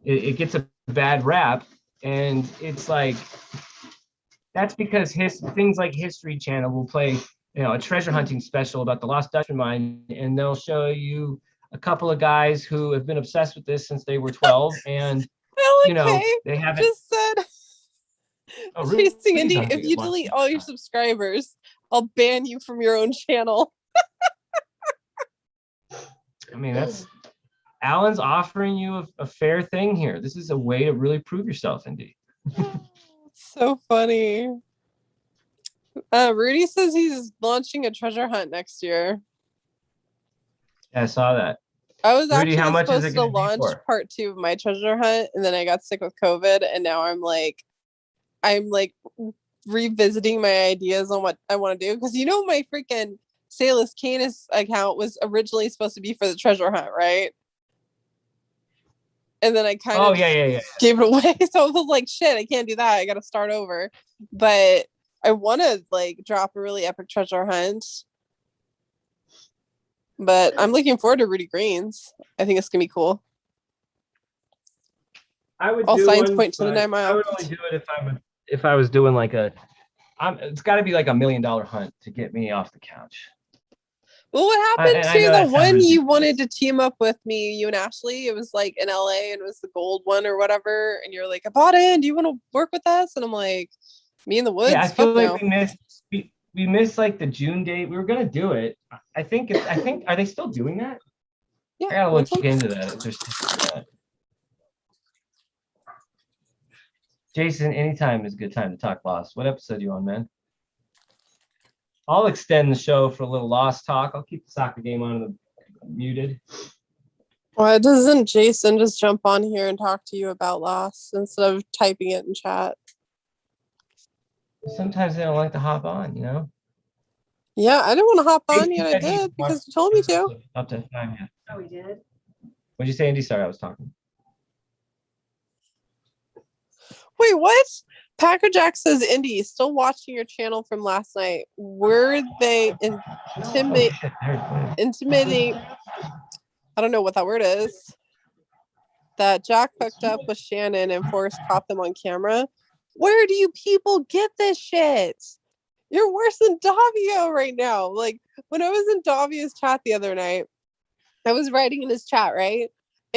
It gets a bad rap, and it's like, that's because things like History Channel will play, a treasure hunting special about the Lost Dutchman mine, and they'll show you a couple of guys who have been obsessed with this since they were 12, and they haven't just said. Oh, really? Chasing Indy, if you delete all your subscribers, I'll ban you from your own channel. I mean, Alan's offering you a fair thing here. This is a way to really prove yourself, Indy. So funny. Rudy says he's launching a treasure hunt next year. Yeah, I saw that. I was Rudy, actually how much supposed is it to launch part 2 of my treasure hunt, and then I got sick with COVID, and now I'm like revisiting my ideas on what I want to do, because my freaking Salus Canis account was originally supposed to be for the treasure hunt, right? And then I kind of gave it away. So I was like, shit, I can't do that. I got to start over. But I want to like drop a really epic treasure hunt. But I'm looking forward to Rudy Green's. I think it's going to be cool. I would all do signs one, point to the 9 mile. I would only do it if I was doing like it's got to be like $1 million hunt to get me off the couch. Well, what happened to the one you wanted to team up with me, you and Ashley? It was like in LA, and it was the gold one or whatever. And you're like, I bought in. Do you want to work with us? And I'm like, me in the woods. Yeah, I feel like we missed like the June date. We were gonna do it. I think are they still doing that? Yeah, I gotta look into that. If there's that. Jason, anytime is a good time to talk Lost. What episode are you on, man? I'll extend the show for a little Lost talk. I'll keep the soccer game on muted. Why doesn't Jason just jump on here and talk to you about Lost instead of typing it in chat? Sometimes they don't like to hop on, Yeah, I didn't want to hop on, yet I did because you told me to. Up to 5 minutes. Oh, we did? What'd you say, Andy? Sorry, I was talking. Wait, what? Packer Jack says, Indy, still watching your channel from last night. Were they intimidating? I don't know what that word is. That Jack hooked up with Shannon and Forrest caught them on camera. Where do you people get this shit? You're worse than Davio right now. Like, when I was in Davio's chat the other night, I was writing in his chat, right?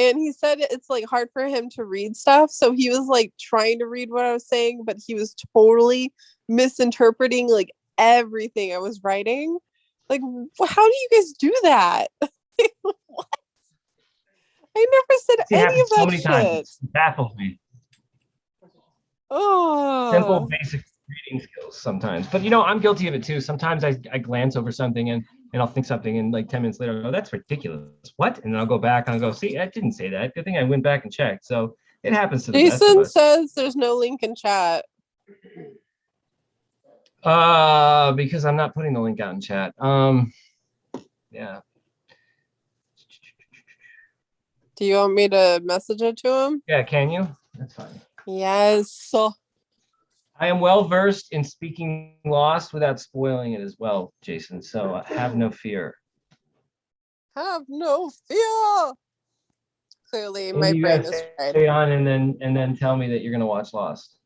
And he said it's like hard for him to read stuff. So he was like trying to read what I was saying, but he was totally misinterpreting like everything I was writing. Like, how do you guys do that? What? I never said It any happens of that so many shit. times. It baffles me. Oh, Simple, basic reading skills sometimes. But you know, I'm guilty of it too. Sometimes I glance over something and I'll think something, and like 10 minutes later, I'll go, that's ridiculous. What? And then I'll go back and I'll go, see, I didn't say that. Good thing I went back and checked. So it happens to the best of Jason us. says there's no link in chat. Because I'm not putting the link out in chat. Yeah. Do you want me to message it to him? Yeah, can you? That's fine. Yes. I am well versed in speaking Lost without spoiling it as well, Jason. So have no fear. Have no fear. Clearly, my And you brain guys is fried. stay on and then tell me that you're gonna watch Lost.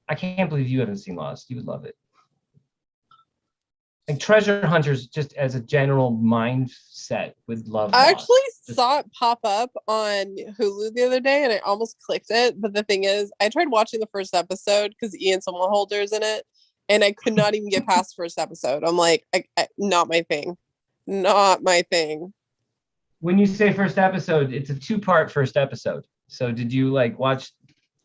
I can't believe you haven't seen Lost. You would love it. Like Treasure Hunters, just as a general mindset, would love I Lost. actually saw it pop up on Hulu the other day and I almost clicked it. But the thing is, I tried watching the first episode because Ian Somerhalder's in it and I could not even get past the first episode. I'm like, not my thing. Not my thing. When you say first episode, it's a 2-part first episode. So did you like watch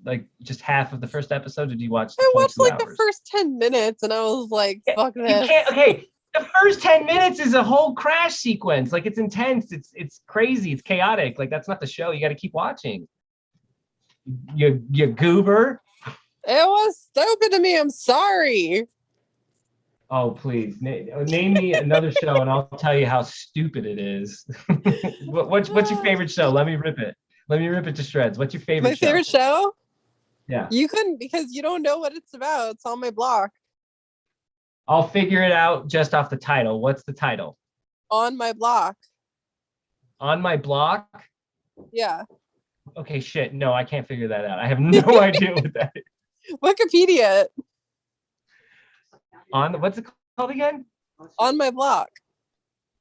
like just half of the first episode? Did you watch the I full watched 2 like hours? the first 10 minutes and I was like, fuck You this. can't, okay, the first 10 minutes is a whole crash sequence. Like it's intense, it's crazy, it's chaotic. Like that's not the show. You got to keep watching. You goober. It was stupid to me. I'm sorry. Oh, please name me another show and I'll tell you how stupid it is. What's your favorite show? Let me rip it. Let me rip it to shreds. What's your favorite My favorite show? Yeah. You couldn't because you don't know what it's about. It's on my block. I'll figure it out just off the title. What's the title? On my block. On my block? Yeah. Okay, shit. No, I can't figure that out. I have no idea what that is. Wikipedia. What's it called again? On my block.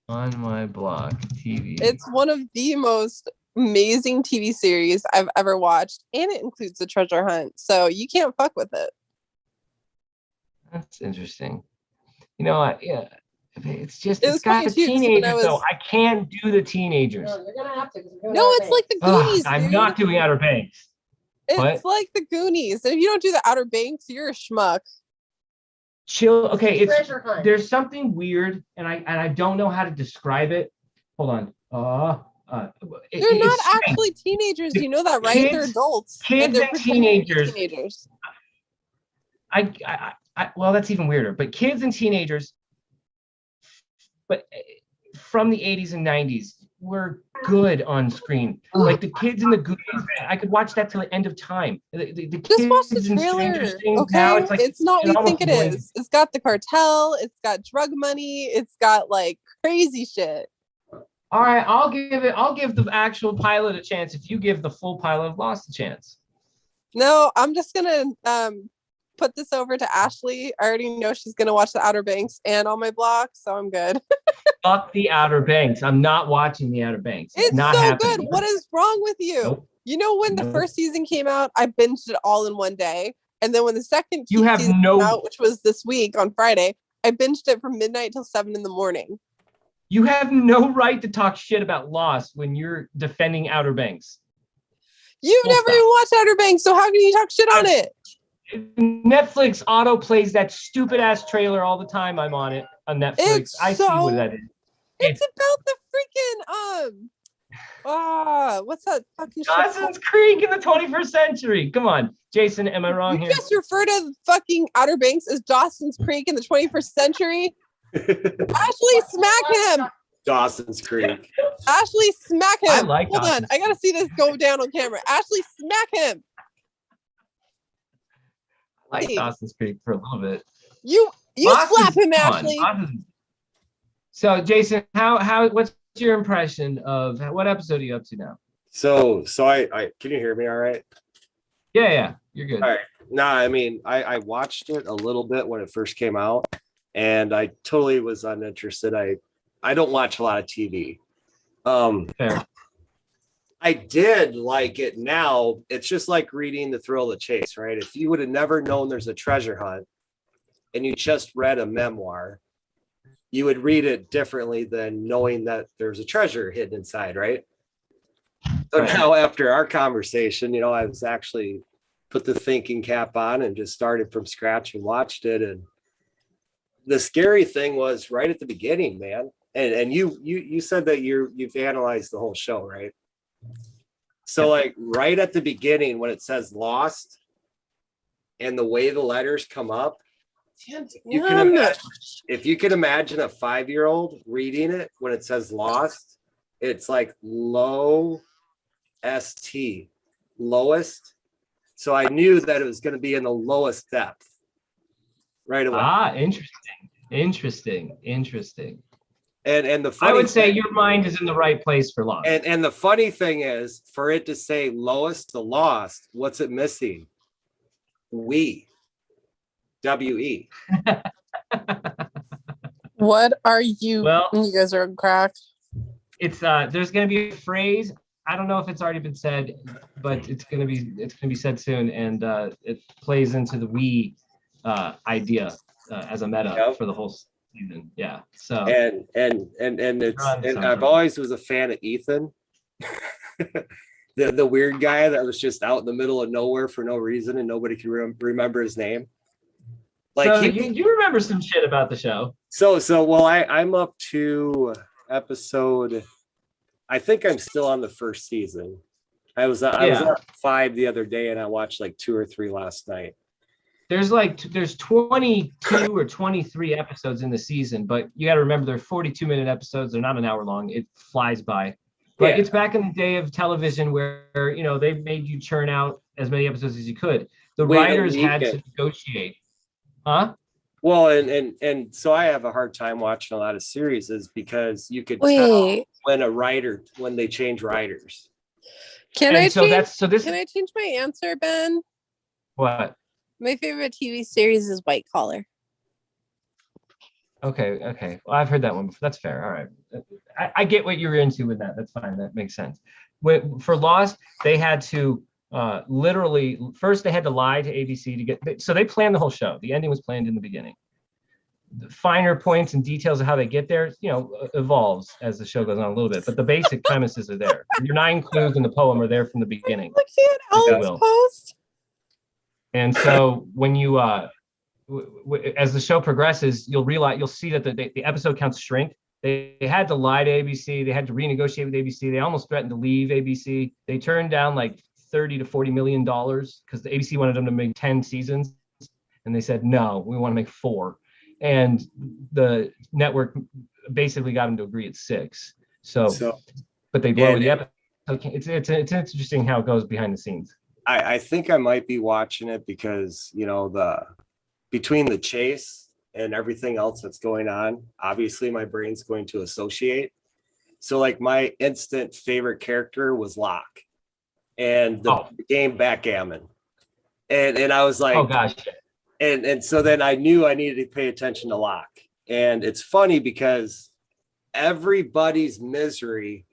On my block TV. It's one of the most amazing TV series I've ever watched, and it includes the treasure hunt. So you can't fuck with it. That's interesting. You know, yeah, it's just It it's was got funny, the too, 'cause when teenagers though. I can't do the teenagers. No, you're gonna have to. No, it's like the Goonies. I'm dude. not doing Outer Banks. It's What? like the Goonies. And if you don't do the Outer Banks, you're a schmuck. Chill. Okay, Treasure hunt. there's something weird, and I don't know how to describe it. Hold on. They're not it's strange. actually teenagers. You know that, right? They're Kids- adults. kids they're and pretending to be teenagers. teenagers. Well, that's even weirder. But kids and teenagers, but from the 80s and 90s, were good on screen. Like the kids in the Goonies, I could watch that till the end of time. The Just watch the kids in Stranger trailer. Things, Okay, now it's like it's not what you almost think it annoying. is. It's got the cartel. It's got drug money. It's got like crazy shit. All right, I'll give the actual pilot a chance if you give the full pilot of Lost a chance. No, I'm just gonna put this over to Ashley. I already know she's gonna watch the Outer Banks and On My Block, so I'm good. Fuck the Outer Banks. I'm not watching the Outer Banks. It's not so happening. good. What is wrong with you? Nope. You know when the Nope. first season came out, I binged it all in one day, and then when the second You have season no- came out, which was this week on Friday, I binged it from midnight till 7 in the morning. You have no right to talk shit about Lost when you're defending Outer Banks. You've Full never stop. even watched Outer Banks, so how can you talk shit on it? Netflix auto plays that stupid ass trailer all the time. I'm on it on Netflix. It's I see so- what that is. It's about the freaking what's that fucking shit called? Dawson's Creek in the 21st century. Come on, Jason. Am I wrong You here? just refer to fucking Outer Banks as Dawson's Creek in the 21st century? Ashley, smack him! Dawson's Creek. Ashley, smack him! I like Hold on, Dawson's I gotta see this go down on camera. Ashley, smack him! I like Dawson's Creek for a little bit. You Lost slap is him, fun. Ashley! Lost is- So, Jason, what's your impression of what episode are you up to now? So I can you hear me all right? Yeah, you're good. All right. No, I mean, I watched it a little bit when it first came out, and I totally was uninterested. I don't watch a lot of TV. Fair. I did like it. Now it's just like reading The Thrill of the Chase, right? If you would have never known there's a treasure hunt and you just read a memoir, you would read it differently than knowing that there's a treasure hidden inside, right? So Right. now after our conversation, you know, I was actually put the thinking cap on and just started from scratch and watched it. And the scary thing was right at the beginning, man. And you said that you've analyzed the whole show, right? So like right at the beginning when it says lost and the way the letters come up, if you can imagine a 5-year-old reading it when it says lost, it's like low ST, lowest. So I knew that it was going to be in the lowest depth right away. Interesting. And the funny I would say your mind is in the right place for Lost. And the funny thing is, for it to say lowest to lost, what's it missing? W-E. What are you? Well, you guys are cracked. It's there's going to be a phrase. I don't know if it's already been said, but it's going to be said soon, and it plays into the we idea as a meta for the whole season. Yeah. So and I've always was a fan of Ethan. the weird guy that was just out in the middle of nowhere for no reason and nobody can remember his name. Like so you remember some shit about the show. So well, I'm up to episode, I think I'm still on the first season. I was at 5 the other day and I watched like 2 or 3 last night. There's 22 or 23 episodes in the season, but you got to remember they're 42-minute episodes. They're not an hour long. It flies by. But it's back in the day of television where, you know, they made you churn out as many episodes as you could. The writers had to negotiate. Huh? Well, and so I have a hard time watching a lot of series is because you could tell when they change writers. Can I change my answer, Ben? What? My favorite TV series is White Collar. Okay. Well, I've heard that one before. That's fair. All right. I get what you're into with that. That's fine. That makes sense. For Lost, they had to literally, first they had to lie to ABC to get, so they planned the whole show. The ending was planned in the beginning. The finer points and details of how they get there, you know, evolves as the show goes on a little bit, but the basic premises are there. Your 9 clues in the poem are there from the beginning. Look at Ellen's post. And so when you, as the show progresses, you'll see that the episode counts shrink. They had to lie to ABC. They had to renegotiate with ABC. They almost threatened to leave ABC. They turned down like $30 to $40 million because the ABC wanted them to make 10 seasons. And they said, no, we want to make 4. And the network basically got them to agree at 6. So but they lowered the episode. It's interesting how it goes behind the scenes. I think I might be watching it because, you know, between the chase and everything else that's going on, obviously my brain's going to associate. So like my instant favorite character was Locke and the game backgammon. And I was like, oh gosh. And so then I knew I needed to pay attention to Locke. And it's funny because everybody's misery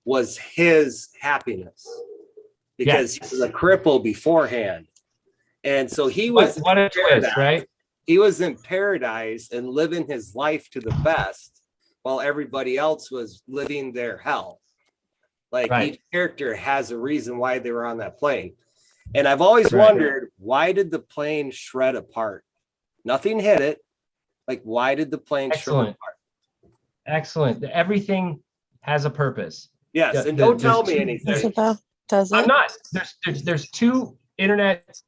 was his happiness because he was a cripple beforehand. And so he was what a twist, right? He was in paradise and living his life to the best while everybody else was living their hell. Like each character has a reason why they were on that plane. And I've always wondered, why did the plane shred apart? Nothing hit it. Like, why did the plane shred apart? Excellent. Everything has a purpose. Yes, and don't tell me anything. Does it? I'm not. There's 2 internet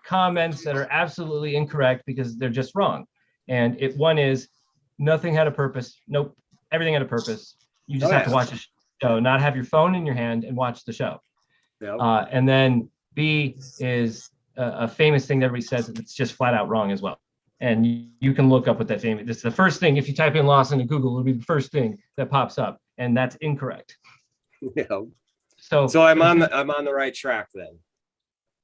comments that are absolutely incorrect because they're just wrong. And one is nothing had a purpose. Nope. Everything had a purpose. You just have to watch the show, not have your phone in your hand and watch the show. Yep. And then B is a famous thing that everybody says that's just flat out wrong as well. And you can look up what that famous, it's the first thing, if you type in Lost into Google, it'll be the first thing that pops up. And that's incorrect. Yeah. So I'm on the right track then.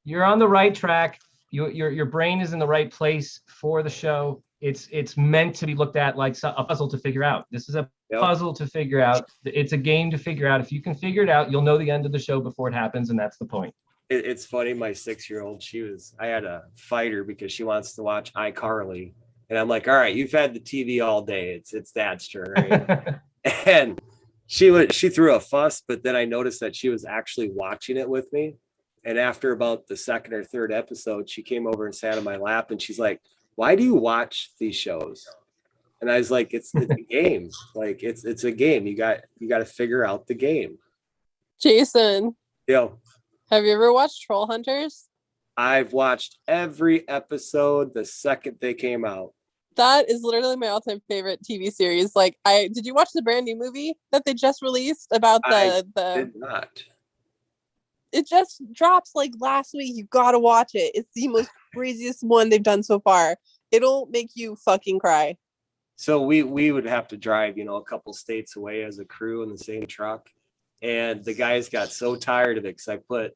You're on the right track. Your brain is in the right place for the show. it's meant to be looked at like a puzzle to figure out. This is a puzzle to figure out. It's a game to figure out. If you can figure it out, you'll know the end of the show before it happens, and that's the point. It's funny. My 6-year-old, I had to fight her because she wants to watch iCarly, and I'm like, all right, you've had the TV all day. It's dad's turn, right? And she threw a fuss, but then I noticed that she was actually watching it with me. And after about the second or third episode, she came over and sat on my lap, and she's like, why do you watch these shows? And I was like, it's a game. Like it's a game. You got to figure out the game. Jason. Yeah. Have you ever watched Troll Hunters? I've watched every episode the second they came out. That is literally my all-time favorite TV series. Like, did you watch the brand new movie that they just released about I did not. It just drops like last week. You gotta watch it. It's the most craziest one they've done so far. It'll make you fucking cry. So we would have to drive, a couple states away as a crew in the same truck. And the guys got so tired of it because I put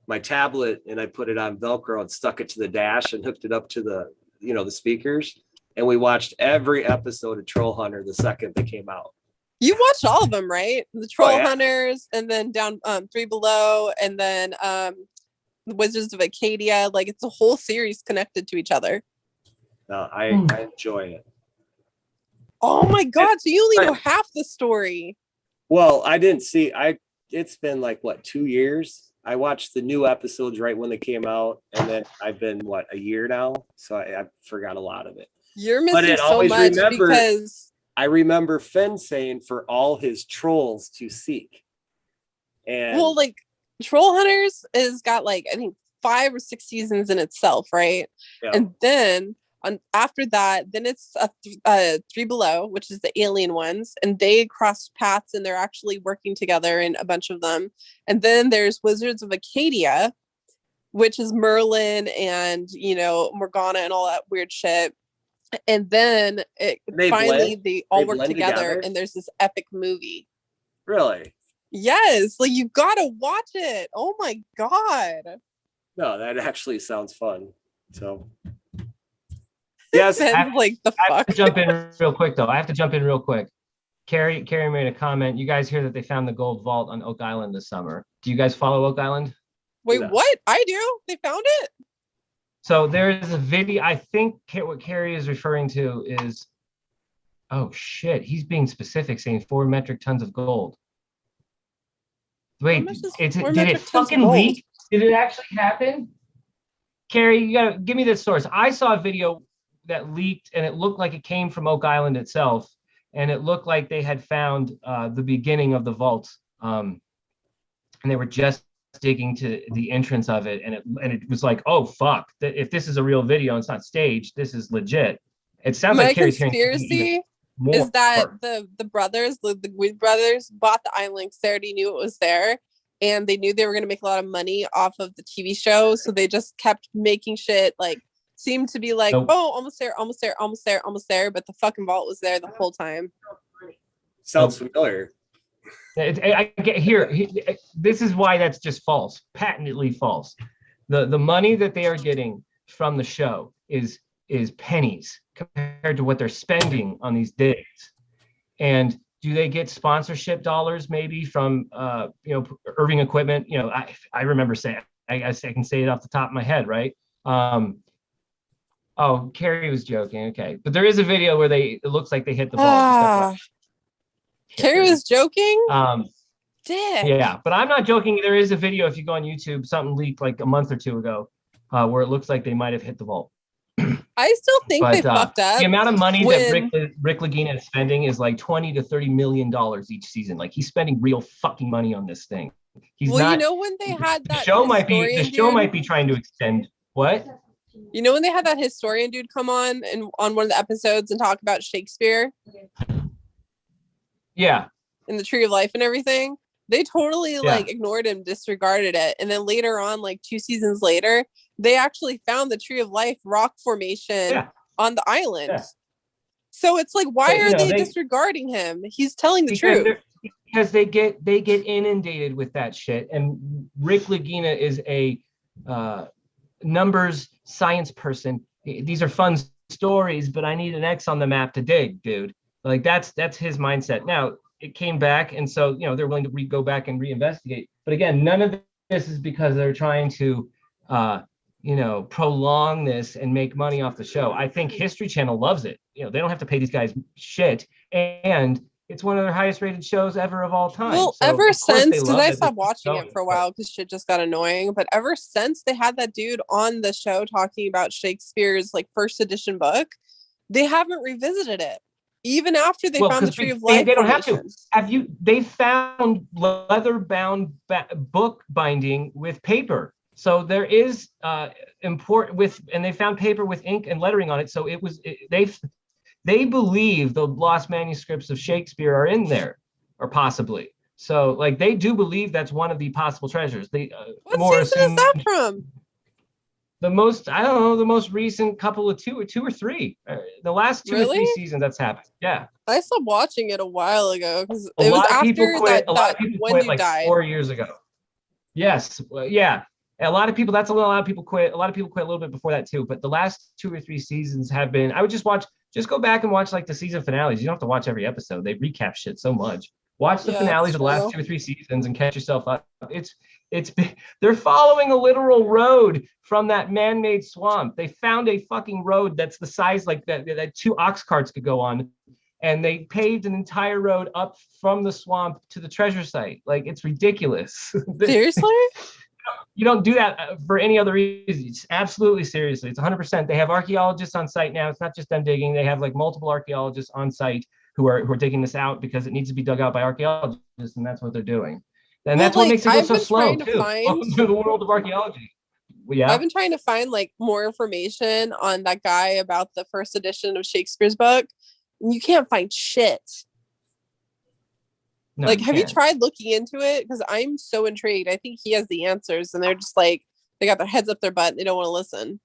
my tablet and I put it on Velcro and stuck it to the dash and hooked it up to the speakers. And we watched every episode of Troll Hunter the second they came out. You watched all of them, right? The Troll Hunters, and then down Three Below, and then the Wizards of Acadia. Like, it's a whole series connected to each other. No, I enjoy it. Oh my god! So you only know half the story. Well, I didn't see. It's been like 2 years. I watched the new episodes right when they came out, and then I've been a year now, so I forgot a lot of it. You're missing so much because I remember Fenn saying for all his trolls to seek. And well, like Troll Hunters has got I think 5 or 6 seasons in itself, right? Yeah. And then after that, then it's Three Below, which is the alien ones, and they cross paths and they're actually working together in a bunch of them. And then there's Wizards of Acadia, which is Merlin and Morgana and all that weird shit. And then they all work together and there's this epic movie. Really? Yes, you gotta watch it. Oh my god. No, that actually sounds fun. So yes, the fuck. I have to jump in real quick though. I have to jump in real quick. Carrie made a comment. You guys hear that they found the gold vault on Oak Island this summer. Do you guys follow Oak Island? Wait, what? I do. They found it? So there is a video. I think what Carrie is referring to is, oh shit, he's being specific, saying 4 metric tons of gold. Wait, did it fucking leak? Did it actually happen? Carrie, you gotta give me the source. I saw a video that leaked and it looked like it came from Oak Island itself. And it looked like they had found the beginning of the vault. And they were just digging to the entrance of it, and it was like, oh fuck, if this is a real video and it's not staged, this is legit. It sounds like Carrie's conspiracy is that the brothers, the Guid brothers, bought the island because they already knew it was there, and they knew they were going to make a lot of money off of the TV show, so they just kept making shit seemed to be oh, almost there, but the fucking vault was there the whole time. Sounds familiar. I get here. This is why that's just false, patently false. The money that they are getting from the show is pennies compared to what they're spending on these digs. And do they get sponsorship dollars maybe from Irving Equipment? I remember saying, I can say it off the top of my head, right? Oh, Carrie was joking. Okay, but there is a video where it looks like they hit the ball. Carrie was joking. Dick. Yeah, but I'm not joking. There is a video, if you go on YouTube, something leaked a month or two ago, where it looks like they might have hit the vault. I still think they fucked up. The amount of money that Rick Lagina is spending is $20 to $30 million each season. He's spending real fucking money on this thing. He's not. When they had that the show might be trying to extend what? When they had that historian dude come on on one of the episodes and talk about Shakespeare. Yeah. In the Tree of Life and everything, they totally ignored him, disregarded it, and then later on, 2 seasons later, they actually found the Tree of Life rock formation on the island. Yeah. So it's why are they disregarding him? He's telling the truth. Because they get inundated with that shit, and Rick Lagina is a numbers science person. These are funds stories, but I need an X on the map to dig, dude. Like that's his mindset. Now it came back, and so they're willing to go back and reinvestigate. But again, none of this is because they're trying to prolong this and make money off the show. I think History Channel loves it. They don't have to pay these guys shit, and it's one of their highest rated shows ever of all time. Well, so ever since, because I it. stopped watching it for a while because shit just got annoying. But ever since they had that dude on the show talking about Shakespeare's like first edition book, they haven't revisited it. Even after they found the Tree of Life. They don't have to. They found leather bound book binding with paper. So there is and they found paper with ink and lettering on it. So they believe the lost manuscripts of Shakespeare are in there, or possibly. So like they do believe that's one of the possible treasures. What season is that from? The most recent couple of two or three. The last two or three seasons that's happened. Yeah. I stopped watching it a while ago because it was after that one dude died 4 years ago. Yes. Yeah. A lot of people quit. A lot of people quit a little bit before that too. But the last 2 or 3 seasons have been, I would just go back and watch like the season finales. You don't have to watch every episode. They recap shit so much. Watch the finales of the last 2 or 3 seasons and catch yourself up. They're following a literal road from that man-made swamp. They found a fucking road that's the size like that 2 ox carts could go on, and they paved an entire road up from the swamp to the treasure site. Like, it's ridiculous. Seriously? You don't do that for any other reason. It's absolutely seriously. It's 100%. They have archaeologists on site now. It's not just them digging. They have like multiple archaeologists on site who are digging this out because it needs to be dug out by archaeologists, and that's what they're doing. And that's what makes it go so slow too. Welcome to the world of archaeology. Yeah. I've been trying to find like more information on that guy about the first edition of Shakespeare's book. And you can't find shit. No, like, have you tried looking into it? Because I'm so intrigued. I think he has the answers, and they're just like, they got their heads up their butt and they don't want to listen.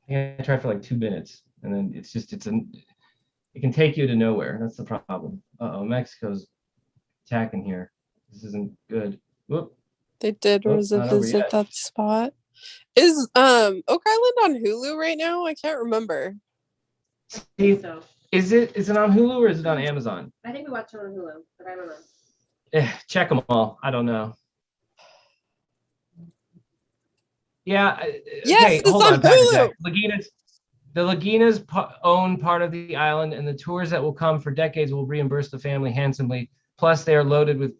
Yeah, I tried for like 2 minutes, and then it can take you to nowhere. That's the problem. Mexico's attacking here. This isn't good. Whoop. They did visit that spot. Is Oak Island on Hulu right now? I can't remember. So. Is it on Hulu or is it on Amazon? I think we watched it on Hulu, but I don't know. Check them all. I don't know. Yeah. Yes, it's on Hulu. The Laginas own part of the island, and the tours that will come for decades will reimburse the family handsomely. Plus, they are loaded with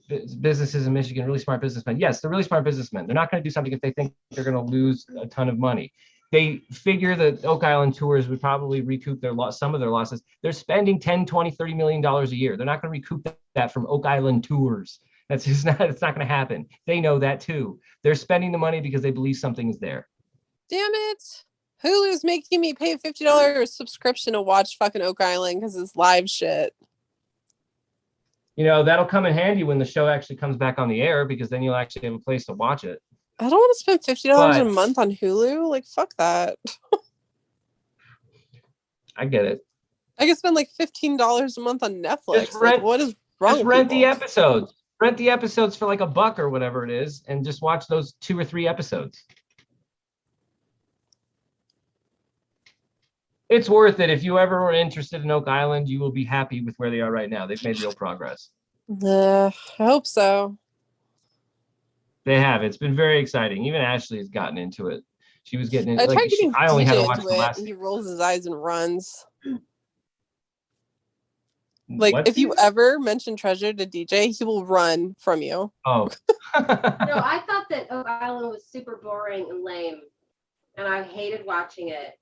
businesses in Michigan, really smart businessmen. Yes, they're really smart businessmen. They're not going to do something if they think they're going to lose a ton of money. They figure that Oak Island tours would probably recoup some of their losses. They're spending $10, $20, $30 million a year. They're not going to recoup that from Oak Island tours. It's not going to happen. They know that too. They're spending the money because they believe something is there. Damn it. Hulu's making me pay $50 subscription to watch fucking Oak Island because it's live shit. That'll come in handy when the show actually comes back on the air, because then you'll actually have a place to watch it. I don't want to spend $50 a month on Hulu. Like, fuck that. I get it. I can spend like $15 a month on Netflix. What is wrong with rent people? the episodes. Rent the episodes for like $1 or whatever it is, and just watch those 2 or 3 episodes. It's worth it. If you ever were interested in Oak Island, you will be happy with where they are right now. They've made real progress. I hope so. They have. It's been very exciting. Even Ashley has gotten into it. She was getting into it. I only had to watch the last. And he rolls his eyes and runs. If you ever mention treasure to DJ, he will run from you. Oh. No, I thought that Oak Island was super boring and lame, and I hated watching it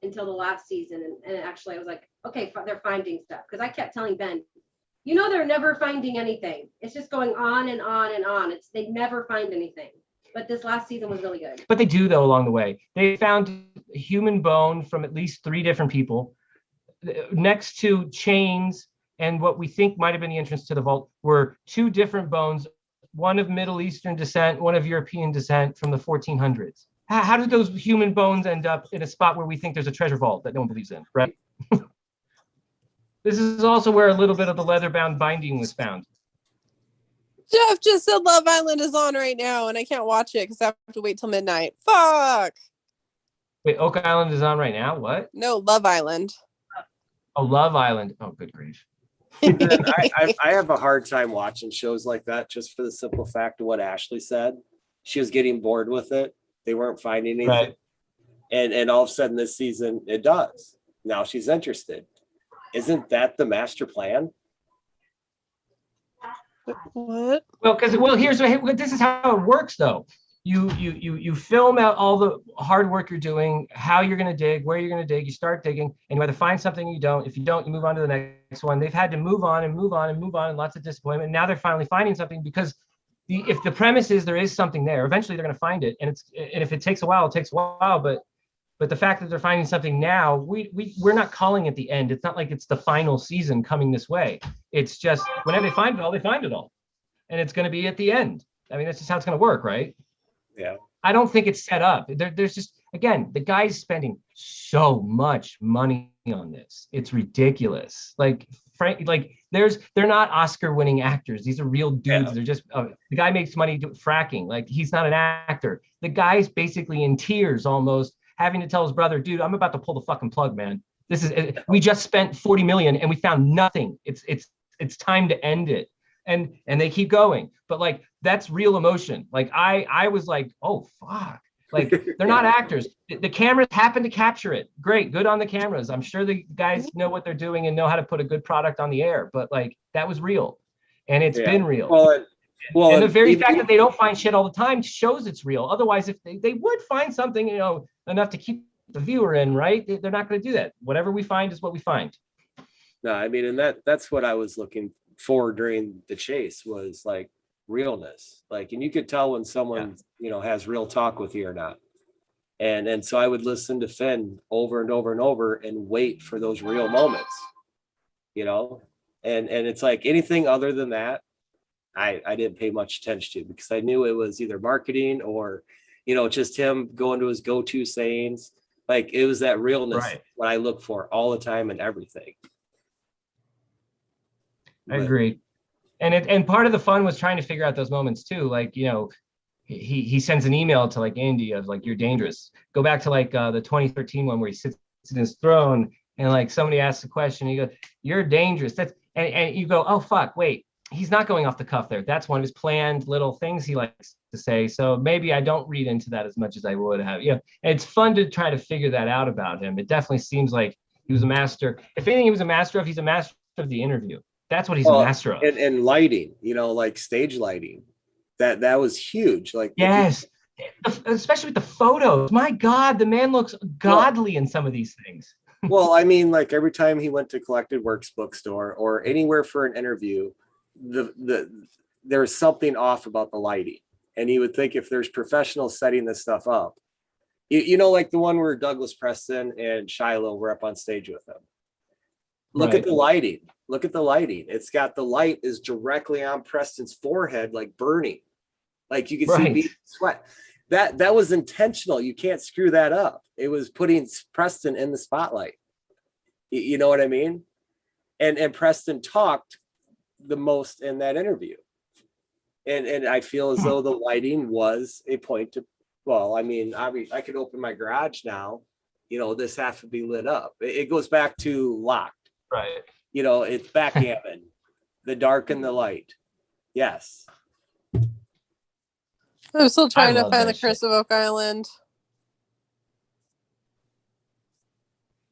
until the last season. And actually, I was like, okay, they're finding stuff, because I kept telling Ben, they're never finding anything. It's just going on and on and on. They never find anything. But this last season was really good. But they do, though, along the way. They found human bone from at least 3 different people next to chains, and what we think might have been the entrance to the vault were 2 different bones, one of Middle Eastern descent, one of European descent from the 1400s. How did those human bones end up in a spot where we think there's a treasure vault that no one believes in, right? This is also where a little bit of the leather-bound binding was found. Jeff just said Love Island is on right now, and I can't watch it because I have to wait till midnight. Fuck! Wait, Oak Island is on right now? What? No, Love Island. Oh, Love Island. Oh, good grief. I have a hard time watching shows like that just for the simple fact of what Ashley said. She was getting bored with it. They weren't finding anything. Right. And all of a sudden this season it does. Now she's interested. Isn't that the master plan? What? Well, here's this is how it works though. You film out all the hard work you're doing, how you're going to dig, where you're going to dig. You start digging, and you either find something or you don't. If you don't, you move on to the next one. They've had to move on and move on and move on, and lots of disappointment. Now they're finally finding something because if the premise is there is something there, eventually they're going to find it. And if it takes a while, it takes a while. But the fact that they're finding something now, we're not calling it the end. It's not like it's the final season coming this way. It's just whenever they find it all, and it's going to be at the end. I mean, that's just how it's going to work, right? Yeah. I don't think it's set up. There's just, again, the guy's spending so much money on this. It's ridiculous. Like, they're not Oscar-winning actors. These are real dudes. Yeah. They're just the guy makes money fracking. Like, he's not an actor. The guy's basically in tears almost, having to tell his brother, dude, I'm about to pull the fucking plug, man. We just spent 40 million and we found nothing. It's time to end it. And they keep going, but like, that's real emotion. Like I was like, oh fuck, like they're not actors. The cameras happen to capture it. Great, good on the cameras. I'm sure the guys know what they're doing and know how to put a good product on the air, but like that was real, and it's been real. Well, and the very fact that they don't find shit all the time shows it's real. Otherwise, if they would find something, enough to keep the viewer in, right? They're not going to do that. Whatever we find is what we find. No, I mean, and that's what I was looking for during the chase, was like realness. Like, and you could tell when someone has real talk with you or not. And so I would listen to Fenn over and over and over and wait for those real moments, and it's like anything other than that, I didn't pay much attention to, because I knew it was either marketing or just him going to his go-to sayings. Like, it was that realness, right, what I look for all the time and everything. I agree. And part of the fun was trying to figure out those moments too. Like, he sends an email to like Andy of like, you're dangerous. Go back to like the 2013 one where he sits in his throne and like somebody asks a question, and he goes, you're dangerous. And you go, oh fuck, wait, he's not going off the cuff there. That's one of his planned little things he likes to say. So maybe I don't read into that as much as I would have. And it's fun to try to figure that out about him. It definitely seems like he was a master. If anything, he's a master of the interview. That's what he's a master of. And lighting, like stage lighting, that was huge. Like, yes, especially with the photos. My God, the man looks godly in some of these things. Well, I mean, like every time he went to Collected Works bookstore or anywhere for an interview, there was something off about the lighting, and he would think if there's professionals setting this stuff up, like the one where Douglas Preston and Shiloh were up on stage with him. Look at the lighting. Look at the lighting. It's got the light is directly on Preston's forehead, like burning. Like you can see sweat. That was intentional. You can't screw that up. It was putting Preston in the spotlight. You know what I mean? And Preston talked the most in that interview. And I feel as though the lighting was a point to, well, I mean, I could open my garage now, this has to be lit up. It goes back to Locked. Right. It's backgammon, the dark and the light. Yes. I'm still trying to find the Curse of Oak Island.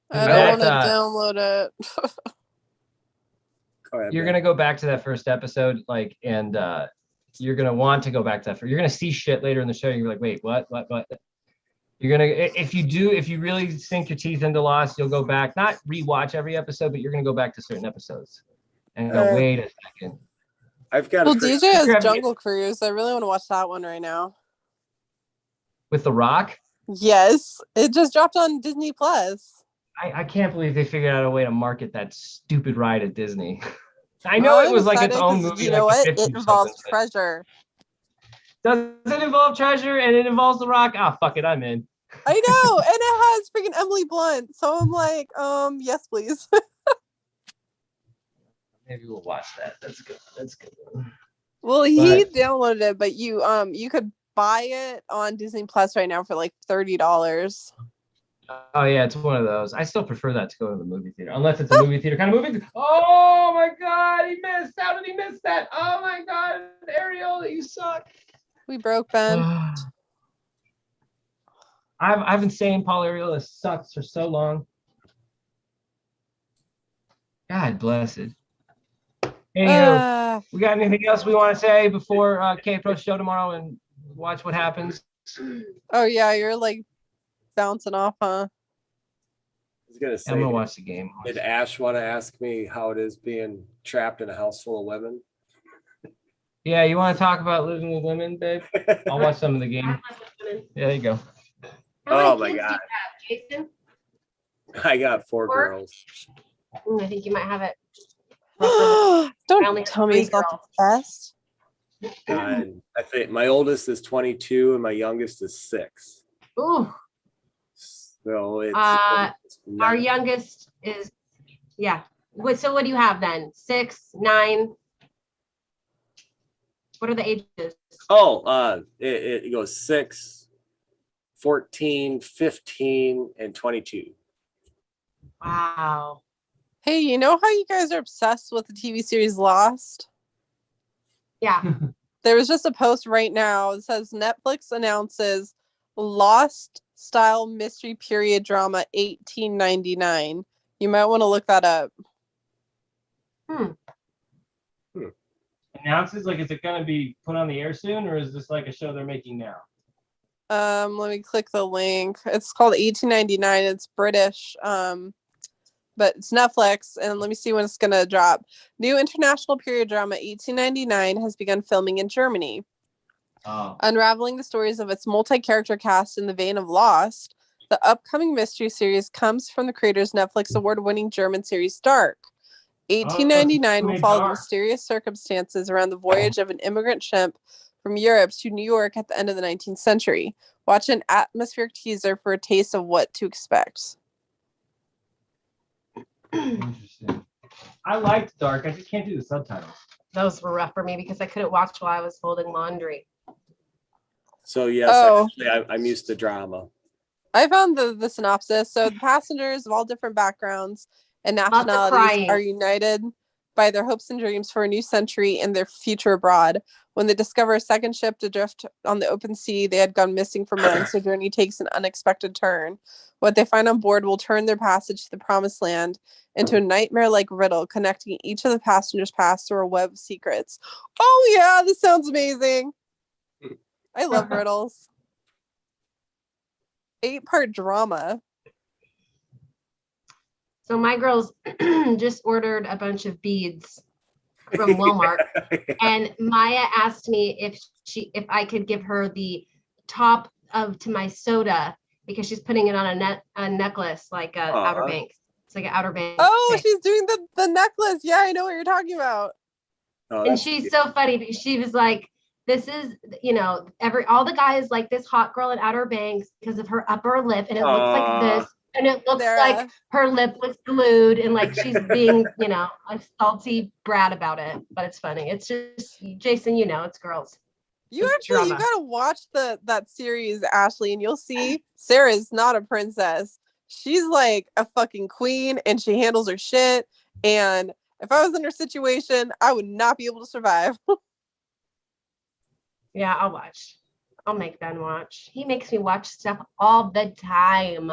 I don't want to download it. You're going to go back to that first episode, and you're going to want to go back to that. You're going to see shit later in the show. You're like, wait, what? You're going to, if you really sink your teeth into Lost, you'll go back, not rewatch every episode, but you're going to go back to certain episodes and go, wait a second. DJ has Jungle Cruise. I really want to watch that one right now. With The Rock? Yes. It just dropped on Disney Plus. I can't believe they figured out a way to market that stupid ride at Disney. I know it was like its own movie. You know what? It involves treasure. Does it involve treasure and it involves The Rock? Ah, fuck it, I'm in. I know, and it has freaking Emily Blunt. So I'm like, yes, please. Maybe we'll watch that. That's good. Well, he downloaded it, but you could buy it on Disney Plus right now for like $30. Oh yeah, it's one of those. I still prefer that to go to the movie theater, unless it's a movie theater kind of movie. Oh my God, he missed. How did he miss that? Oh my God, Ariel, you suck. We broke Ben. I've been saying Paul Ariel has sucked for so long. God bless it. Anywho, we got anything else we want to say before K-Pro show tomorrow and watch what happens? Oh yeah, you're like bouncing off, huh? I was gonna say, I'm gonna watch the game. did Ash want to ask me how it is being trapped in a house full of women? Yeah, you want to talk about living with women, babe? I'll watch some of the game. Yeah, there you go. Oh my God. Jason? I got 4 Four? girls. I think you might have it. Don't tell me it's not the best. And I think my oldest is 22 and my youngest is 6. Ooh. So it's Our youngest is, yeah. So what do you have then? 6, 9? What are the ages? Oh, it goes 6, 14, 15, and 22. Wow. Hey, you know how you guys are obsessed with the TV series Lost? Yeah. There was just a post right now. It says Netflix announces Lost style mystery period drama 1899. You might want to look that up. Announces, like, is it gonna be put on the air soon, or is this like a show they're making now? Let me click the link. It's called 1899. It's British. But it's Netflix, and let me see when it's gonna drop. New international period drama 1899 has begun filming in Germany. Oh. Unraveling the stories of its multi-character cast in the vein of Lost, the upcoming mystery series comes from the creator's Netflix award-winning German series Dark. 1899 will follow the mysterious circumstances around the voyage of an immigrant ship from Europe to New York at the end of the 19th century. Watch an atmospheric teaser for a taste of what to expect. Interesting. I liked Dark. I just can't do the subtitles. Those were rough for me because I couldn't watch while I was folding laundry. So yes, actually, I'm used to drama. I found the synopsis. So the passengers of all different backgrounds and nationalities are united by their hopes and dreams for a new century and their future abroad. When they discover a second ship adrift on the open sea, they had gone missing for months. Their journey takes an unexpected turn. What they find on board will turn their passage to the promised land into a nightmare-like riddle, connecting each of the passengers' past through a web of secrets. Oh yeah, this sounds amazing. I love riddles. 8-part drama. So my girls just ordered a bunch of beads from Walmart, and Maya asked me if I could give her the top to my soda because she's putting it on a necklace, like a Outer Banks. It's like an Outer Banks. Oh, she's doing the necklace. Yeah, I know what you're talking about. And she's so funny because she was like, this is, all the guys like this hot girl in Outer Banks because of her upper lip, and it looks like this. And it looks like her lip was glued and like she's being, a salty brat about it. But it's funny. It's just, Jason, it's girls. You gotta watch that series, Ashley, and you'll see Sarah's not a princess. She's like a fucking queen and she handles her shit. And if I was in her situation, I would not be able to survive. Yeah, I'll watch. I'll make Ben watch. He makes me watch stuff all the time.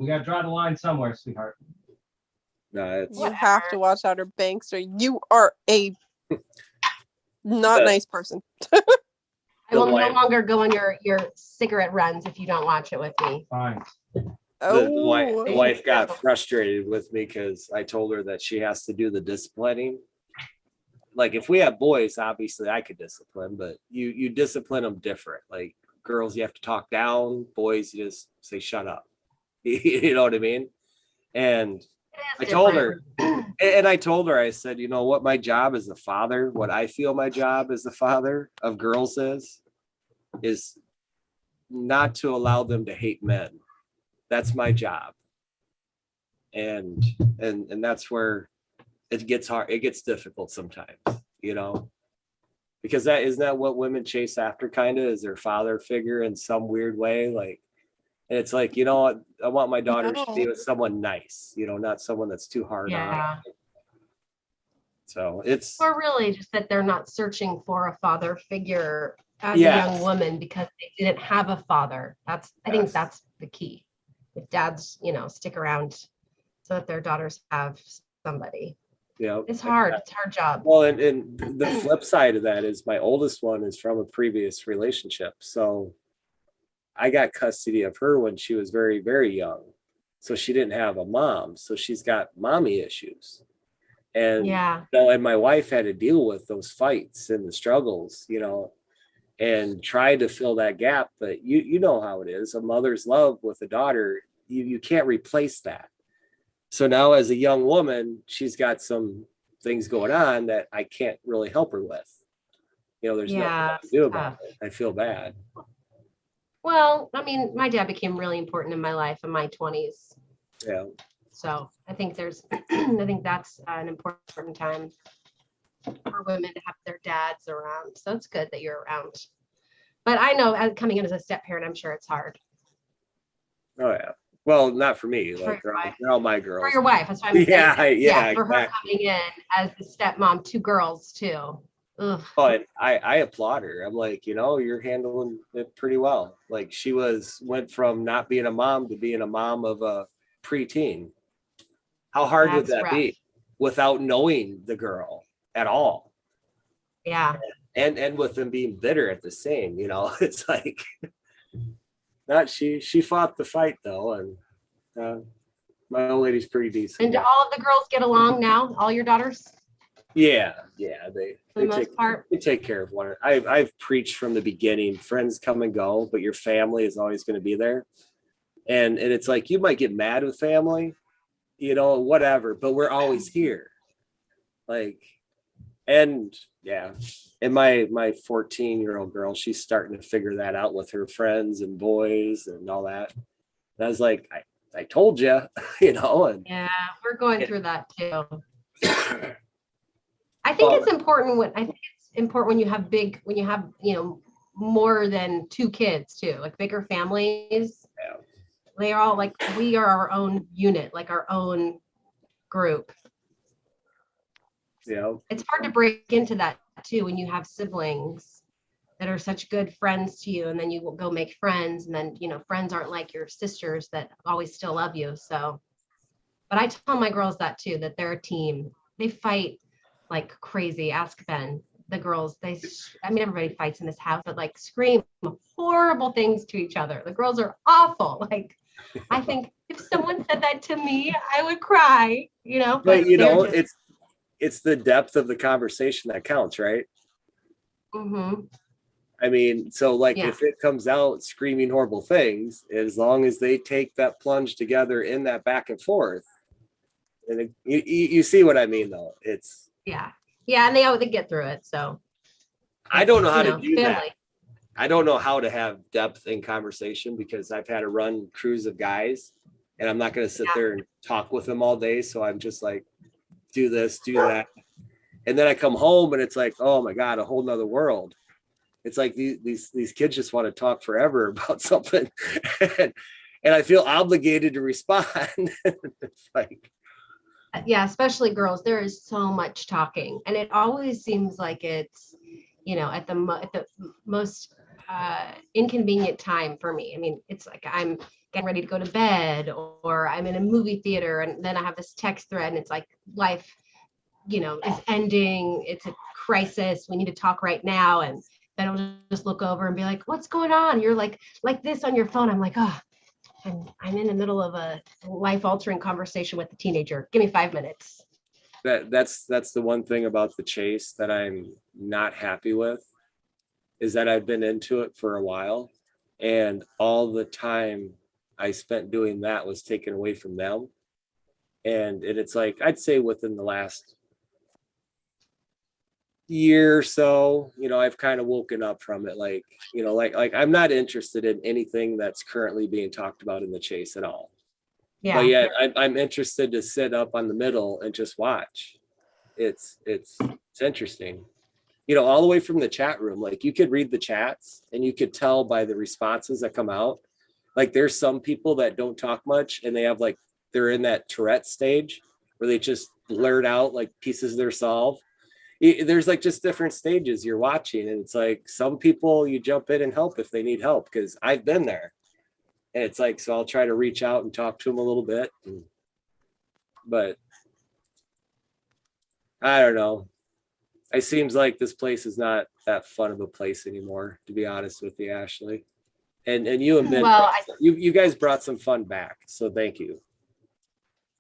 We gotta draw the line somewhere, sweetheart. No, you have to watch Outer Banks or you are a not nice person. I will no longer go on your cigarette runs if you don't watch it with me. Fine. The wife got frustrated with me because I told her that she has to do the disciplining. Like if we have boys, obviously I could discipline, but you discipline them different. Like girls, you have to talk down. Boys, you just say shut up. You know what I mean? And I told her, I said, you know what my job as a father, what I feel my job as the father of girls is not to allow them to hate men. That's my job. And that's where it gets hard. It gets difficult sometimes, because isn't that what women chase after kind of is their father figure in some weird way. Like, And it's like, you know what? I want my daughters to be No. with someone nice, you know, not someone that's too hard on. Yeah. So it's Or really just that they're not searching for a father figure as a Yes. young woman because they didn't have a father. I think that's the key. If dads, stick around so that their daughters have somebody. you know, It's hard. It's a hard job. well, and the flip side of that is my oldest one is from a previous relationship. So I got custody of her when she was very, very young. So she didn't have a mom. So she's got mommy issues. And Yeah. and my wife had to deal with those fights and the struggles, and try to fill that gap. But you know how it is. A mother's love with a daughter, you can't replace that. So now as a young woman, she's got some things going on that I can't really help her with. There's nothing I can do about it. I feel bad. Well, I mean, my dad became really important in my life in my 20s. Yeah. So I think I think that's an important time for women to have their dads around. So it's good that you're around. But I know coming in as a step parent, I'm sure it's hard. Oh yeah. Well, not for me. Like they're all my girls. For your wife, that's what I'm saying. Yeah. For exactly. her coming in as the stepmom, 2 girls too. Ugh. Oh, and I applaud her. I'm like, you're handling it pretty well. Like she went from not being a mom to being a mom of a preteen. How hard would that be without knowing the girl at all? Yeah. And with them being bitter at the same, it's like not she fought the fight though, and my old lady's pretty decent. And do all of the girls get along now? All your daughters? Yeah, For the most part. they take care of one. I've preached from the beginning, friends come and go, but your family is always going to be there. And it's like you might get mad with family, whatever, but we're always here. Like, and yeah. And my 14-year-old girl, she's starting to figure that out with her friends and boys and all that. And I was like, I told you, and yeah, we're going through that too. I think it's important when you have more than 2 kids too, like bigger families. Yeah. They are all like, we are our own unit, like our own group. Yeah. It's hard to break into that too when you have siblings that are such good friends to you, and then you will go make friends, and then friends aren't like your sisters that always still love you. So, but I tell my girls that too, that they're a team. They fight like crazy. Ask Fenn. The girls, everybody fights in this house, but like scream horrible things to each other. The girls are awful. Like, I think if someone said that to me, I would cry, But it's the depth of the conversation that counts, right? Mm-hmm. I mean, so like if it comes out screaming horrible things, as long as they take that plunge together in that back and forth, and you see what I mean, though. It's and they get through it. So I don't know how to do family. that. I don't know how to have depth in conversation because I've had to run crews of guys, and I'm not going to sit there and talk with them all day. So I'm just like, do this, do that, and then I come home and it's like, oh my God, a whole nother world. It's like these kids just want to talk forever about something, and I feel obligated to respond. It's like, especially girls. There is so much talking, and it always seems like it's, at the most inconvenient time for me. I mean, it's like I'm getting ready to go to bed, or I'm in a movie theater, and then I have this text thread, and it's like life, is ending. It's a crisis. We need to talk right now, and then I'll just look over and be like, what's going on? You're like this on your phone. I'm like, oh, I'm in the middle of a life-altering conversation with a teenager. Give me 5 minutes. That's the one thing about the chase that I'm not happy with, is that I've been into it for a while, and all the time I spent doing that was taken away from them. And it's like, I'd say within the last year or so, I've kind of woken up from it. Like, like I'm not interested in anything that's currently being talked about in the chase at all. Yeah. But yet I'm interested to sit up on the middle and just watch. It's interesting. All the way from the chat room, like you could read the chats and you could tell by the responses that come out Like there's some people that don't talk much and they have like, they're in that Tourette stage where they just blurt out like pieces of their solve. There's like just different stages you're watching. And it's like, some people you jump in and help if they need help. Cause I've been there and it's like, so I'll try to reach out and talk to them a little bit. But I don't know. It seems like this place is not that fun of a place anymore, to be honest with you, Ashley. And you and Ben, Well, you guys brought some fun back, so thank you.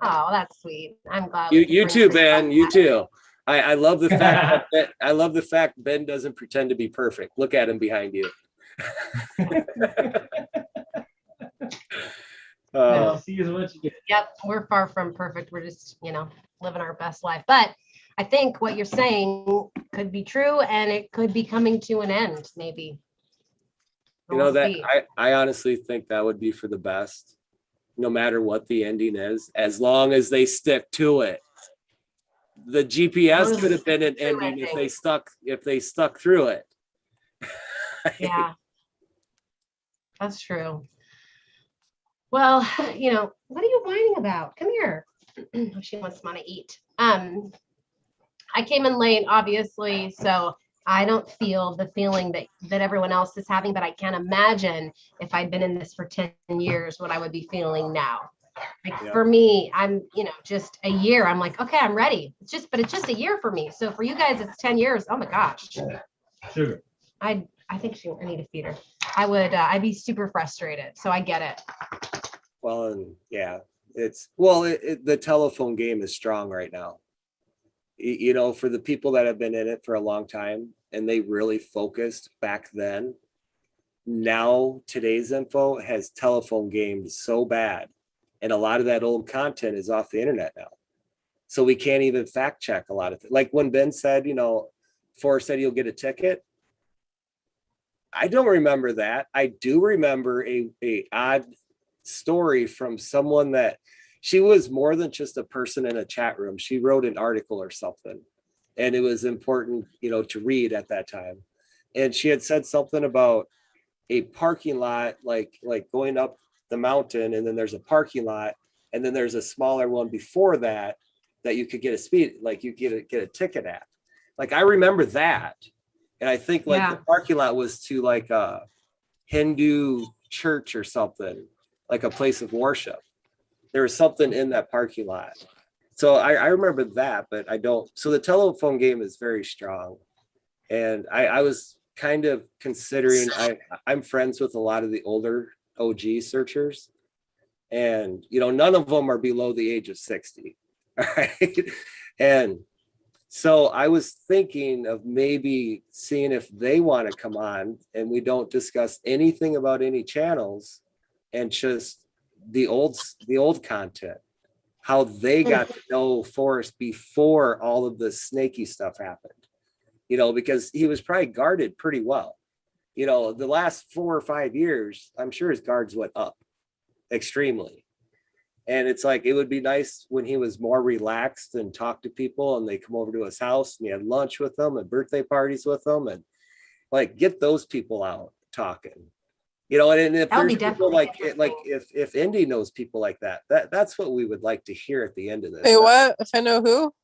Oh, that's sweet. I'm glad. You too, Ben. You too. I love the fact that I love the fact Ben doesn't pretend to be perfect. Look at him behind you. See is what you get. Yep, we're far from perfect. We're just, living our best life. But I think what you're saying could be true, and it could be coming to an end, maybe. We'll see. I honestly think that would be for the best, no matter what the ending is, as long as they stick to it. The GPS could have been an ending if they stuck through it. Yeah, that's true. Well, what are you whining about? Come here. She wants to eat. I came in late, obviously, so I don't feel the feeling that everyone else is having, but I can't imagine if I'd been in this for 10 years, what I would be feeling now. For me, I'm, just a year. I'm like, okay, I'm ready. It's just a year for me. So for you guys, it's 10 years. Oh my gosh. Sugar. I think I need to feed her. I'd be super frustrated. So I get it. Well, and yeah, the telephone game is strong right now. For the people that have been in it for a long time and they really focused back then, now today's info has telephone games so bad. And a lot of that old content is off the internet now. So we can't even fact check a lot of things. Like when Ben said, Forrest said you'll get a ticket. I don't remember that. I do remember a odd story from someone that she was more than just a person in a chat room. She wrote an article or something, and it was important, to read at that time. And she had said something about a parking lot, like going up the mountain, and then there's a parking lot, and then there's a smaller one before that you could get a speed, like you get a ticket at. Like I remember that, and I think the parking lot was to like a Hindu church or something, like a place of worship. There was something in that parking lot. So I remember that, but I don't. So the telephone game is very strong. And I was kind of considering, I'm friends with a lot of the older OG searchers. And, none of them are below the age of 60. All right. And so I was thinking of maybe seeing if they want to come on and we don't discuss anything about any channels and just the old content, how they got to know Forrest before all of the snaky stuff happened, because he was probably guarded pretty well. The last 4 or 5 years, I'm sure his guards went up extremely. And it's like, it would be nice when he was more relaxed and talk to people and they come over to his house and he had lunch with them and birthday parties with them and like get those people out talking. And if there's people if Indy knows people like that's what we would like to hear at the end of this. Hey, what? If I know who?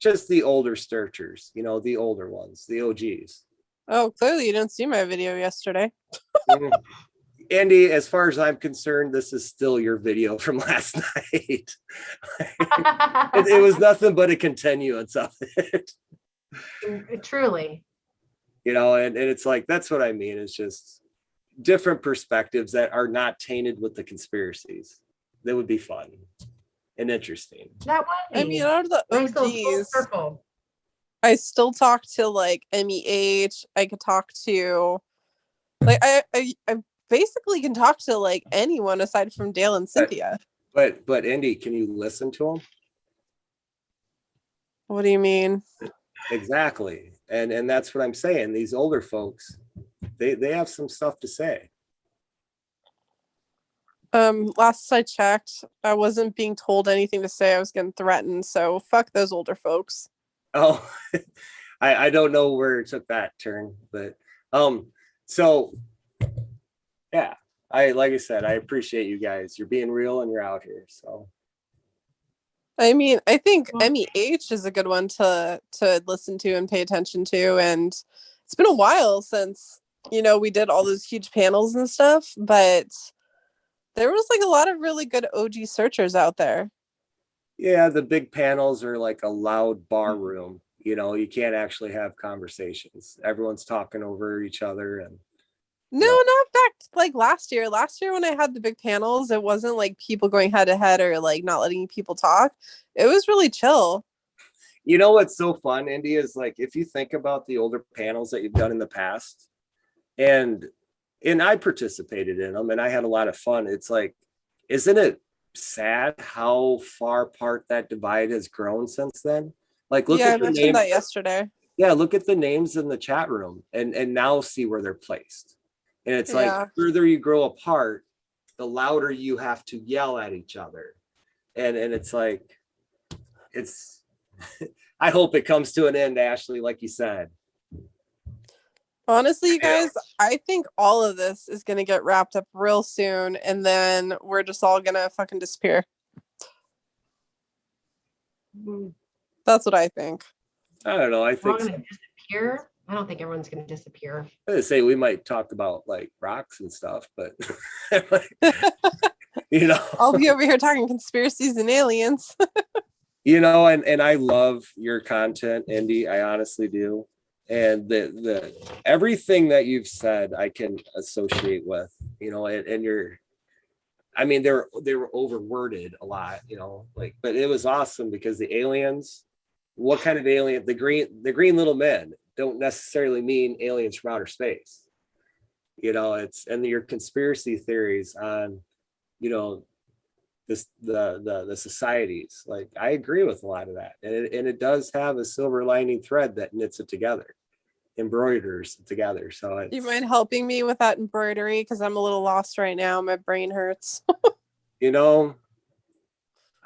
Just the older searchers, the older ones, the OGs. Oh, clearly you didn't see my video yesterday. Andy, as far as I'm concerned, this is still your video from last night. It was nothing but a continuance of it. Truly. And it's like, that's what I mean. It's just different perspectives that are not tainted with the conspiracies. That would be fun and interesting. That would be. I mean, out of the nice little full OGs, circle. I still talk to like MEH. I could talk to like I basically can talk to like anyone aside from Dale and Cynthia. But Indy, can you listen to them? What do you mean? Exactly. And that's what I'm saying. These older folks, they have some stuff to say. Last I checked, I wasn't being told anything to say. I was getting threatened. So fuck those older folks. Oh, I don't know where it took that turn, but so yeah, like I said, I appreciate you guys. You're being real and you're out here. So I mean, I think MEH is a good one to listen to and pay attention to. And it's been a while since, we did all those huge panels and stuff, but there was like a lot of really good OG searchers out there. yeah, the big panels are like a loud bar room. You can't actually have conversations. Everyone's talking over each other. And no, not back like last year. Last year when I had the big panels, it wasn't like people going head to head or like not letting people talk. It was really chill. What's so fun, Indy, is like if you think about the older panels that you've done in the past, and I participated in them and I had a lot of fun. It's like, isn't it sad how far apart that divide has grown since then? Like, look at I mentioned that yesterday. Yeah, look at the names in the chat room and now see where they're placed. And it's like, the further you grow apart, the louder you have to yell at each other. And it's like, I hope it comes to an end, Ashley, like you said. Honestly, you guys, I think all of this is going to get wrapped up real soon. And then we're just all going to fucking disappear. That's what I think. I don't know. I think we're going to disappear. I don't think everyone's going to disappear. I was gonna say we might talk about like rocks and stuff, but I'll be over here talking conspiracies and aliens. And I love your content, Indy. I honestly do. And the everything that you've said, I can associate with, and you're, I mean, they were overworded a lot, but it was awesome because the aliens, what kind of alien? The green little men don't necessarily mean aliens from outer space. It's, and your conspiracy theories on, this the societies. Like, I agree with a lot of that, and it does have a silver lining thread that knits it together, embroiders it together. So you mind helping me with that embroidery, because I'm a little lost right now. My brain hurts.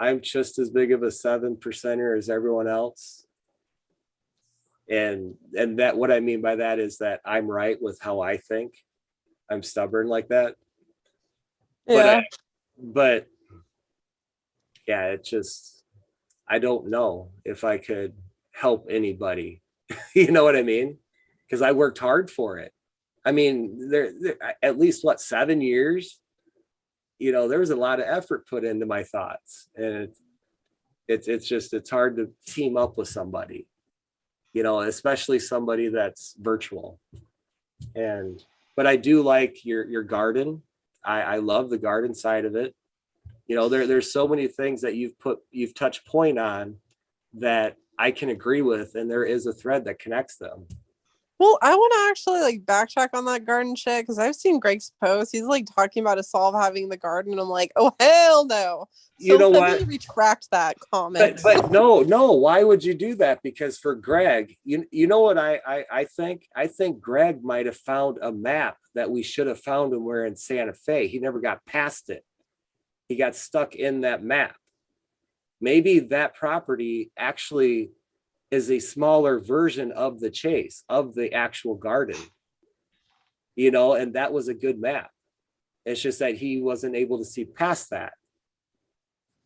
I'm just as big of a 7%er as everyone else. And that, what I mean by that is that I'm right with how I think. I'm stubborn like that. Yeah. But yeah, it just, I don't know if I could help anybody. You know what I mean? Because I worked hard for it. I mean, there at least 7 years. There was a lot of effort put into my thoughts, and it's hard to team up with somebody. Especially somebody that's virtual. But I do like your garden. I love the garden side of it. There's so many things that you've touched point on that I can agree with, and there is a thread that connects them. Well, I want to actually like backtrack on that garden shit, because I've seen Greg's post. He's like talking about Assolve having the garden, and I'm like, oh hell no. So let me retract that comment. But no, why would you do that? Because for Greg, you know what I think? I think Greg might have found a map that we should have found when we're in Santa Fe. He never got past it. He got stuck in that map. Maybe that property actually is a smaller version of the chase, of the actual garden, and that was a good map. It's just that he wasn't able to see past that.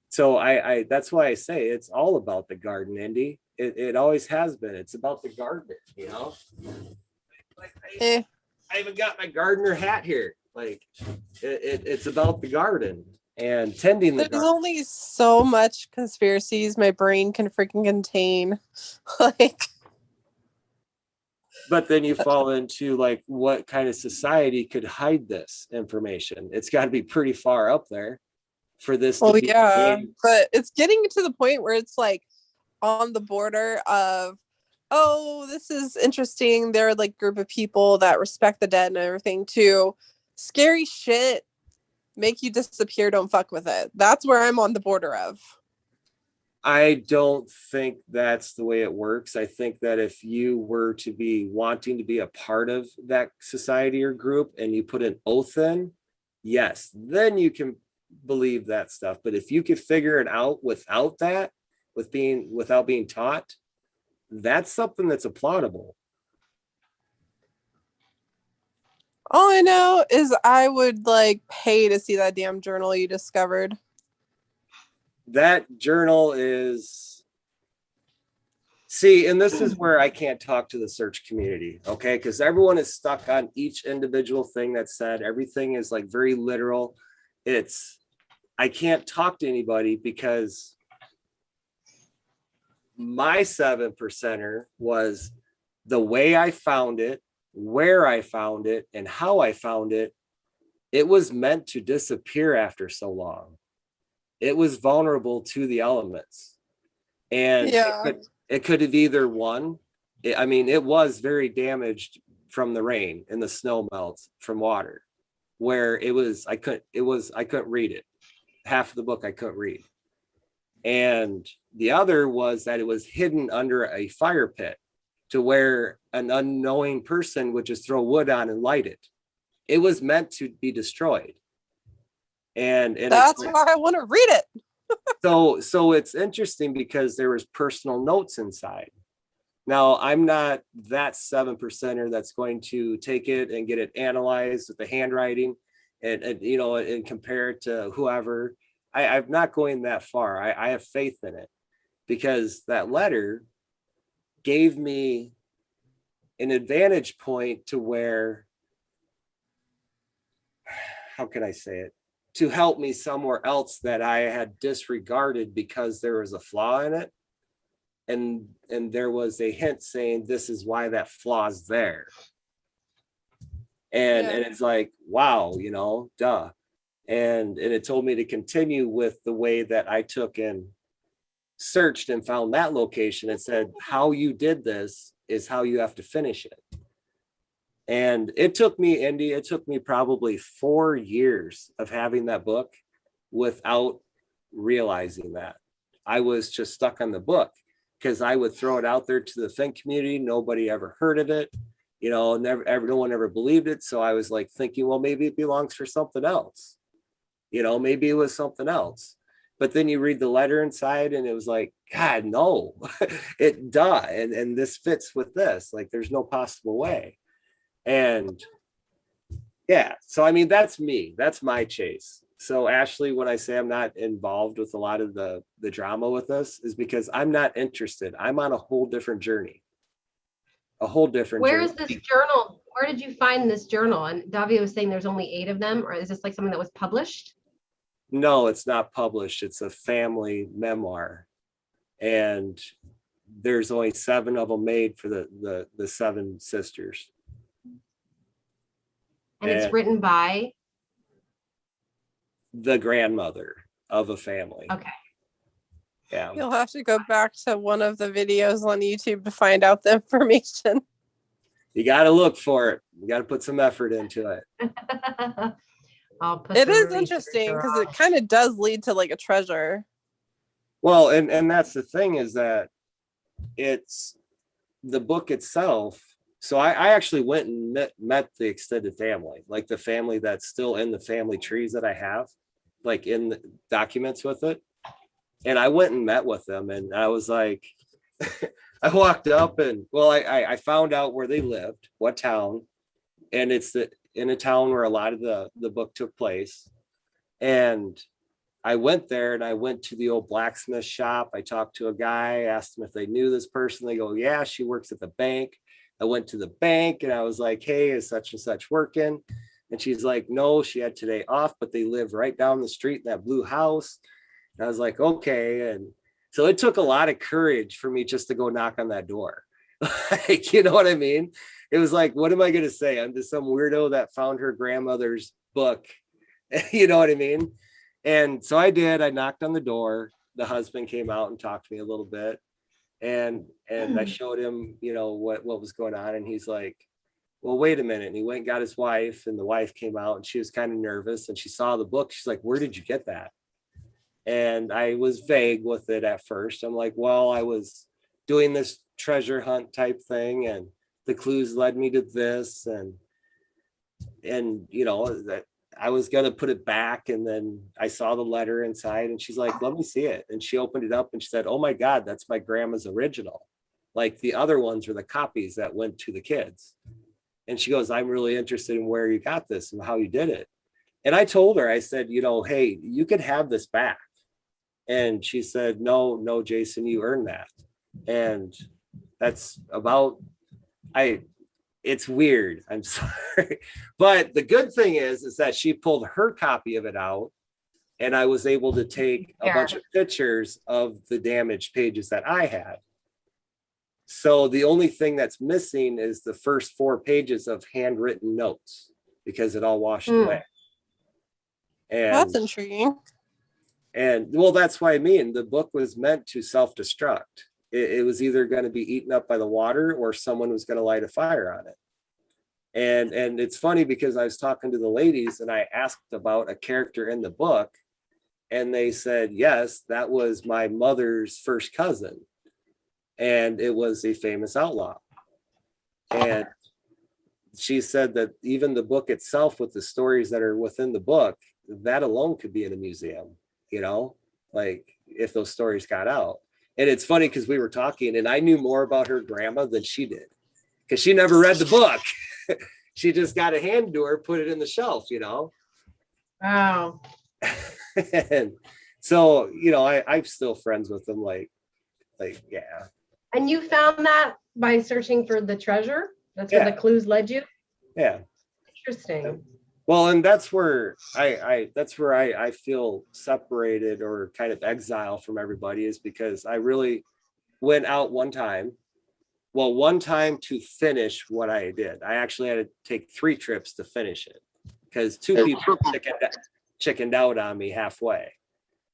So I that's why I say it's all about the garden, Indy. It always has been. It's about the garden, I even got my gardener hat here. Like, it's about the garden and tending the garden. There's only so much conspiracies my brain can freaking contain. But then you fall into like, what kind of society could hide this information? It's got to be pretty far up there for this to be. But it's getting to the point where it's like on the border of, oh, this is interesting. They're like group of people that respect the dead and everything, too. Scary shit make you disappear. Don't fuck with it. That's where I'm on the border of. I don't think that's the way it works. I think that if you were to be wanting to be a part of that society or group and you put an oath in, yes, then you can believe that stuff. But if you could figure it out without that, without being taught, that's something that's applaudable. All I know is I would like pay to see that damn journal you discovered. That journal is, see, and this is where I can't talk to the search community, okay? Because everyone is stuck on each individual thing that's said. Everything is like very literal. I can't talk to anybody because my 7%er was the way I found it, where I found it, and how I found it. It was meant to disappear after so long. It was vulnerable to the elements. And it could have either one. It was very damaged from the rain and the snow melts from water, where I couldn't read it. Half of the book I couldn't read. And the other was that it was hidden under a fire pit to where an unknowing person would just throw wood on and light it. It was meant to be destroyed. And that's why I want to read it. So it's interesting because there was personal notes inside. Now, I'm not that 7%er that's going to take it and get it analyzed with the handwriting and compare it to whoever. I'm not going that far. I have faith in it because that letter gave me an advantage point to where, how can I say it? To help me somewhere else that I had disregarded because there was a flaw in it. And there was a hint saying this is why that flaw's there. And it's like, wow, duh. And it told me to continue with the way that I took and searched and found that location. It said, how you did this is how you have to finish it. And it took me, Indy, probably 4 years of having that book without realizing that. I was just stuck on the book because I would throw it out there to the Fenn community. Nobody ever heard of it. No one ever believed it. So I was like thinking, well, maybe it belongs for something else. Maybe it was something else. But then you read the letter inside and it was like, God, no, and this fits with this. Like, there's no possible way. And yeah, so that's me. That's my chase. So Ashley, when I say I'm not involved with a lot of the drama with this, is because I'm not interested. I'm on a whole different journey. Where is this journal? Where did you find this journal? And Davia was saying there's only 8 of them, or is this like something that was published? No, it's not published. It's a family memoir. And there's only 7 of them made for the 7 sisters. And it's written by the grandmother of a family. Okay. Yeah. You'll have to go back to one of the videos on YouTube to find out the information. You got to look for it. You got to put some effort into it. It is interesting because it kind of does lead to like a treasure. Well, and that's the thing is that it's the book itself. So I actually went and met the extended family, like the family that's still in the family trees that I have, like in the documents with it. And I went and met with them and I was like, I walked up and, well, I found out where they lived, what town. And it's in a town where a lot of the book took place. And I went there and I went to the old blacksmith shop. I talked to a guy, asked them if they knew this person. They go, yeah, she works at the bank. I went to the bank and I was like, hey, is such and such working? And she's like, no, she had today off, but they live right down the street in that blue house. And I was like, okay. And so it took a lot of courage for me just to go knock on that door. Like, you know what I mean? It was like, what am I going to say? I'm just some weirdo that found her grandmother's book. You know what I mean? And so I did. I knocked on the door. The husband came out and talked to me a little bit. And I showed him, what was going on. And he's like, well, wait a minute. And he went and got his wife, and the wife came out and she was kind of nervous and she saw the book. She's like, where did you get that? And I was vague with it at first. I'm like, well, I was doing this treasure hunt type thing and the clues led me to this. And that I was going to put it back. And then I saw the letter inside and she's like, let me see it. And she opened it up and she said, oh my God, that's my grandma's original. Like the other ones were the copies that went to the kids. And she goes, I'm really interested in where you got this and how you did it. And I told her, I said, you know, hey, you could have this back. And she said, no, Jason, you earned that. And that's about, it's weird. I'm sorry. But the good thing is that she pulled her copy of it out, and I was able to take a bunch of pictures of the damaged pages that I had. So the only thing that's missing is the first 4 pages of handwritten notes, because it all washed away. And that's intriguing. And well, that's why I mean, the book was meant to self-destruct. It was either going to be eaten up by the water, or someone was going to light a fire on it. And it's funny because I was talking to the ladies and I asked about a character in the book, and they said, yes, that was my mother's first cousin. And it was a famous outlaw. And she said that even the book itself, with the stories that are within the book, that alone could be in a museum, you know, like if those stories got out. And it's funny because we were talking and I knew more about her grandma than she did, because she never read the book. She just got it handed to her, put it in the shelf, you know. Wow. And so, you know, I'm still friends with them. Like, yeah. And you found that by searching for the treasure? That's where the clues led you? Yeah. Interesting. Well, and that's where I feel separated or kind of exile from everybody, is because I really went out one time to finish what I did. I actually had to take 3 trips to finish it, because 2 people chickened out on me halfway.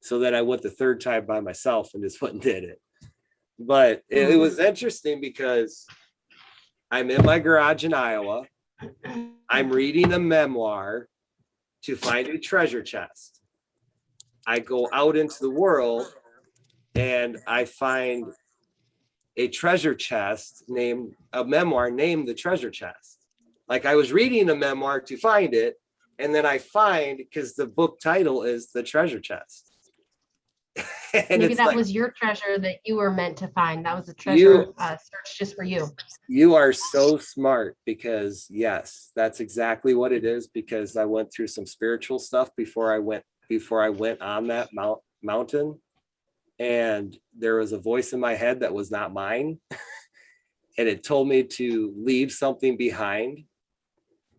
So then I went the 3rd time by myself and just went and did it. But it was interesting because I'm in my garage in Iowa. I'm reading a memoir to find a treasure chest. I go out into the world and I find a treasure chest a memoir named The Treasure Chest. Like, I was reading a memoir to find it, and then I find, because the book title is The Treasure Chest. And maybe that like, was your treasure that you were meant to find. That was a treasure search just for you. You are so smart, because yes, that's exactly what it is. Because I went through some spiritual stuff before I went on that mountain, and there was a voice in my head that was not mine, and it told me to leave something behind.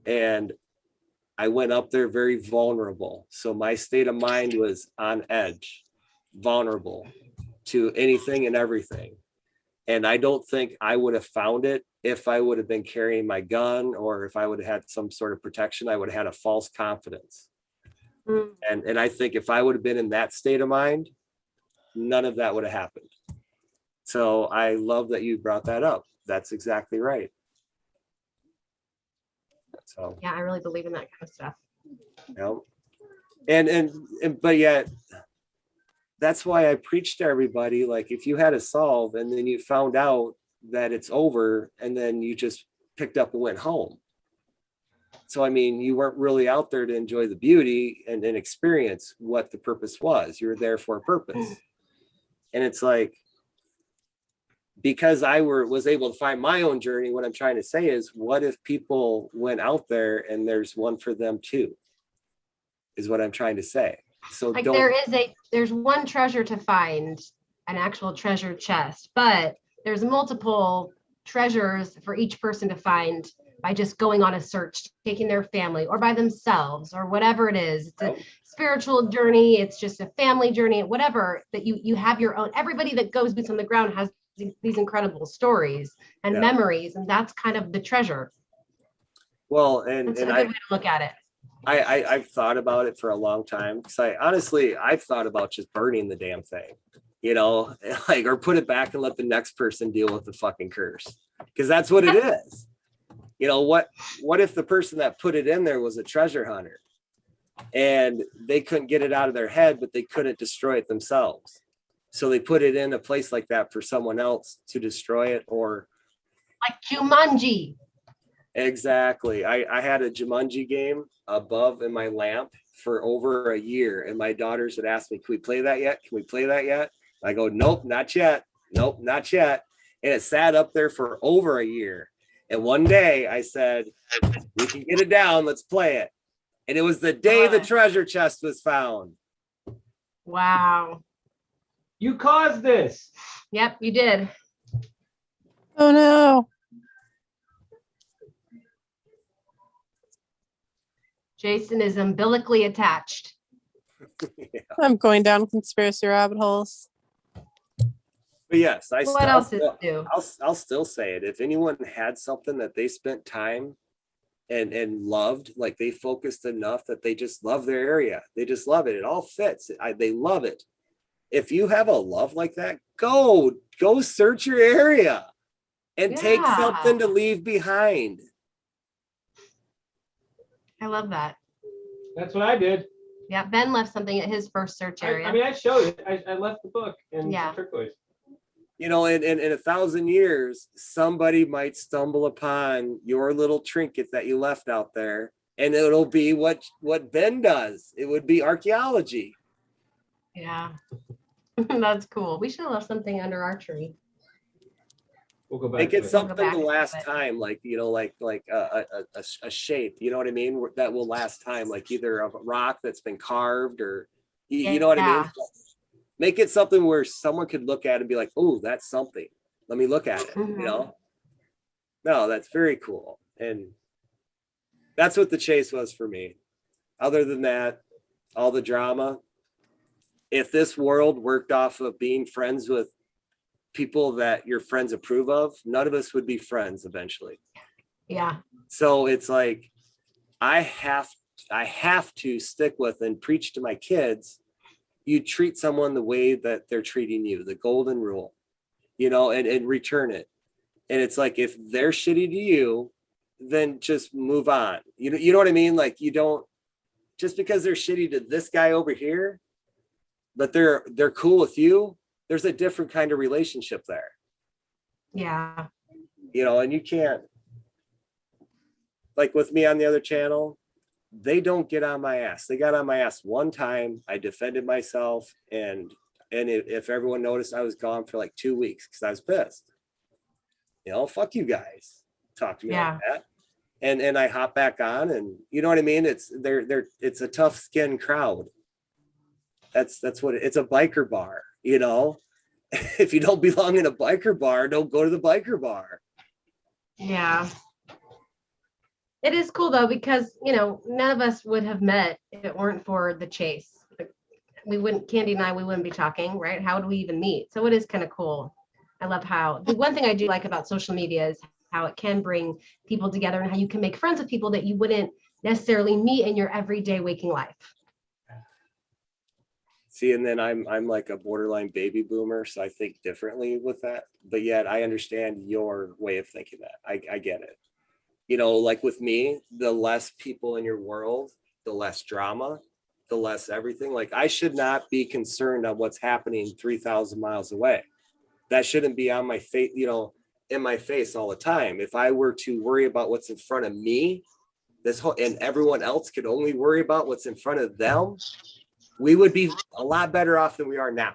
And I went up there very vulnerable, so my state of mind was on edge, vulnerable to anything and everything. And I don't think I would have found it if I would have been carrying my gun, or if I would have had some sort of protection. I would have had a false confidence. And I think if I would have been in that state of mind, none of that would have happened. So I love that you brought that up. That's exactly right. So yeah, I really believe in that kind of stuff. You know, and but yet, that's why I preach to everybody, like, if you had a solve and then you found out that it's over, and then you just picked up and went home. So, I mean, you weren't really out there to enjoy the beauty and experience what the purpose was. You were there for a purpose. And it's like, because I was able to find my own journey, what I'm trying to say is, what if people went out there and there's one for them too, is what I'm trying to say. So like, don't, there's one treasure to find, an actual treasure chest, but there's multiple treasures for each person to find by just going on a search, taking their family or by themselves or whatever it is. It's a spiritual journey. It's just a family journey, whatever, that you have your own. Everybody that goes boots on the ground has these incredible stories and memories, and that's kind of the treasure. Well, and that's a good way to look at it. I've thought about it for a long time, because I've thought about just burning the damn thing, you know, like, or put it back and let the next person deal with the fucking curse, because that's what it is. You know, what if the person that put it in there was a treasure hunter and they couldn't get it out of their head, but they couldn't destroy it themselves, so they put it in a place like that for someone else to destroy it? Or like Jumanji. Exactly. I had a Jumanji game above in my lamp for over a year, and my daughters had asked me, can we play that yet? Can we play that yet? I go, nope, not yet. Nope, not yet. And it sat up there for over a year. And one day I said, we can get it down, let's play it. And it was the day the treasure chest was found. Wow. You caused this. Yep, you did. Oh no. Jason is umbilically attached. Yeah. I'm going down conspiracy rabbit holes. But yes, What else is new? I'll still say it. If anyone had something that they spent time and loved, like they focused enough that they just love their area, they just love it. It all fits. They love it. If you have a love like that, go search your area and take Yeah. something to leave behind. I love that. That's what I did. Yeah, Ben left something at his first search area. I mean, I showed it. I left the book and Yeah. turquoise. You know, in 1,000 years, somebody might stumble upon your little trinket that you left out there, and it'll be what Ben does. It would be archaeology. Yeah. That's cool. We should have left something under our tree. We'll go back. Make to it it. something back to to last it. time, like, you know, like a shape, you know what I mean? That will last time, like either a rock that's been carved or, you know what I mean? Yeah. Make it something where someone could look at it and be like, oh, that's something. Let me look at it, Mhm. you know? No, that's very cool. And that's what the chase was for me. Other than that, all the drama. If this world worked off of being friends with people that your friends approve of, none of us would be friends eventually. Yeah. So it's like, I have to stick with and preach to my kids. You treat someone the way that they're treating you, the golden rule, you know, and return it. And it's like, if they're shitty to you, then just move on. You know what I mean? Like, you don't, just because they're shitty to this guy over here, but they're cool with you, there's a different kind of relationship there. Yeah. You know, and you can't, like with me on the other channel, they don't get on my ass. They got on my ass one time. I defended myself, and if everyone noticed, I was gone for like 2 weeks because I was pissed. You know, fuck you guys. Talk to me like that. And I hop back on, and you know what I mean? It's it's a tough skin crowd. That's what it's a biker bar, you know. If you don't belong in a biker bar, don't go to the biker bar. Yeah. It is cool though, because, you know, none of us would have met if it weren't for the chase. We wouldn't, Candy and I, we wouldn't be talking, right? How would we even meet? So it is kind of cool. I love how, the one thing I do like about social media is how it can bring people together and how you can make friends with people that you wouldn't necessarily meet in your everyday waking life. See, and then I'm like a borderline baby boomer, so I think differently with that. But yet I understand your way of thinking that. I get it. You know, like with me, the less people in your world, the less drama, the less everything. Like, I should not be concerned on what's happening 3,000 miles away. That shouldn't be on my face, you know, in my face all the time. If I were to worry about what's in front of me, and everyone else could only worry about what's in front of them, we would be a lot better off than we are now,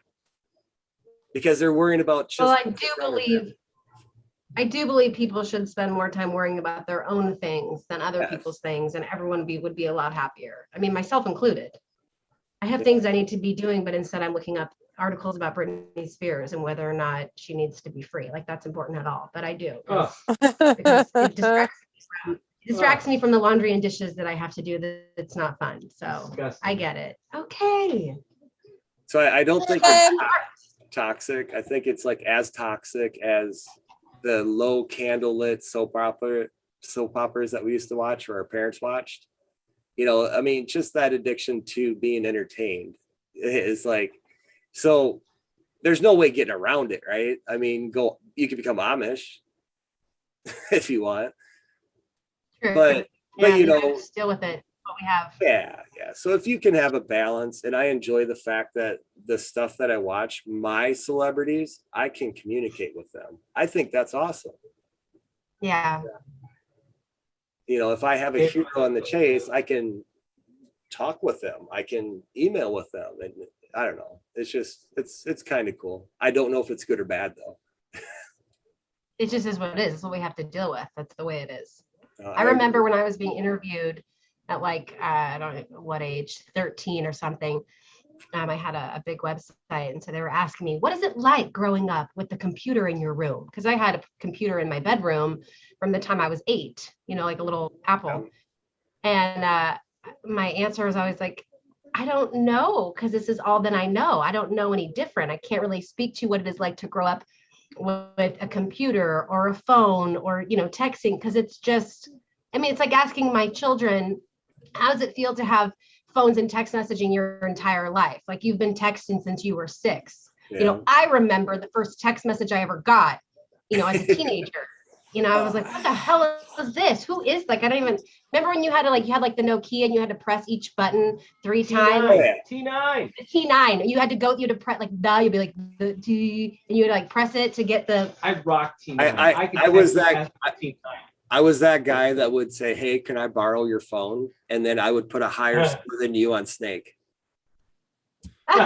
because they're worrying about just. Well, I do believe people should spend more time worrying about their own things than other people's things, and everyone would be a lot happier. I mean, myself included. I have things I need to be doing, but instead I'm looking up articles about Britney Spears and whether or not she needs to be free. Like, that's important at all, but I do. Because it distracts me from the laundry and dishes that I have to do. That's not fun. So disgusting. I get it. Okay. So I don't think it's toxic. I think it's like as toxic as the low candlelit soap operas that we used to watch, or our parents watched. You know, I mean, just that addiction to being entertained is like, so there's no way getting around it, right? I mean, you can become Amish if you want. True. But you know, deal with it. What we have. Yeah. So if you can have a balance, and I enjoy the fact that the stuff that I watch, my celebrities, I can communicate with them. I think that's awesome. Yeah. You know, if I have a hero on the chase, I can talk with them. I can email with them, and I don't know. It's just it's kind of cool. I don't know if it's good or bad though. it just is what it is. It's what we have to deal with. That's the way it is. I I remember when I was being interviewed at like, I don't know what age, 13 or something. I had a big website. And so they were asking me, what is it like growing up with the computer in your room? Because I had a computer in my bedroom from the time I was 8, like a little Apple. And my answer was always like, I don't know, because this is all that I know. I don't know any different. I can't really speak to what it is like to grow up with a computer or a phone or, texting, because it's just, it's like asking my children, how does it feel to have phones and text messaging your entire life? Like you've been texting since you were 6. Yeah. I remember the first text message I ever got, as a teenager. I was like, what the hell is this? Who is like, I don't even remember when you had to you had like the Nokia and you had to press each button 3 times. T9. The T9. You had to go, you'd press like you'd be like the T, and you would like press it to get the. I rocked T9. I was that guy that would say, hey, can I borrow your phone? And then I would put a higher score than you on Snake. And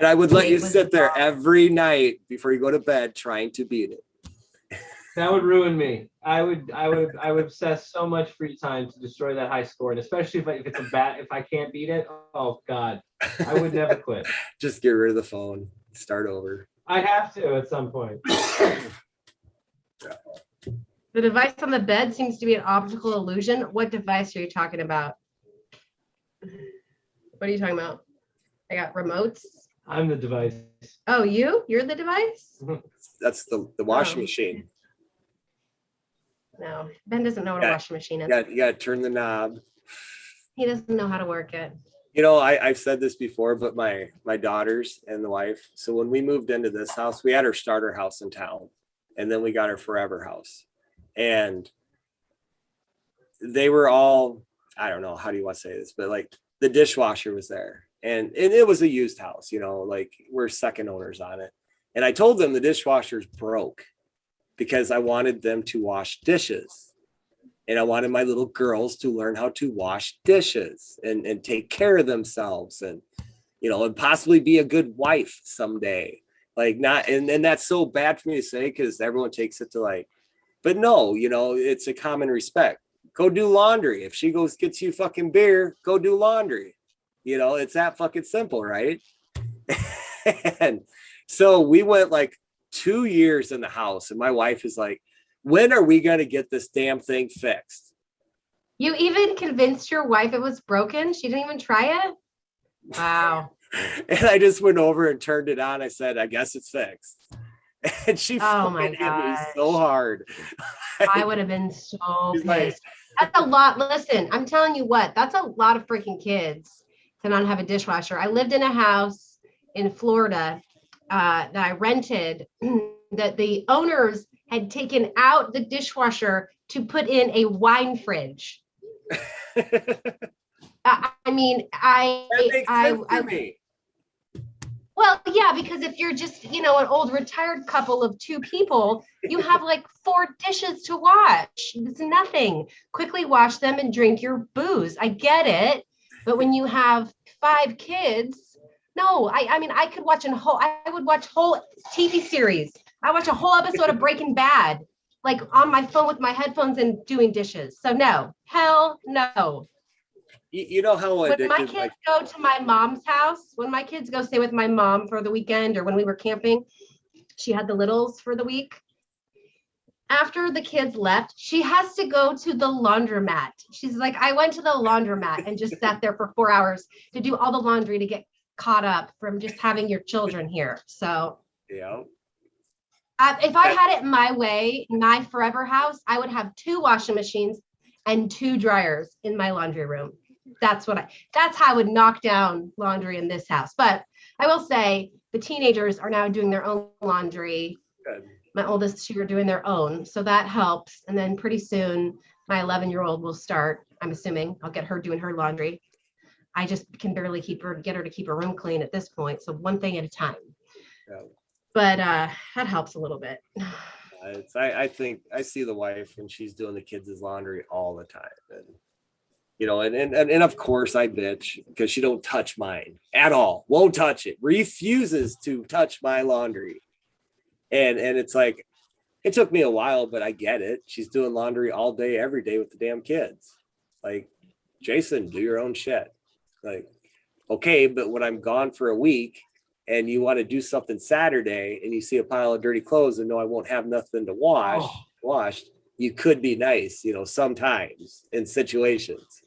I would let you sit there every night before you go to bed trying to beat it. That would ruin me. I would obsess so much free time to destroy that high score, and especially if it's if I can't beat it. Oh God, I would never quit. Just get rid of the phone, start over. I have to at some point. The device on the bed seems to be an optical illusion. What device are you talking about? What are you talking about? I got remotes. I'm the device. Oh, you're the device? That's the washing machine. No, Ben doesn't know what a washing machine is. You got to turn the knob. He doesn't know how to work it. I've said this before, but my daughters and the wife. So when we moved into this house, we had our starter house in town, and then we got our forever house, and they were all, I don't know, how do you want to say this, but like the dishwasher was there, and it was a used house, like we're second owners on it. And I told them the dishwasher's broke because I wanted them to wash dishes. And I wanted my little girls to learn how to wash dishes and take care of themselves and, and possibly be a good wife someday. Like not, and that's so bad for me to say, because everyone takes it to like, but no, it's a common respect. Go do laundry. If she gets you fucking beer, go do laundry. It's that fucking simple, right? And so we went like 2 years in the house, and my wife is like, when are we going to get this damn thing fixed? You even convinced your wife it was broken? She didn't even try it? Wow. And I just went over and turned it on. I said, I guess it's fixed. And she fucking hit me so hard. I would have been so pissed. Like, that's a lot. Listen, I'm telling you what, that's a lot of freaking kids to not have a dishwasher. I lived in a house in Florida that I rented that the owners had taken out the dishwasher to put in a wine fridge. Well, yeah, because if you're just, an old retired couple of 2 people, you have like 4 dishes to wash. It's nothing. Quickly wash them and drink your booze. I get it. But when you have 5 kids, no, I could watch I would watch whole TV series. I watch a whole episode of Breaking Bad, like on my phone with my headphones and doing dishes. So no, hell no. You know how when my kids go to my mom's house, when my kids go stay with my mom for the weekend, or when we were camping, she had the littles for the week. After the kids left, she has to go to the laundromat. She's like, I went to the laundromat and just sat there for 4 hours to do all the laundry to get caught up from just having your children here. So yeah. If I had it my way, my forever house, I would have 2 washing machines and 2 dryers in my laundry room. That's how I would knock down laundry in this house. But I will say the teenagers are now doing their own laundry. Good. My oldest 2 are doing their own. So that helps. And then pretty soon my 11-year-old will start. I'm assuming I'll get her doing her laundry. I just can barely get her to keep her room clean at this point. So one thing at a time. Yeah. But that helps a little bit. I think I see the wife and she's doing the kids' laundry all the time. And and of course I bitch because she don't touch mine at all. Won't touch it. Refuses to touch my laundry. And it's like, it took me a while, but I get it. She's doing laundry all day, every day with the damn kids. Like, Jason, do your own shit. Like, okay, but when I'm gone for a week and you want to do something Saturday and you see a pile of dirty clothes and know I won't have nothing to washed, you could be nice, you know, sometimes in situations.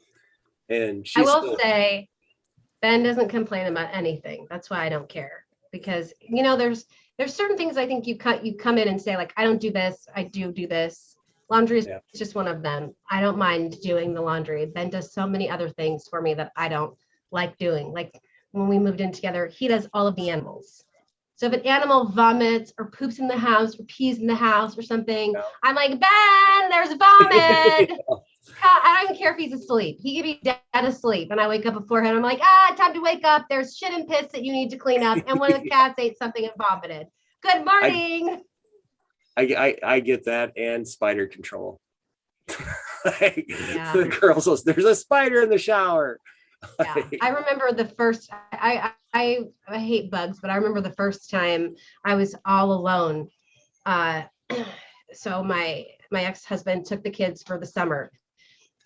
And I will say, Ben doesn't complain about anything. That's why I don't care, because you know there's certain things I think you come in and say like, I don't do this, I do this. Laundry is just one of them. I don't mind doing the laundry. Ben does so many other things for me that I don't like doing. Like when we moved in together, he does all of the animals. So if an animal vomits or poops in the house or pees in the house or something, I'm like, Ben, there's vomit. I don't even care if he's asleep. He could be dead asleep, and I wake up before him. I'm like, time to wake up. There's shit and piss that you need to clean up, and one of the cats ate something and vomited. Good morning. I get that, and spider control. Like, the girls, there's a spider in the shower. Yeah, I remember the first. I hate bugs, but I remember the first time I was all alone. So my ex-husband took the kids for the summer.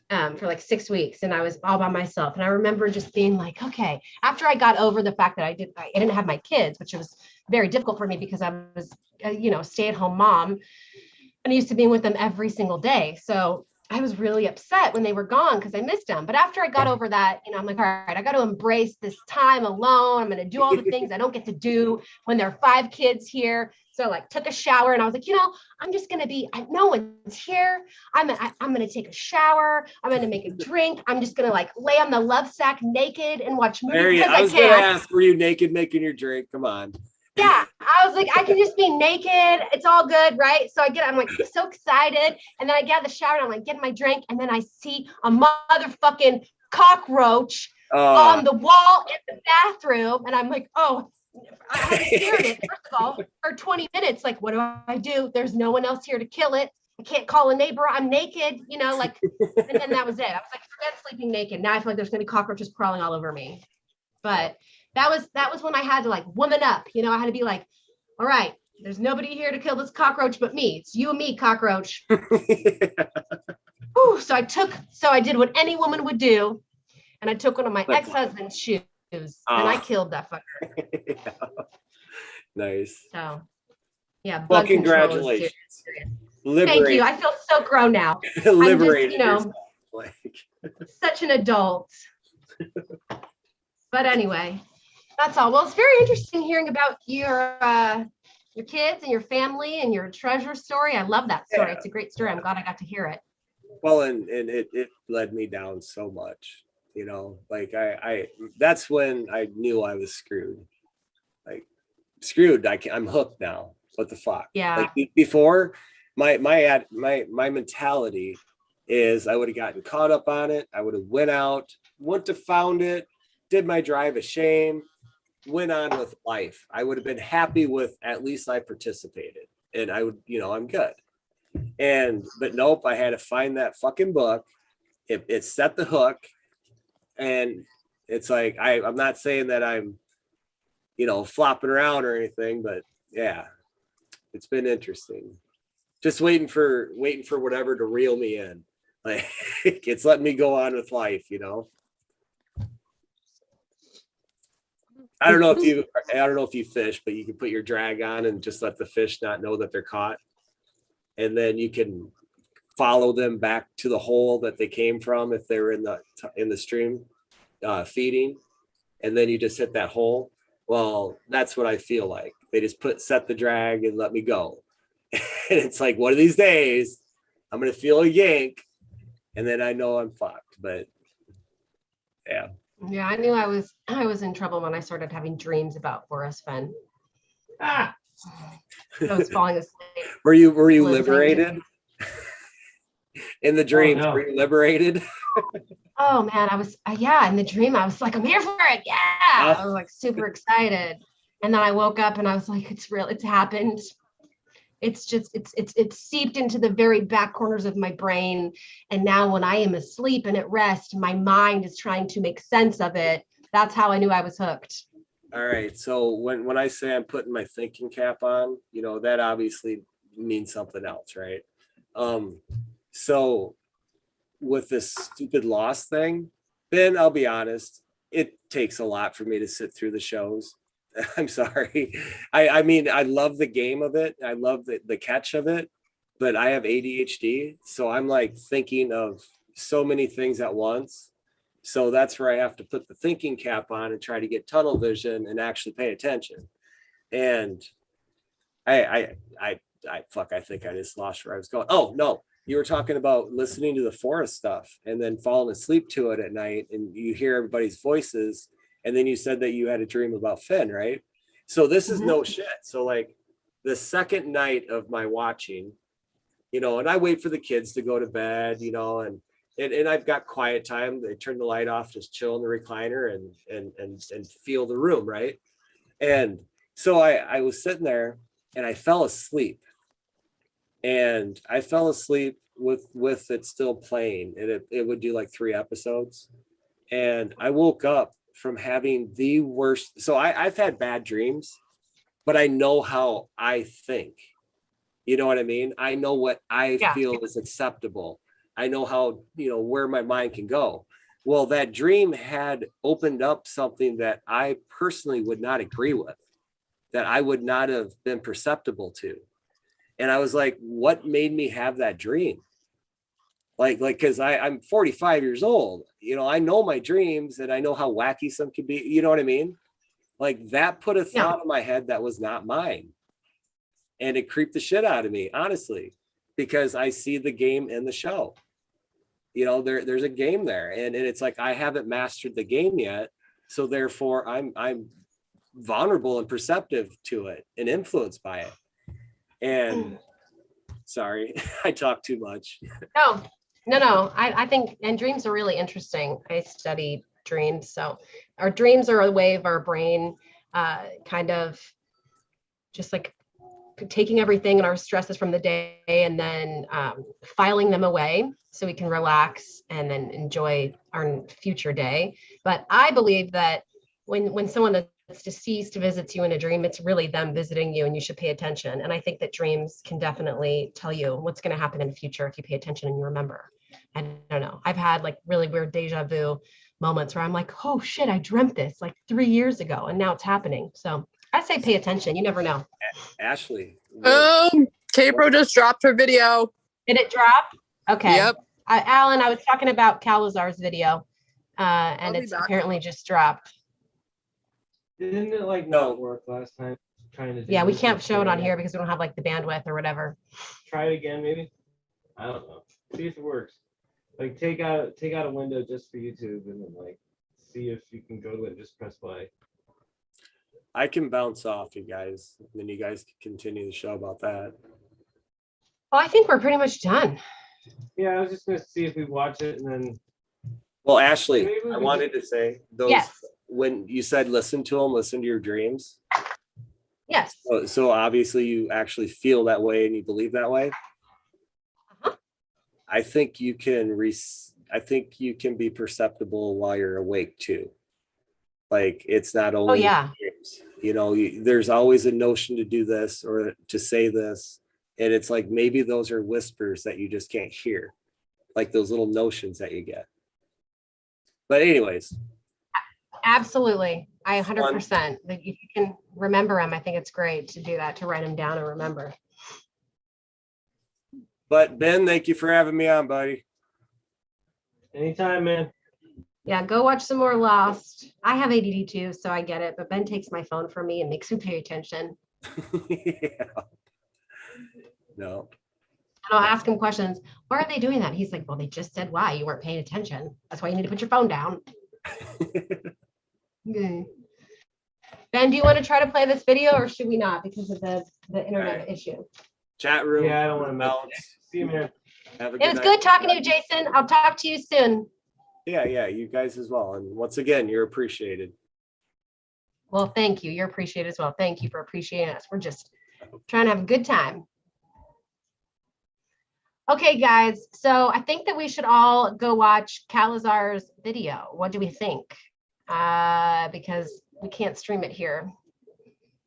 For like 6 weeks, and I was all by myself. And I remember just being like, okay, after I got over the fact that I didn't have my kids, which was very difficult for me because I was, stay-at-home mom, and I used to be with them every single day. So I was really upset when they were gone because I missed them. But after I got over that, I'm like, all right, I got to embrace this time alone. I'm going to do all the things I don't get to do when there are 5 kids here. So I like took a shower, and I was like, I'm just going to no one's here. I'm going to take a shower. I'm going to make a drink. I'm just going to like lay on the love sack naked and watch movies. I was going to ask, were you naked making your drink? Come on. Yeah, I was like, I can just be naked. It's all good, right? So I'm like so excited. And then I get out of the shower and I'm like getting my drink. And then I see a motherfucking cockroach on the wall in the bathroom. And I'm like, oh, I had to stare at it, first of all, for 20 minutes. Like, what do I do? There's no one else here to kill it. I can't call a neighbor. I'm naked, and then that was it. I was like, forget sleeping naked. Now I feel like there's going to be cockroaches crawling all over me. But that was when I had to like woman up. I had to be like, all right, there's nobody here to kill this cockroach but me. It's you and me, cockroach. Ooh, so I did what any woman would do. And I took one of my ex-husband's shoes and I killed that fucker. Yeah. Nice. So yeah. Well, congratulations. Thank you. I feel so grown now. Liberated. Such an adult. But anyway, that's all. Well, it's very interesting hearing about your kids and your family and your treasure story. I love that story. Yeah. It's a great story. I'm glad I got to hear it. Well, and it led me down so much, like I that's when I knew I was screwed. Like screwed. I'm hooked now. What the fuck? Yeah. Like before, my mentality is I would have gotten caught up on it. I would have went to found it, did my drive of shame, went on with life. I would have been happy with at least I participated, and I would, I'm good. But nope, I had to find that fucking book. It set the hook, and it's like I'm not saying that I'm, flopping around or anything, but yeah, it's been interesting. Just waiting for whatever to reel me in. Like it's letting me go on with life, I don't know if you fish, but you can put your drag on and just let the fish not know that they're caught. And then you can follow them back to the hole that they came from if they were in the stream feeding. And then you just hit that hole. Well, that's what I feel like. They just set the drag and let me go. And it's like one of these days I'm going to feel a yank and then I know I'm fucked. But yeah. Yeah, I knew I was in trouble when I started having dreams about Forrest Fenn. I was falling asleep. Were you liberated? In the dreams, were you liberated? Oh man, I was in the dream I was like, I'm here for it. Yeah. I was like super excited. And then I woke up and I was like, it's real, it's happened. It's just it's seeped into the very back corners of my brain. And now when I am asleep and at rest, my mind is trying to make sense of it. That's how I knew I was hooked. All right. So when I say I'm putting my thinking cap on, that obviously means something else, right? So with this stupid loss thing, Ben, I'll be honest, it takes a lot for me to sit through the shows. I'm sorry. I mean, I love the game of it. I love the catch of it, but I have ADHD. So I'm like thinking of so many things at once. So that's where I have to put the thinking cap on and try to get tunnel vision and actually pay attention. And I think I just lost where I was going. Oh, no. You were talking about listening to the forest stuff and then falling asleep to it at night and you hear everybody's voices. And then you said that you had a dream about Fenn, right? So this is no shit. So like the second night of my watching, and I wait for the kids to go to bed, and I've got quiet time. They turn the light off, just chill in the recliner and feel the room, right? And so I was sitting there and I fell asleep. And I fell asleep with it still playing, and it would do like 3 episodes. And I woke up from having the worst. So I've had bad dreams, but I know how I think. You know what I mean? I know what I feel is acceptable. I know how, where my mind can go. Well, that dream had opened up something that I personally would not agree with, that I would not have been perceptible to. And I was like, what made me have that dream? Because I'm 45 years old, I know my dreams and I know how wacky some can be. You know what I mean? Like that put a thought in my head that was not mine. And it creeped the shit out of me, honestly, because I see the game in the show. There's a game there, and it's like I haven't mastered the game yet. So therefore I'm vulnerable and perceptive to it and influenced by it. And sorry, I talk too much. No. I think, and dreams are really interesting. I study dreams. So our dreams are a way of our brain kind of just like taking everything and our stresses from the day and then filing them away so we can relax and then enjoy our future day. But I believe that when someone that's deceased visits you in a dream, it's really them visiting you and you should pay attention. And I think that dreams can definitely tell you what's going to happen in the future if you pay attention and you remember. I don't know. I've had like really weird deja vu moments where I'm like, oh shit, I dreamt this like 3 years ago and now it's happening. So I say pay attention. You never know. Ashley. K-Pro just dropped her video. Did it drop? Okay. Yep. Alan, I was talking about Calazar's video and it's apparently just dropped. Didn't it not work last time? Trying to. Yeah, we can't show it on here because we don't have like the bandwidth or whatever. Try it again, maybe. I don't know. See if it works. Take out a window just for YouTube and then see if you can go to it and just press play. I can bounce off you guys, and then you guys can continue the show about that. Well, I think we're pretty much done. Yeah, I was just gonna see if we watch it and then. Well, Ashley, I wanted to say those Yes. When you said listen to them, listen to your dreams. Yes. So obviously you actually feel that way and you believe that way. Uh-huh. I think you can be perceptible while you're awake too. Like it's not only dreams. There's always a notion to do this or to say this, and it's like maybe those are whispers that you just can't hear, like those little notions that you get. But anyways, absolutely, I 100%. If you can remember them, I think it's great to do that, to write them down and remember. But Ben, thank you for having me on, buddy. Anytime, man. Yeah, go watch some more Lost. I have ADD too, so I get it. But Ben takes my phone from me and makes me pay attention. Yeah. No. And I'll ask him questions. Why are they doing that? He's like, well, they just said why. You weren't paying attention. That's why you need to put your phone down. Okay. Ben, do you want to try to play this video or should we not because of the internet issue? Chat room. Yeah, I don't want to melt. See you, man. Have a It was night. good talking to you, Jason. I'll talk to you soon. Yeah, you guys as well. And once again, you're appreciated. Well, thank you. You're appreciated as well. Thank you for appreciating us. We're just trying to have a good time. Okay, guys. So I think that we should all go watch Calazar's video. What do we think? Because we can't stream it here.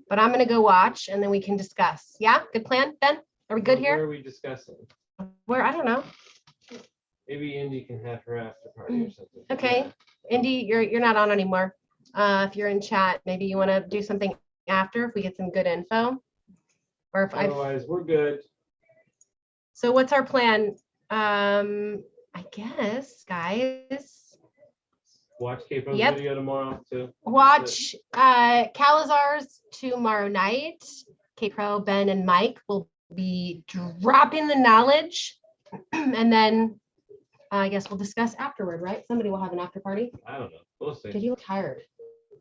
But I'm gonna go watch and then we can discuss. Yeah, good plan, Ben? Are we good Where here? are we discussing? Where, I don't know. Maybe Indy can have her after party or something. Okay, Indy, you're not on anymore. If you're in chat, maybe you wanna do something after if we get some good info. Or if I, Otherwise, we're good. so what's our plan? I guess, guys. Watch K-Pro's Yep. video tomorrow too. Watch Calazar's tomorrow night. K-Pro, Ben, and Mike will be dropping the knowledge. And then I guess we'll discuss afterward, right? Somebody will have an after party. I don't know. We'll see. Did you look tired?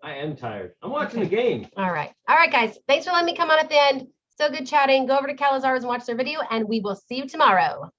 I am tired. I'm watching Okay. the game. All right. All right, guys. Thanks for letting me come on at the end. So good chatting. Go over to Calazar's and watch their video, and we will see you tomorrow.